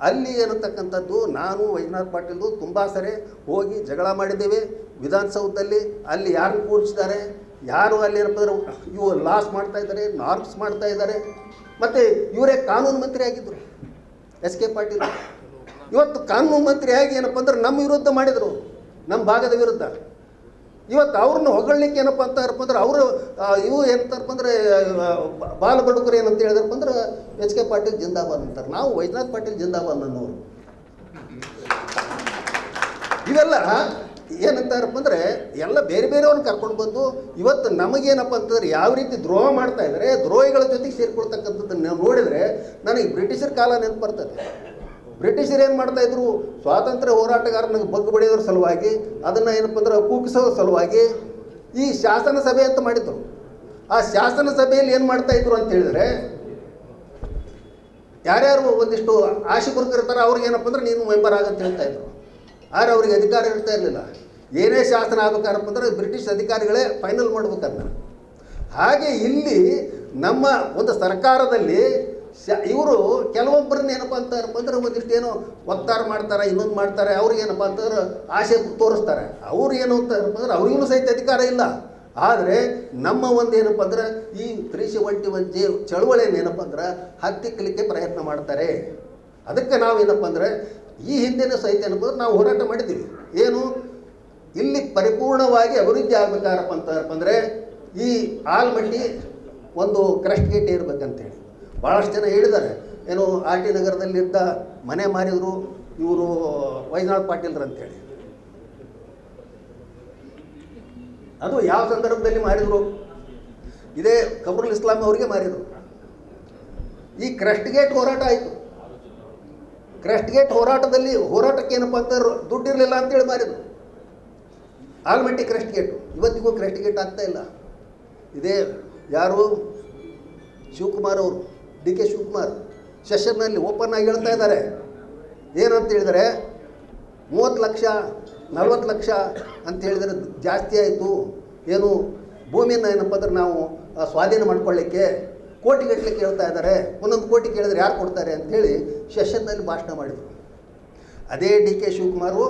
ಅಲ್ಲಿ ಏನಂತಕ್ಕಂಥದ್ದು ನಾನು ವೈಜನಾಥ್ ಪಾಟೀಲ್ದು ತುಂಬ ಸರಿ ಹೋಗಿ ಜಗಳ ಮಾಡಿದ್ದೇವೆ ವಿಧಾನಸೌಧದಲ್ಲಿ. ಅಲ್ಲಿ ಯಾರನ್ನು ಕೂರಿಸಿದ್ದಾರೆ, ಯಾರು ಅಲ್ಲಿ ಏನಪ್ಪ ಅಂದ್ರೆ ಇವು ಲಾಸ್ ಮಾಡ್ತಾ ಇದ್ದಾರೆ, ನಾರ್ಮ್ಸ್ ಮಾಡ್ತಾ ಇದ್ದಾರೆ. ಮತ್ತು ಇವರೇ ಕಾನೂನು ಮಂತ್ರಿ ಆಗಿದ್ದರು ಎಸ್ ಕೆ ಪಾಟೀಲ್. ಇವತ್ತು ಕಾನೂನು ಮಂತ್ರಿ ಆಗಿ ಏನಪ್ಪ ಅಂದ್ರೆ ನಮ್ಮ ವಿರುದ್ಧ ಮಾಡಿದರು, ನಮ್ಮ ಭಾಗದ ವಿರುದ್ಧ. ಇವತ್ತು ಅವ್ರನ್ನ ಹೊಗಳಲಿಕ್ಕೆ ಏನಪ್ಪ ಅಂತಾರಪ್ಪ ಅಂದ್ರೆ ಅವರು ಇವು ಏನಂತಾರಪ್ಪ ಅಂದರೆ ಬಾಲ ಬಡುಕರು ಏನಂತ ಹೇಳಿದ್ರಪ್ಪ ಅಂದ್ರೆ ಎಚ್ ಕೆ ಪಾಟೀಲ್ ಜಿಂದಾಬಾದ್ ಅಂತಾರೆ. ನಾವು ವೈಜನಾಥ್ ಪಾಟೀಲ್ ಜಿಂದಾಬಾದ್ ಅನ್ನೋರು. ಇವೆಲ್ಲ ಏನಂತಾರಪ್ಪ ಅಂದರೆ ಎಲ್ಲ ಬೇರೆ ಬೇರೆಯವ್ರನ್ನ ಕರ್ಕೊಂಡು ಬಂದು ಇವತ್ತು ನಮಗೇನಪ್ಪ ಅಂತಂದ್ರೆ ಯಾವ ರೀತಿ ದ್ರೋಹ ಮಾಡ್ತಾ ಇದ್ದಾರೆ, ದ್ರೋಹಿಗಳ ಜೊತೆಗೆ ಸೇರ್ಕೊಳ್ತಕ್ಕಂಥದ್ದನ್ನು ನಾವು ನೋಡಿದರೆ ನನಗೆ ಬ್ರಿಟಿಷರ ಕಾಲ ನೆನಪು ಬರ್ತದೆ. ಬ್ರಿಟಿಷರು ಏನು ಮಾಡ್ತಾಯಿದ್ರು, ಸ್ವಾತಂತ್ರ್ಯ ಹೋರಾಟಗಾರನಿಗೆ ಬಗ್ಗು ಬಡಿಯೋದ್ರ ಸಲುವಾಗಿ ಅದನ್ನು ಏನಪ್ಪ ಅಂದ್ರೆ ಕೂಗಿಸೋ ಸಲುವಾಗಿ ಈ ಶಾಸನ ಸಭೆ ಅಂತ ಮಾಡಿದ್ರು. ಆ ಶಾಸನ ಸಭೆಯಲ್ಲಿ ಏನು ಮಾಡ್ತಾಯಿದ್ರು ಅಂತ ಹೇಳಿದ್ರೆ ಯಾರ್ಯಾರು ಒಂದಿಷ್ಟು ಆಶಿಕರು ಇರ್ತಾರೆ ಅವ್ರಿಗೆ ಏನಪ್ಪ ಅಂದ್ರೆ ನೀನು ಮೆಂಬರ್ ಆಗಂತ ಹೇಳ್ತಾಯಿದ್ರು. ಆದರೆ ಅವ್ರಿಗೆ ಅಧಿಕಾರ ಇರ್ತಾ ಇರಲಿಲ್ಲ. ಏನೇ ಶಾಸನ ಆಗ್ಬೇಕಾರಪ್ಪ ಅಂದ್ರೆ ಬ್ರಿಟಿಷ್ ಅಧಿಕಾರಿಗಳೇ ಫೈನಲ್ ಮಾಡ್ಬೇಕನ್ನ. ಹಾಗೆ ಇಲ್ಲಿ ನಮ್ಮ ಒಂದು ಸರ್ಕಾರದಲ್ಲಿ ಇವರು ಕೆಲವೊಬ್ಬರನ್ನ ಏನಪ್ಪ ಅಂತಾರಪ್ಪ ಅಂದ್ರೆ ಒಂದಿಷ್ಟು ಏನೋ ಒತ್ತಾರ ಮಾಡ್ತಾರೆ, ಇನ್ನೊಂದು ಮಾಡ್ತಾರೆ, ಅವ್ರಿಗೆ ಏನಪ್ಪ ಅಂತಂದ್ರೆ ಆಸೆ ತೋರಿಸ್ತಾರೆ. ಅವ್ರು ಏನು ಅಂತಾರಪ್ಪ ಅಂದ್ರೆ ಅವ್ರಿಗೂ ಸಹಿತ ಅಧಿಕಾರ ಇಲ್ಲ. ಆದರೆ ನಮ್ಮ ಒಂದು ಏನಪ್ಪ ಅಂದ್ರೆ ಈ 371J ಚಳುವಳಿಯನ್ನು ಏನಪ್ಪ ಅಂದ್ರೆ ಹತ್ತಿಕ್ಕಲಿಕ್ಕೆ ಪ್ರಯತ್ನ ಮಾಡ್ತಾರೆ. ಅದಕ್ಕೆ ನಾವೇನಪ್ಪ ಅಂದರೆ ಈ ಹಿಂದಿನ ಸಹಿತ ಏನಪ್ಪ ಅಂದ್ರೆ ನಾವು ಹೋರಾಟ ಮಾಡಿದ್ದೀವಿ. ಏನು ಇಲ್ಲಿ ಪರಿಪೂರ್ಣವಾಗಿ ಅಭಿವೃದ್ಧಿ ಆಗಬೇಕಾರಪ್ಪ ಅಂತಾರಪ್ಪ ಅಂದರೆ ಈ ಆಲ್ಮಟ್ಟಿ ಒಂದು ಕ್ರಸ್ಟ್ ಗೇಟ್ ಇರಬೇಕಂತೇಳಿ ಭಾಳಷ್ಟು ಜನ ಹೇಳಿದ್ದಾರೆ. ಏನು RT ನಗರದಲ್ಲಿದ್ದ ಮನೆ ಮಾರಿದರು ಇವರು ವೈಜನಾಥ್ ಪಾಟೀಲ್ರು ಅಂತೇಳಿ. ಅದು ಯಾವ ಸಂದರ್ಭದಲ್ಲಿ ಮಾರಿದರು? ಇದೇ ಕಮರುಲ್ ಇಸ್ಲಾಂ ಅವರಿಗೆ ಮಾರಿದರು. ಈ ಕ್ರಸ್ಟ್ ಗೇಟ್ ಹೋರಾಟ ಆಯಿತು. ಕ್ರಸ್ಟ್ ಗೇಟ್ ಹೋರಾಟಕ್ಕೆ ಏನಪ್ಪ ಅಂತ ದುಡ್ಡಿರಲಿಲ್ಲ ಅಂತೇಳಿ ಮಾರಿದರು. ಆಲ್ಮಟ್ಟಿ ಕ್ರಸ್ಟ್ ಗೇಟು ಇವತ್ತಿಗೂ ಕ್ರಸ್ಟ್ ಗೇಟ್ ಆಗ್ತಾ ಇಲ್ಲ. ಇದೇ ಯಾರು ಶಿವಕುಮಾರ್ ಅವರು, DK ಶಿವಕುಮಾರ್ ಸೆಷನ್ನಲ್ಲಿ ಓಪನ್ ಆಗಿ ಹೇಳ್ತಾ ಇದ್ದಾರೆ. ಏನಂತ ಹೇಳಿದರೆ 30 ಲಕ್ಷ 40 ಲಕ್ಷ ಅಂತ ಹೇಳಿದರೆ ಜಾಸ್ತಿ ಆಯಿತು. ಏನು ಭೂಮಿಯನ್ನು ಏನಪ್ಪ ಅಂದ್ರೆ ನಾವು ಸ್ವಾಧೀನ ಮಾಡ್ಕೊಳ್ಳಿಕ್ಕೆ ಕೋಟಿಗಟ್ಟಲೆ ಕೇಳ್ತಾ ಇದ್ದಾರೆ. ಒಂದೊಂದು ಕೋಟಿ ಕೇಳಿದ್ರೆ ಯಾರು ಕೊಡ್ತಾರೆ ಅಂಥೇಳಿ ಸೆಷನ್ನಲ್ಲಿ ಭಾಷಣ ಮಾಡಿದರು. ಅದೇ DK ಶಿವಕುಮಾರು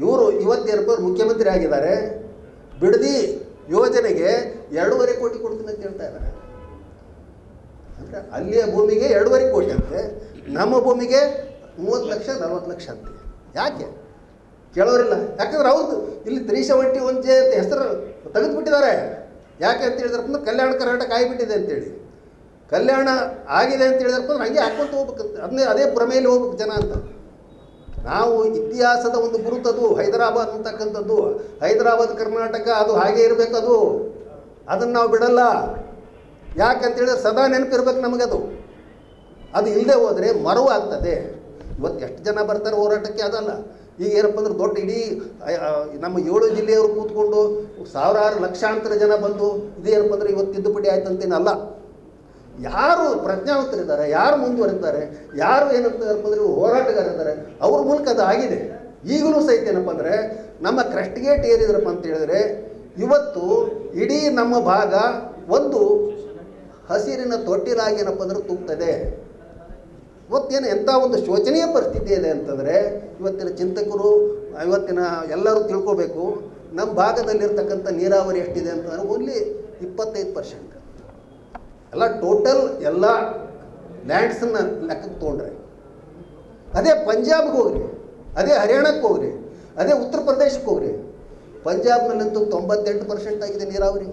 ಇವರು ಇವತ್ತೇನಪ್ಪ ಮುಖ್ಯಮಂತ್ರಿ ಆಗಿದ್ದಾರೆ. ಬಿಡದಿ ಯೋಜನೆಗೆ 2.5 ಕೋಟಿ ಕೊಡ್ತೀನಿ ಅಂತ ಹೇಳ್ತಾ ಇದ್ದಾರೆ. ಅಂದರೆ ಅಲ್ಲಿಯ ಭೂಮಿಗೆ 2.5 ಕೋಟಿ ಅಂತೆ, ನಮ್ಮ ಭೂಮಿಗೆ 30 ಲಕ್ಷ 40 ಲಕ್ಷ ಅಂತೆ. ಯಾಕೆ ಕೇಳೋರಿಲ್ಲ? ಯಾಕಂದ್ರೆ ಹೌದು ಇಲ್ಲಿ 371J ಅಂತ ಹೆಸರು ತೆಗೆದುಬಿಟ್ಟಿದ್ದಾರೆ. ಯಾಕೆ ಅಂತ ಹೇಳಿದ್ರಪ್ಪ ಅಂದ್ರೆ ಕಲ್ಯಾಣ ಕರ್ನಾಟಕ ಆಗಿಬಿಟ್ಟಿದೆ ಅಂತೇಳಿ. ಕಲ್ಯಾಣ ಆಗಿದೆ ಅಂತ ಹೇಳಿದ್ರಪ್ಪ ಅಂದ್ರೆ ಹಂಗೆ ಹಾಕ್ಕೊಂತ ಹೋಗ್ಬೇಕಂತ ಅದೇ ಭ್ರಮೆಯಲ್ಲಿ ಹೋಗ್ಬೇಕು ಜನ ಅಂತ. ನಾವು ಇತಿಹಾಸದ ಒಂದು ಗುರುತದು ಹೈದರಾಬಾದ್ ಅಂತಕ್ಕಂಥದ್ದು. ಹೈದರಾಬಾದ್ ಕರ್ನಾಟಕ ಅದು ಹಾಗೆ ಇರಬೇಕದು. ಅದನ್ನು ನಾವು ಬಿಡಲ್ಲ. ಯಾಕಂತೇಳಿದ್ರೆ ಸದಾ ನೆನಪಿರ್ಬೇಕು ನಮಗದು. ಅದು ಇಲ್ಲದೆ ಹೋದರೆ ಮರುವಾಗ್ತದೆ. ಇವತ್ತು ಎಷ್ಟು ಜನ ಬರ್ತಾರೆ ಹೋರಾಟಕ್ಕೆ ಅದಲ್ಲ. ಈಗ ಏನಪ್ಪ ಅಂದ್ರೆ ದೊಡ್ಡ ಇಡೀ ನಮ್ಮ 7 ಜಿಲ್ಲೆಯವರು ಕೂತ್ಕೊಂಡು ಸಾವಿರಾರು ಲಕ್ಷಾಂತರ ಜನ ಬಂದು ಇದೇನಪ್ಪ ಅಂದ್ರೆ ಇವತ್ತು ತಿದ್ದುಪಡಿ ಆಯ್ತಂತೇನಲ್ಲ. ಯಾರು ಪ್ರಜ್ಞಾವಂತರಿದ್ದಾರೆ, ಯಾರು ಮುಂದುವರಿದ್ದಾರೆ, ಯಾರು ಏನಪ್ಪ ಅಂದ್ರೆ ಹೋರಾಟಗಾರರಿದ್ದಾರೆ, ಅವ್ರ ಮೂಲಕ ಅದು ಆಗಿದೆ. ಈಗಲೂ ಸಹಿತ ಏನಪ್ಪ ಅಂದರೆ ನಮ್ಮ ಕ್ರಸ್ಟ್ ಗೇಟ್ ಏರಿದ್ರಪ್ಪ ಅಂತ ಹೇಳಿದ್ರೆ ಇವತ್ತು ಇಡೀ ನಮ್ಮ ಭಾಗ ಒಂದು ಹಸಿರಿನ ತೊಟ್ಟಿಲಾಗಿ ಏನಪ್ಪ ಅಂದ್ರೆ ತೂಗ್ತದೆ. ಇವತ್ತೇನು ಎಂಥ ಒಂದು ಶೋಚನೀಯ ಪರಿಸ್ಥಿತಿ ಇದೆ ಅಂತಂದರೆ ಇವತ್ತಿನ ಚಿಂತಕರು ಇವತ್ತಿನ ಎಲ್ಲರೂ ತಿಳ್ಕೋಬೇಕು. ನಮ್ಮ ಭಾಗದಲ್ಲಿರ್ತಕ್ಕಂಥ ನೀರಾವರಿ ಎಷ್ಟಿದೆ ಅಂತಂದರೆ ಓನ್ಲಿ 25%. ಎಲ್ಲ ಟೋಟಲ್ ಎಲ್ಲ ಲ್ಯಾಂಡ್ಸನ್ನು ಲೆಕ್ಕಕ್ಕೆ ತೊಗೊಂಡ್ರೆ ಅದೇ ಪಂಜಾಬ್ಗೆ ಹೋಗ್ರಿ, ಅದೇ ಹರಿಯಾಣಕ್ಕೆ ಹೋಗ್ರಿ, ಅದೇ ಉತ್ತರ ಪ್ರದೇಶಕ್ಕೆ ಹೋಗ್ರಿ. ಪಂಜಾಬ್ನಲ್ಲಂತೂ 98% ಆಗಿದೆ ನೀರಾವರಿ.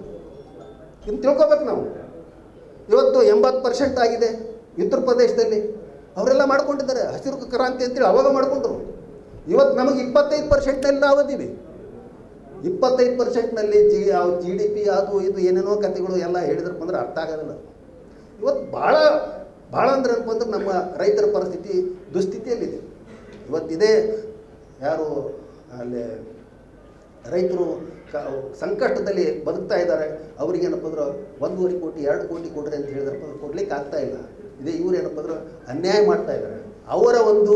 ಇನ್ನು ತಿಳ್ಕೊಬೇಕು ನಾವು. ಇವತ್ತು 80% ಆಗಿದೆ ಉತ್ತರ ಪ್ರದೇಶದಲ್ಲಿ. ಅವರೆಲ್ಲ ಮಾಡ್ಕೊಂಡಿದ್ದಾರೆ ಹಸಿರು ಕ್ರಾಂತಿ ಅಂತೇಳಿ ಅವಾಗ ಮಾಡಿಕೊಂಡ್ರು. ಇವತ್ತು ನಮಗೆ 25%ನಲ್ಲಿ ನಾವು ಅದೀವಿ. 25%ನಲ್ಲಿ GDP ಅದು ಇದು ಏನೇನೋ ಕಥೆಗಳು ಎಲ್ಲ ಹೇಳಿದ್ರಪ್ಪ ಅಂದ್ರೆ ಅರ್ಥ ಆಗೋದಿಲ್ಲ. ಇವತ್ತು ಭಾಳ ಅಂದ್ರೆ ಏನಪ್ಪ ಅಂದ್ರೆ ನಮ್ಮ ರೈತರ ಪರಿಸ್ಥಿತಿ ದುಸ್ಥಿತಿಯಲ್ಲಿದೆ. ಇವತ್ತಿದೆ ಯಾರು ಅಲ್ಲಿ ರೈತರು ಸಂಕಷ್ಟದಲ್ಲಿ ಬದುಕ್ತಾ ಇದ್ದಾರೆ. ಅವ್ರಿಗೇನಪ್ಪ ಅಂದ್ರೆ 1.5 ಕೋಟಿ 2 ಕೋಟಿ ಕೊಡ್ರಿ ಅಂತ ಹೇಳಿದ್ರಪ್ಪ ಅಂದ್ರೆ ಕೊಡ್ಲಿಕ್ಕೆ ಆಗ್ತಾ ಇಲ್ಲ. ಇದೇ ಇವ್ರು ಏನಪ್ಪ ಅಂದ್ರೆ ಅನ್ಯಾಯ ಮಾಡ್ತಾ ಇದ್ದಾರೆ. ಅವರ ಒಂದು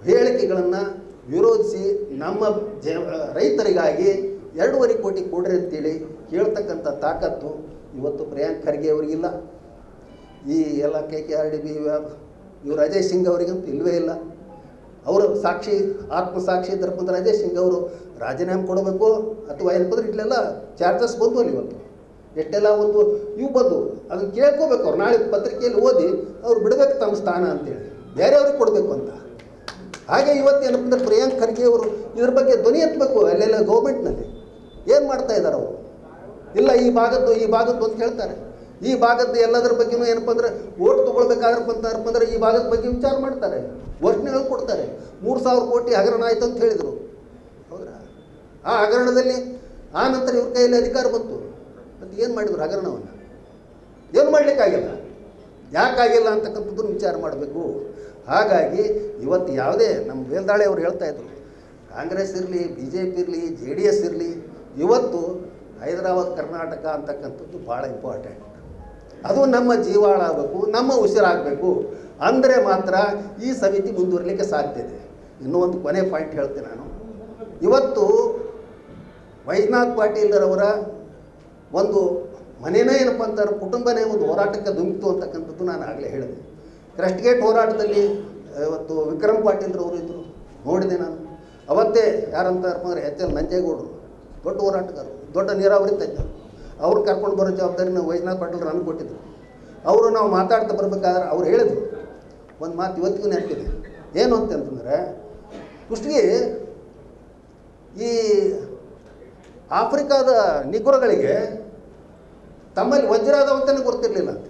ಹೇಳಿಕೆಗಳನ್ನು ವಿರೋಧಿಸಿ ನಮ್ಮ ರೈತರಿಗಾಗಿ 2.5 ಕೋಟಿ ಕೊಡ್ರಿ ಅಂತೇಳಿ ಕೇಳ್ತಕ್ಕಂಥ ತಾಕತ್ತು ಇವತ್ತು ಪ್ರಿಯಾಂಕ್ ಖರ್ಗೆ ಅವರಿಗಿಲ್ಲ. ಈ ಎಲ್ಲ KKRDB ಇವರು ಅಜಯ್ ಸಿಂಗ್ ಅವರಿಗಂತೂ ಇಲ್ಲವೇ ಇಲ್ಲ. ಅವರು ಆತ್ಮಸಾಕ್ಷಿ ಇದ್ದರಪ್ಪ ಅಂದ್ರೆ ಅಜಯ್ ಸಿಂಗ್ ಅವರು ರಾಜೀನಾಮೆ ಕೊಡಬೇಕು ಅಥವಾ ಏನಪ್ಪ ಅಂದ್ರೆ ಇಲ್ಲೆಲ್ಲ ಚಾರ್ಜಸ್ ಬಂದು ಅಲ್ಲಿ ಇವತ್ತು ಎಷ್ಟೆಲ್ಲ ಒಂದು ಇವು ಬಂದು ಅದನ್ನು ಕೇಳ್ಕೋಬೇಕು. ಅವ್ರು ನಾಳೆ ಪತ್ರಿಕೆಯಲ್ಲಿ ಓದಿ ಅವ್ರು ಬಿಡಬೇಕು ತಮ್ಮ ಸ್ಥಾನ ಅಂತೇಳಿ, ಬೇರೆಯವ್ರಿಗೆ ಕೊಡಬೇಕು ಅಂತ. ಹಾಗೆ ಇವತ್ತು ಏನಪ್ಪ ಅಂದ್ರೆ ಪ್ರಿಯಾಂಕ್ ಖರ್ಗೆ ಅವರು ಇದ್ರ ಬಗ್ಗೆ ಧ್ವನಿ ಎತ್ತಬೇಕು. ಅಲ್ಲೆಲ್ಲ ಗೌರ್ಮೆಂಟ್ನಲ್ಲಿ ಏನು ಮಾಡ್ತಾ ಇದ್ದಾರೆ ಅವರು? ಇಲ್ಲ ಈ ಭಾಗದ್ದು ಅಂತ ಹೇಳ್ತಾರೆ. ಈ ಭಾಗದ್ದು ಎಲ್ಲದರ ಬಗ್ಗೆನೂ ಏನಪ್ಪ ಅಂದ್ರೆ ಓಟ್ ತೊಗೊಳ್ಬೇಕಾದ್ರಪ್ಪ ಅಂದ್ರೆ ಈ ಭಾಗದ ಬಗ್ಗೆ ವಿಚಾರ ಮಾಡ್ತಾರೆ, ಘೋಷಣೆಗಳು ಕೊಡ್ತಾರೆ. 3,000 ಕೋಟಿ ಹಗರಣ ಆಯಿತು ಅಂತ ಹೇಳಿದರು. ಹೌದ್ರಾ? ಆ ಹಗರಣದಲ್ಲಿ ಆ ನಂತರ ಇವ್ರ ಕೈಯಲ್ಲಿ ಅಧಿಕಾರ ಬಂತು. ಮತ್ತು ಏನು ಮಾಡಿದ್ರು ಹಗರಣವನ್ನು? ಏನು ಮಾಡಲಿಕ್ಕಾಗಿಲ್ಲ. ಯಾಕಾಗಿಲ್ಲ ಅಂತಕ್ಕಂಥದ್ದನ್ನು ವಿಚಾರ ಮಾಡಬೇಕು. ಹಾಗಾಗಿ ಇವತ್ತು ಯಾವುದೇ ನಮ್ಮ ಮೇಲ್ದಾಳೆ ಅವರು ಹೇಳ್ತಾ ಇದ್ರು, ಕಾಂಗ್ರೆಸ್ ಇರಲಿ, BJP ಇರಲಿ, JDS ಇರಲಿ, ಇವತ್ತು ಹೈದರಾಬಾದ್ ಕರ್ನಾಟಕ ಅಂತಕ್ಕಂಥದ್ದು ಭಾಳ ಇಂಪಾರ್ಟೆಂಟ್. ಅದು ನಮ್ಮ ಜೀವಾಳ ಆಗಬೇಕು, ನಮ್ಮ ಉಸಿರಾಗಬೇಕು. ಅಂದರೆ ಮಾತ್ರ ಈ ಸಮಿತಿ ಮುಂದುವರಲಿಕ್ಕೆ ಸಾಧ್ಯ ಇದೆ. ಇನ್ನೂ ಒಂದು ಕೊನೆ ಪಾಯಿಂಟ್ ಹೇಳ್ತೀನಿ ನಾನು. ಇವತ್ತು ವೈಜನಾಥ್ ಪಾಟೀಲ್ರವರ ಒಂದು ಮನೇನೇ ಏನಪ್ಪ ಅಂತಾರೆ ಕುಟುಂಬನೇ ಒಂದು ಹೋರಾಟಕ್ಕೆ ಧುಮುಕ್ತು ಅಂತಕ್ಕಂಥದ್ದು ನಾನು ಆಗಲೇ ಹೇಳಿದೆ. ಕ್ರಸ್ಟ್ ಗೇಟ್ ಹೋರಾಟದಲ್ಲಿ ಇವತ್ತು ವಿಕ್ರಮ್ ಪಾಟೀಲ್ರವರು ಇದ್ದರು, ನೋಡಿದೆ ನಾನು. ಅವತ್ತೇ ಯಾರಂತಾರಪ್ಪ ಅಂದರೆ ಎಚ್ ಎಲ್ ನಂಜೇಗೌಡರು, ದೊಡ್ಡ ಹೋರಾಟಗಾರರು, ದೊಡ್ಡ ನೀರಾವರಿ ತಜ್ಞರು. ಅವ್ರು ಕರ್ಕೊಂಡು ಬರೋ ಜವಾಬ್ದಾರಿ ನಾವು ವೈಜನಾಥ್ ಪಾಟೀಲ್ ನನಗೆ ಕೊಟ್ಟಿದ್ರು. ಅವರು ನಾವು ಮಾತಾಡ್ತಾ ಬರಬೇಕಾದ್ರೆ ಅವ್ರು ಹೇಳಿದ್ರು ಒಂದು ಮಾತು ಇವತ್ತಿಗೂ ನೆನಪಿದೆ. ಏನು ಅಂತಂತಂದರೆ, ಕುಷ್ಟಗಿ ಈ ಆಫ್ರಿಕಾದ ನಿಗುರಗಳಿಗೆ ತಮ್ಮಲ್ಲಿ ವಜ್ರ ಅದಾವಂತಲೇ ಗೊತ್ತಿರಲಿಲ್ಲ ಅಂತ.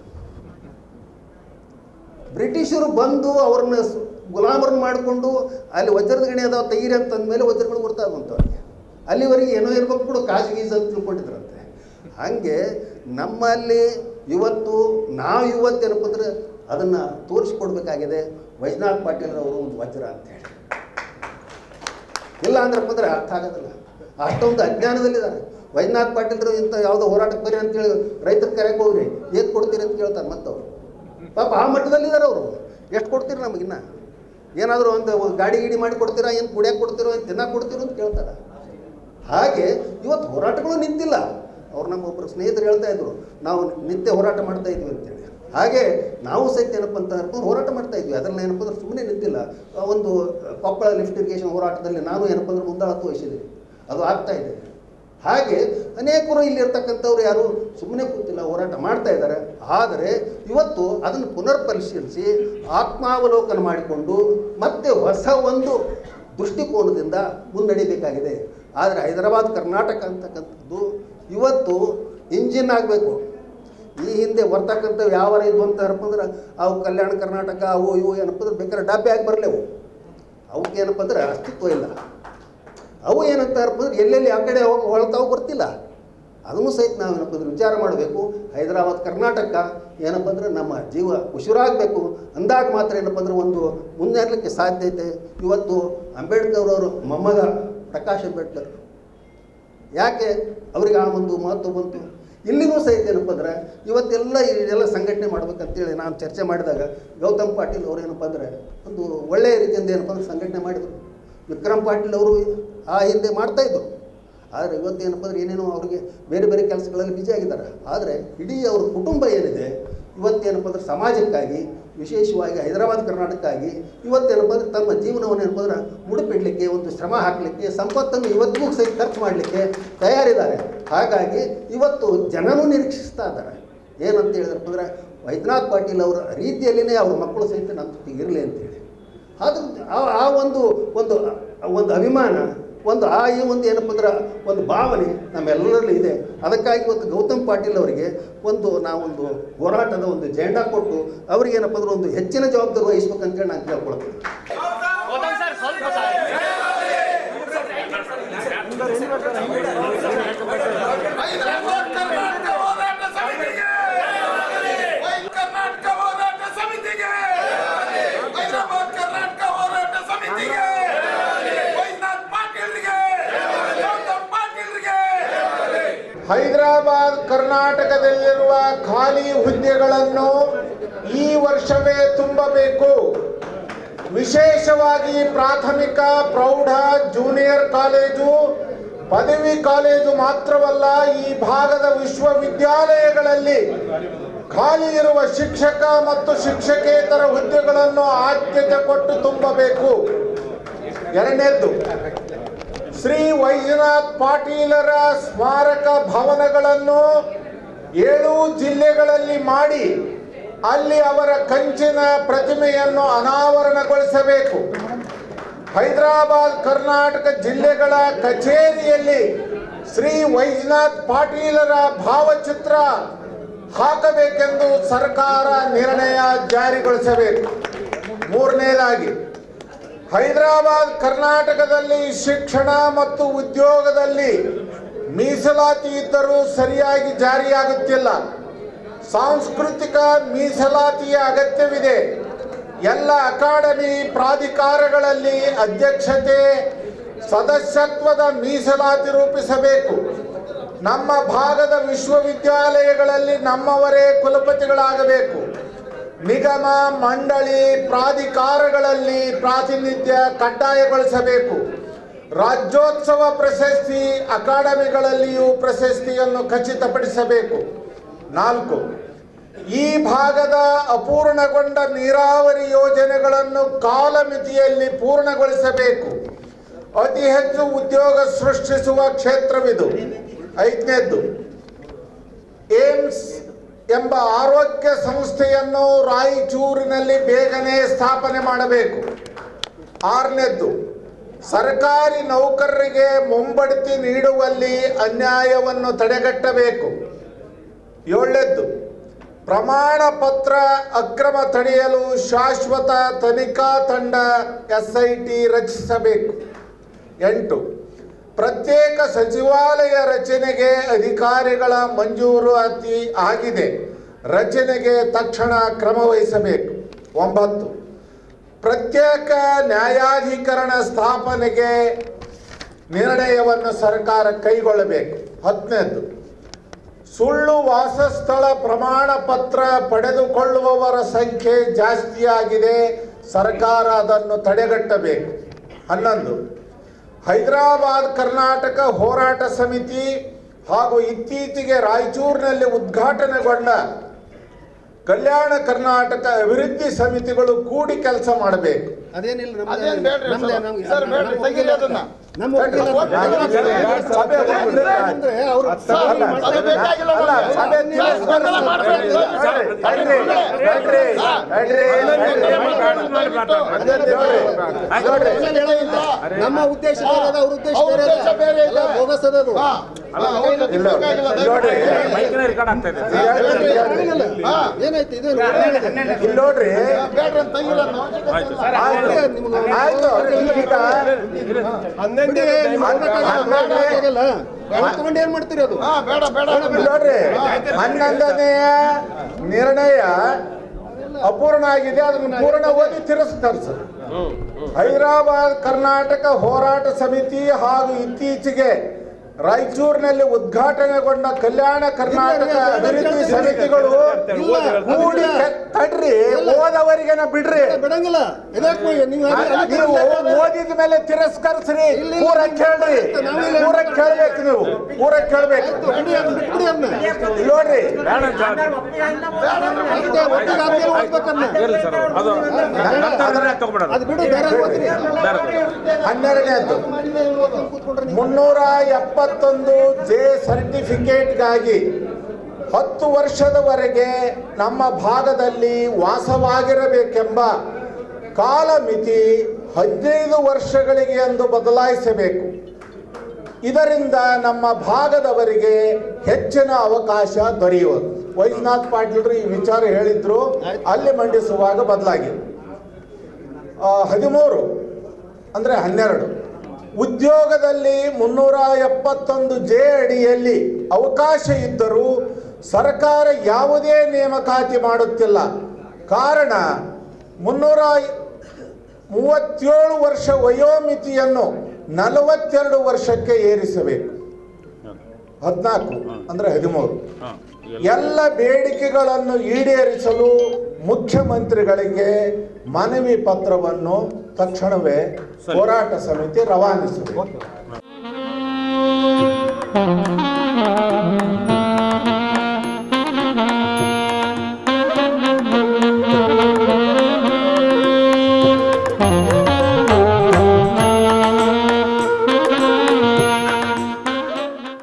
ಬ್ರಿಟಿಷರು ಬಂದು ಅವ್ರನ್ನ ಗುಲಾಮರನ್ನ ಮಾಡಿಕೊಂಡು ಅಲ್ಲಿ ವಜ್ರದ ಗಣಿ ಅದಾವ ತೆಗೀರಿ ಅಂತಂದಮೇಲೆ ವಜ್ರಗಳು ಗೊತ್ತಾಗುವಂಥವ್ರಿಗೆ. ಅಲ್ಲಿವರೆಗೆ ಏನೋ ಇರ್ಬೇಕು ಕೂಡ ಕಾಜು ಗೀಜ್ ಅಂತ ತಿಳ್ಕೊಂಡಿದ್ರಂತೆ. ಹಾಗೆ ನಮ್ಮಲ್ಲಿ ಇವತ್ತು ನಾವು ಇವತ್ತೇನಪ್ಪ ಅಂದರೆ ಅದನ್ನು ತೋರಿಸ್ಕೊಡ್ಬೇಕಾಗಿದೆ. ವೈಜನಾಥ್ ಪಾಟೀಲ್ರವರು ಒಂದು ವಜ್ರ ಅಂತೇಳಿ, ಇಲ್ಲ ಅಂದ್ರಪ್ಪ ಅಂದರೆ ಅರ್ಥ ಆಗೋದಿಲ್ಲ. ಅಷ್ಟೊಂದು ಅಜ್ಞಾನದಲ್ಲಿದ್ದಾರೆ. ವೈಜನಾಥ್ ಪಾಟೀಲ್ರು ಇಂಥ ಯಾವುದೋ ಹೋರಾಟಕ್ಕೆ ಬರ್ರಿ ಅಂತೇಳಿ ರೈತರ ಕರೆಗೆ ಹೋಗ್ರಿ, ಏನು ಕೊಡ್ತೀರಿ ಅಂತ ಕೇಳ್ತಾರೆ ಮತ್ತವ್ರು. ಪಾಪ ಆ ಮಟ್ಟದಲ್ಲಿದ್ದಾರೆ ಅವರು. ಎಷ್ಟು ಕೊಡ್ತೀರಿ ನಮಗಿನ್ನ? ಏನಾದರೂ ಒಂದು ಗಾಡಿ ಗೀಡಿ ಮಾಡಿ ಕೊಡ್ತೀರಾ, ಏನು ಕುಡಿಯೋಕೆ ಕೊಡ್ತೀರೋ, ಏನು ತಿನ್ನಕ್ಕೆ ಕೊಡ್ತೀರೋ ಅಂತ ಕೇಳ್ತಾರೆ. ಹಾಗೆ ಇವತ್ತು ಹೋರಾಟಗಳು ನಿಂತಿಲ್ಲ. ಅವ್ರು ನಮ್ಮೊಬ್ಬರು ಸ್ನೇಹಿತರು ಹೇಳ್ತಾ ಇದ್ರು, ನಾವು ನಿತ್ಯ ಹೋರಾಟ ಮಾಡ್ತಾ ಇದ್ವಿ ಅಂತೇಳಿ. ಹಾಗೆ ನಾವು ಸಹಿತ ಏನಪ್ಪ ಅಂತ ಹೇಳ್ಕೊಂಡು ಹೋರಾಟ ಮಾಡ್ತಾ ಇದ್ವಿ. ಅದರಲ್ಲಿ ಏನಪ್ಪ ಅಂದ್ರೆ ಸುಮ್ಮನೆ ನಿಂತಿಲ್ಲ. ಒಂದು ಕೊಪ್ಪಳ ಲಿಫ್ಟ್ ಇರಿಗೇಷನ್ ಹೋರಾಟದಲ್ಲಿ ನಾನು ಏನಪ್ಪ ಅಂದ್ರೆ ಮುಂದಾಳತ್ವ ವಹಿಸಿದ್ದೀನಿ, ಅದು ಆಗ್ತಾ ಇದೆ. ಹಾಗೆ ಅನೇಕರು ಇಲ್ಲಿರ್ತಕ್ಕಂಥವ್ರು ಯಾರು ಸುಮ್ಮನೆ ಕೂತಿಲ್ಲ, ಹೋರಾಟ ಮಾಡ್ತಾ ಇದ್ದಾರೆ. ಆದರೆ ಇವತ್ತು ಅದನ್ನು ಪುನರ್ ಪರಿಶೀಲಿಸಿ ಆತ್ಮಾವಲೋಕನ ಮಾಡಿಕೊಂಡು ಮತ್ತೆ ಹೊಸ ಒಂದು ದೃಷ್ಟಿಕೋನದಿಂದ ಮುನ್ನಡಿಬೇಕಾಗಿದೆ. ಆದರೆ ಹೈದರಾಬಾದ್ ಕರ್ನಾಟಕ ಅಂತಕ್ಕಂಥದ್ದು ಇವತ್ತು ಇಂಜಿನ್ ಆಗಬೇಕು. ಈ ಹಿಂದೆ ಬರ್ತಕ್ಕಂಥವು ಯಾವ ಇದ್ವು ಅಂತ ಏನಪ್ಪ ಅಂದ್ರೆ ಅವು ಕಲ್ಯಾಣ ಕರ್ನಾಟಕ ಅವು ಇವು ಏನಪ್ಪ ಅಂದ್ರೆ ಬೇಕಾದ್ರೆ ಡಬ್ಬೆ ಆಗಿ ಬರಲೇವು. ಅವಕ್ಕೆ ಏನಪ್ಪ ಅಂದ್ರೆ ಅಸ್ತಿತ್ವ ಇಲ್ಲ. ಅವು ಏನಂತ ಅಂದ್ರೆ ಎಲ್ಲೆಲ್ಲಿ ಆ ಕಡೆ ಹೊಳ್ತಾವು ಬರ್ತಿಲ್ಲ. ಅದನ್ನು ಸಹಿತ ನಾವೇನಪ್ಪ ಅಂದ್ರೆ ವಿಚಾರ ಮಾಡಬೇಕು. ಹೈದರಾಬಾದ್ ಕರ್ನಾಟಕ ಏನಪ್ಪ ಅಂದ್ರೆ ನಮ್ಮ ಜೀವ ಉಸಿರಾಗಬೇಕು ಅಂದಾಗ ಮಾತ್ರ ಏನಪ್ಪ ಅಂದ್ರೆ ಒಂದು ಮುನ್ನೇರಲಿಕ್ಕೆ ಸಾಧ್ಯತೆ. ಇವತ್ತು ಅಂಬೇಡ್ಕರ್ ಅವರು ಮೊಮ್ಮಗ ಪ್ರಕಾಶ್ ಅಂಬೇಡ್ಕರ್, ಯಾಕೆ ಅವರಿಗೆ ಆ ಒಂದು ಮಹತ್ವ ಬಂತು? ಇಲ್ಲಿನೂ ಸಹಿತ ಏನಪ್ಪ ಅಂದ್ರೆ ಇವತ್ತೆಲ್ಲ ಇದೆಲ್ಲ ಸಂಘಟನೆ ಮಾಡ್ಬೇಕಂತೇಳಿ ನಾನು ಚರ್ಚೆ ಮಾಡಿದಾಗ ಗೌತಮ್ ಪಾಟೀಲ್ ಅವರು ಏನಪ್ಪ ಅಂದರೆ ಒಂದು ಒಳ್ಳೆಯ ರೀತಿಯಿಂದ ಏನಪ್ಪ ಅಂದ್ರೆ ಸಂಘಟನೆ ಮಾಡಿದರು. ವಿಕ್ರಮ್ ಪಾಟೀಲ್ ಅವರು ಆ ಹಿಂದೆ ಮಾಡ್ತಾಯಿದ್ರು. ಆದರೆ ಇವತ್ತೇನಪ್ಪ ಅಂದ್ರೆ ಏನೇನೋ ಅವ್ರಿಗೆ ಬೇರೆ ಬೇರೆ ಕೆಲಸಗಳಲ್ಲಿ ಬಿಜಿ ಆಗಿದ್ದಾರೆ. ಆದರೆ ಇಡೀ ಅವ್ರ ಕುಟುಂಬ ಏನಿದೆ ಇವತ್ತೇನಪ್ಪ ಅಂದ್ರೆ ಸಮಾಜಕ್ಕಾಗಿ, ವಿಶೇಷವಾಗಿ ಹೈದರಾಬಾದ್ ಕರ್ನಾಟಕಕ್ಕಾಗಿ ಇವತ್ತೇನಪ್ಪ ಅಂದ್ರೆ ತಮ್ಮ ಜೀವನವನ್ನು ಏನಪ್ಪ ಅಂದ್ರೆ ಮುಡುಪಿಡಲಿಕ್ಕೆ, ಒಂದು ಶ್ರಮ ಹಾಕಲಿಕ್ಕೆ, ಸಂಪತ್ತನ್ನು ಇವತ್ತಿಗೂ ಸಹಿತ ಖರ್ಚು ಮಾಡಲಿಕ್ಕೆ ತಯಾರಿದ್ದಾರೆ. ಹಾಗಾಗಿ ಇವತ್ತು ಜನನೂ ನಿರೀಕ್ಷಿಸ್ತಾ ಇದ್ದಾರೆ. ಏನಂತ ಹೇಳಿದ್ರಪ್ಪ ಅಂದ್ರೆ ವೈಜನಾಥ್ ಪಾಟೀಲ್ ಅವರ ರೀತಿಯಲ್ಲಿಯೇ ಅವ್ರ ಮಕ್ಕಳು ಸಹಿತ ನಮ್ಮ ಜೊತೆಗೆ ಇರಲಿ ಅಂತೇಳಿ. ಆದ್ರೂ ಆ ಒಂದು ಒಂದು ಒಂದು ಅಭಿಮಾನ, ಒಂದು ಈ ಒಂದು ಏನಪ್ಪ ಅಂದ್ರೆ ಒಂದು ಭಾವನೆ ನಮ್ಮೆಲ್ಲರಲ್ಲಿ ಇದೆ. ಅದಕ್ಕಾಗಿ ಇವತ್ತು ಗೌತಮ್ ಪಾಟೀಲ್ ಅವರಿಗೆ ನಾವೊಂದು ಹೋರಾಟದ ಒಂದು ಜೆಂಡಾ ಕೊಟ್ಟು ಅವ್ರಿಗೆ ಏನಪ್ಪ ಅಂದ್ರೆ ಒಂದು ಹೆಚ್ಚಿನ ಜವಾಬ್ದಾರಿ ವಹಿಸ್ಬೇಕಂತೇಳಿ ನಾನು ಕೇಳ್ಕೊಳ್ತೀನಿ. ಹೈದರಾಬಾದ್ ಕರ್ನಾಟಕದಲ್ಲಿರುವ ಖಾಲಿ ಹುದ್ದೆಗಳನ್ನು ಈ ವರ್ಷವೇ ತುಂಬಬೇಕು. ವಿಶೇಷವಾಗಿ ಪ್ರಾಥಮಿಕ, ಪ್ರೌಢ, ಜೂನಿಯರ್ ಕಾಲೇಜು, ಪದವಿ ಕಾಲೇಜು ಮಾತ್ರವಲ್ಲ, ಈ ಭಾಗದ ವಿಶ್ವವಿದ್ಯಾಲಯಗಳಲ್ಲಿ ಖಾಲಿ ಇರುವ ಶಿಕ್ಷಕ ಮತ್ತು ಶಿಕ್ಷಕೇತರ ಹುದ್ದೆಗಳನ್ನು ಆದ್ಯತೆ ಕೊಟ್ಟು ತುಂಬಬೇಕು. ಎರಡನೇದ್ದು, ಶ್ರೀ ವೈಜನಾಥ್ ಪಾಟೀಲರ ಸ್ಮಾರಕ ಭವನಗಳನ್ನು 7 ಜಿಲ್ಲೆಗಳಲ್ಲಿ ಮಾಡಿ ಅಲ್ಲಿ ಅವರ ಕಂಚಿನ ಪ್ರತಿಮೆಯನ್ನು ಅನಾವರಣಗೊಳಿಸಬೇಕು. ಹೈದರಾಬಾದ್ ಕರ್ನಾಟಕ ಜಿಲ್ಲೆಗಳ ಕಚೇರಿಯಲ್ಲಿ ಶ್ರೀ ವೈಜನಾಥ್ ಪಾಟೀಲರ ಭಾವಚಿತ್ರ ಹಾಕಬೇಕೆಂದು ಸರ್ಕಾರ ನಿರ್ಣಯ ಜಾರಿಗೊಳಿಸಬೇಕು. ಮೂರನೇದಾಗಿ, ಹೈದರಾಬಾದ್ ಕರ್ನಾಟಕದಲ್ಲಿ ಶಿಕ್ಷಣ ಮತ್ತು ಉದ್ಯೋಗದಲ್ಲಿ ಮೀಸಲಾತಿ ಇದ್ದರೂ ಸರಿಯಾಗಿ ಜಾರಿಯಾಗುತ್ತಿಲ್ಲ. ಸಾಂಸ್ಕೃತಿಕ ಮೀಸಲಾತಿಯ ಅಗತ್ಯವಿದೆ. ಎಲ್ಲ ಅಕಾಡೆಮಿ ಪ್ರಾಧಿಕಾರಗಳಲ್ಲಿ ಅಧ್ಯಕ್ಷತೆ, ಸದಸ್ಯತ್ವದ ಮೀಸಲಾತಿ ರೂಪಿಸಬೇಕು. ನಮ್ಮ ಭಾಗದ ವಿಶ್ವವಿದ್ಯಾಲಯಗಳಲ್ಲಿ ನಮ್ಮವರೇ ಕುಲಪತಿಗಳಾಗಬೇಕು. ನಿಗಮ, ಮಂಡಳಿ, ಪ್ರಾಧಿಕಾರಗಳಲ್ಲಿ ಪ್ರಾತಿನಿಧ್ಯ ಕಡ್ಡಾಯಗೊಳಿಸಬೇಕು. ರಾಜ್ಯೋತ್ಸವ ಪ್ರಶಸ್ತಿ, ಅಕಾಡೆಮಿಗಳಲ್ಲಿಯೂ ಪ್ರಶಸ್ತಿಯನ್ನು ಖಚಿತಪಡಿಸಬೇಕು. 4, ಈ ಭಾಗದ ಅಪೂರ್ಣಗೊಂಡ ನೀರಾವರಿ ಯೋಜನೆಗಳನ್ನು ಕಾಲಮಿತಿಯಲ್ಲಿ ಪೂರ್ಣಗೊಳಿಸಬೇಕು. ಅತಿ ಹೆಚ್ಚು ಉದ್ಯೋಗ ಸೃಷ್ಟಿಸುವ ಕ್ಷೇತ್ರವಿದು. 5ನೇದ್ದು, ಏಮ್ಸ್ ಎಂಬ ಆರೋಗ್ಯ ಸಂಸ್ಥೆಯನ್ನು ರಾಯಚೂರಿನಲ್ಲಿ ಬೇಗನೆ ಸ್ಥಾಪನೆ ಮಾಡಬೇಕು. 6ನೇದ್ದು, ಸರ್ಕಾರಿ ನೌಕರರಿಗೆ ಮುಂಬಡ್ತಿ ನೀಡುವಲ್ಲಿ ಅನ್ಯಾಯವನ್ನು ತಡೆಗಟ್ಟಬೇಕು. 7ನೇದ್ದು, ಪ್ರಮಾಣ ಪತ್ರ ಅಕ್ರಮ ತಡೆಯಲು ಶಾಶ್ವತ ತನಿಖಾ ತಂಡ SIT ರಚಿಸಬೇಕು. 8, ಪ್ರತ್ಯೇಕ ಸಚಿವಾಲಯ ರಚನೆಗೆ ಅಧಿಕಾರಿಗಳ ಮಂಜೂರಾತಿ ಆಗಿದೆ, ರಚನೆಗೆ ತಕ್ಷಣ ಕ್ರಮ ವಹಿಸಬೇಕು. 9, ಪ್ರತ್ಯೇಕ ನ್ಯಾಯಾಧಿಕರಣ ಸ್ಥಾಪನೆಗೆ ನಿರ್ಣಯವನ್ನು ಸರ್ಕಾರ ಕೈಗೊಳ್ಳಬೇಕು. 10ನೇದು, ಸುಳ್ಳು ವಾಸಸ್ಥಳ ಪ್ರಮಾಣ ಪತ್ರ ಪಡೆದುಕೊಳ್ಳುವವರ ಸಂಖ್ಯೆ ಜಾಸ್ತಿಯಾಗಿದೆ, ಸರ್ಕಾರ ಅದನ್ನು ತಡೆಗಟ್ಟಬೇಕು. 11, ಹೈದರಾಬಾದ್ ಕರ್ನಾಟಕ ಹೋರಾಟ ಸಮಿತಿ ಹಾಗೂ ಇತ್ತೀಚೆಗೆ ರಾಯಚೂರಿನಲ್ಲಿ ಉದ್ಘಾಟನೆಗೊಂಡ ಕಲ್ಯಾಣ ಕರ್ನಾಟಕ ಅಭಿವೃದ್ಧಿ ಸಮಿತಿಗಳು ಕೂಡಿ ಕೆಲಸ ಮಾಡಬೇಕು. ನಮ್ಮ ಉದ್ದೇಶ ಅವ್ರ ಉದ್ದೇಶ ಬೇರೆ ಇಲ್ಲ, ಬೋಗಸದದು. ಏನಾಯ್ತು ಇದು ನೋಡ್ರಿ, ಏನ್ ಮಾಡ್ತೀರಿ ಅದು? ನೋಡ್ರಿ, 11ನೇಯ ನಿರ್ಣಯ ಅಪೂರ್ಣ ಆಗಿದೆ, ಅದನ್ನು ಪೂರ್ಣ ಓದಿ ತಿರಸ್ಕರಿಸ. ಹೈದರಾಬಾದ್ ಕರ್ನಾಟಕ ಹೋರಾಟ ಸಮಿತಿ ಹಾಗೂ ಇತ್ತೀಚೆಗೆ ರಾಯಚೂರಿನಲ್ಲಿ ಉದ್ಘಾಟನೆಗೊಂಡ ಕಲ್ಯಾಣ ಕರ್ನಾಟಕ ಅಭಿವೃದ್ಧಿ ಸಮಿತಿಗಳು ಕೂಡಿ ತಡ್ರಿ, ಓದವರಿಗೆನ ಬಿಡ್ರಿ, ಬಿಡಂಗಿಲ್ಲ. ನೀವು ಓದಿದ ಮೇಲೆ ತಿರಸ್ಕರಿಸ್ರಿ, ಪೂರ ಕೇಳ್ರಿ, ಪೂರ ಕೇಳ್ಬೇಕು, ನೀವು ಪೂರ ಕೇಳ್ಬೇಕು. ನೋಡ್ರಿ, 12ನೇದ್ದು, 371 ಜೆ ಸರ್ಟಿಫಿಕೇಟ್ಗಾಗಿ 10 ವರ್ಷದವರೆಗೆ ನಮ್ಮ ಭಾಗದಲ್ಲಿ ವಾಸವಾಗಿರಬೇಕೆಂಬ ಕಾಲಮಿತಿ 15 ವರ್ಷಗಳಿಗೆ ಎಂದು ಬದಲಾಯಿಸಬೇಕು. ಇದರಿಂದ ನಮ್ಮ ಭಾಗದವರಿಗೆ ಹೆಚ್ಚಿನ ಅವಕಾಶ ದೊರೆಯುವುದು. ವೈಜನಾಥ್ ಪಾಟೀಲ್ರು ಈ ವಿಚಾರ ಹೇಳಿದ್ರು, ಅಲ್ಲಿ ಮಂಡಿಸುವಾಗ ಬದಲಾಗಿದೆ. 13 ಅಂದರೆ 12, ಉದ್ಯೋಗದಲ್ಲಿ 371 ಜೆ ಅಡಿಯಲ್ಲಿ ಅವಕಾಶ ಇದ್ದರೂ ಸರ್ಕಾರ ಯಾವುದೇ ನೇಮಕಾತಿ ಮಾಡುತ್ತಿಲ್ಲ. ಕಾರಣ 337 ವರ್ಷ ವಯೋಮಿತಿಯನ್ನು 42 ವರ್ಷಕ್ಕೆ ಏರಿಸಬೇಕು. 14 ಅಂದರೆ 13, ಎಲ್ಲ ಬೇಡಿಕೆಗಳನ್ನು ಈಡೇರಿಸಲು ಮುಖ್ಯಮಂತ್ರಿಗಳಿಗೆ ಮನವಿ ಪತ್ರವನ್ನು ತಕ್ಷಣವೇ ಹೋರಾಟ ಸಮಿತಿ ರವಾನಿಸಬೇಕು.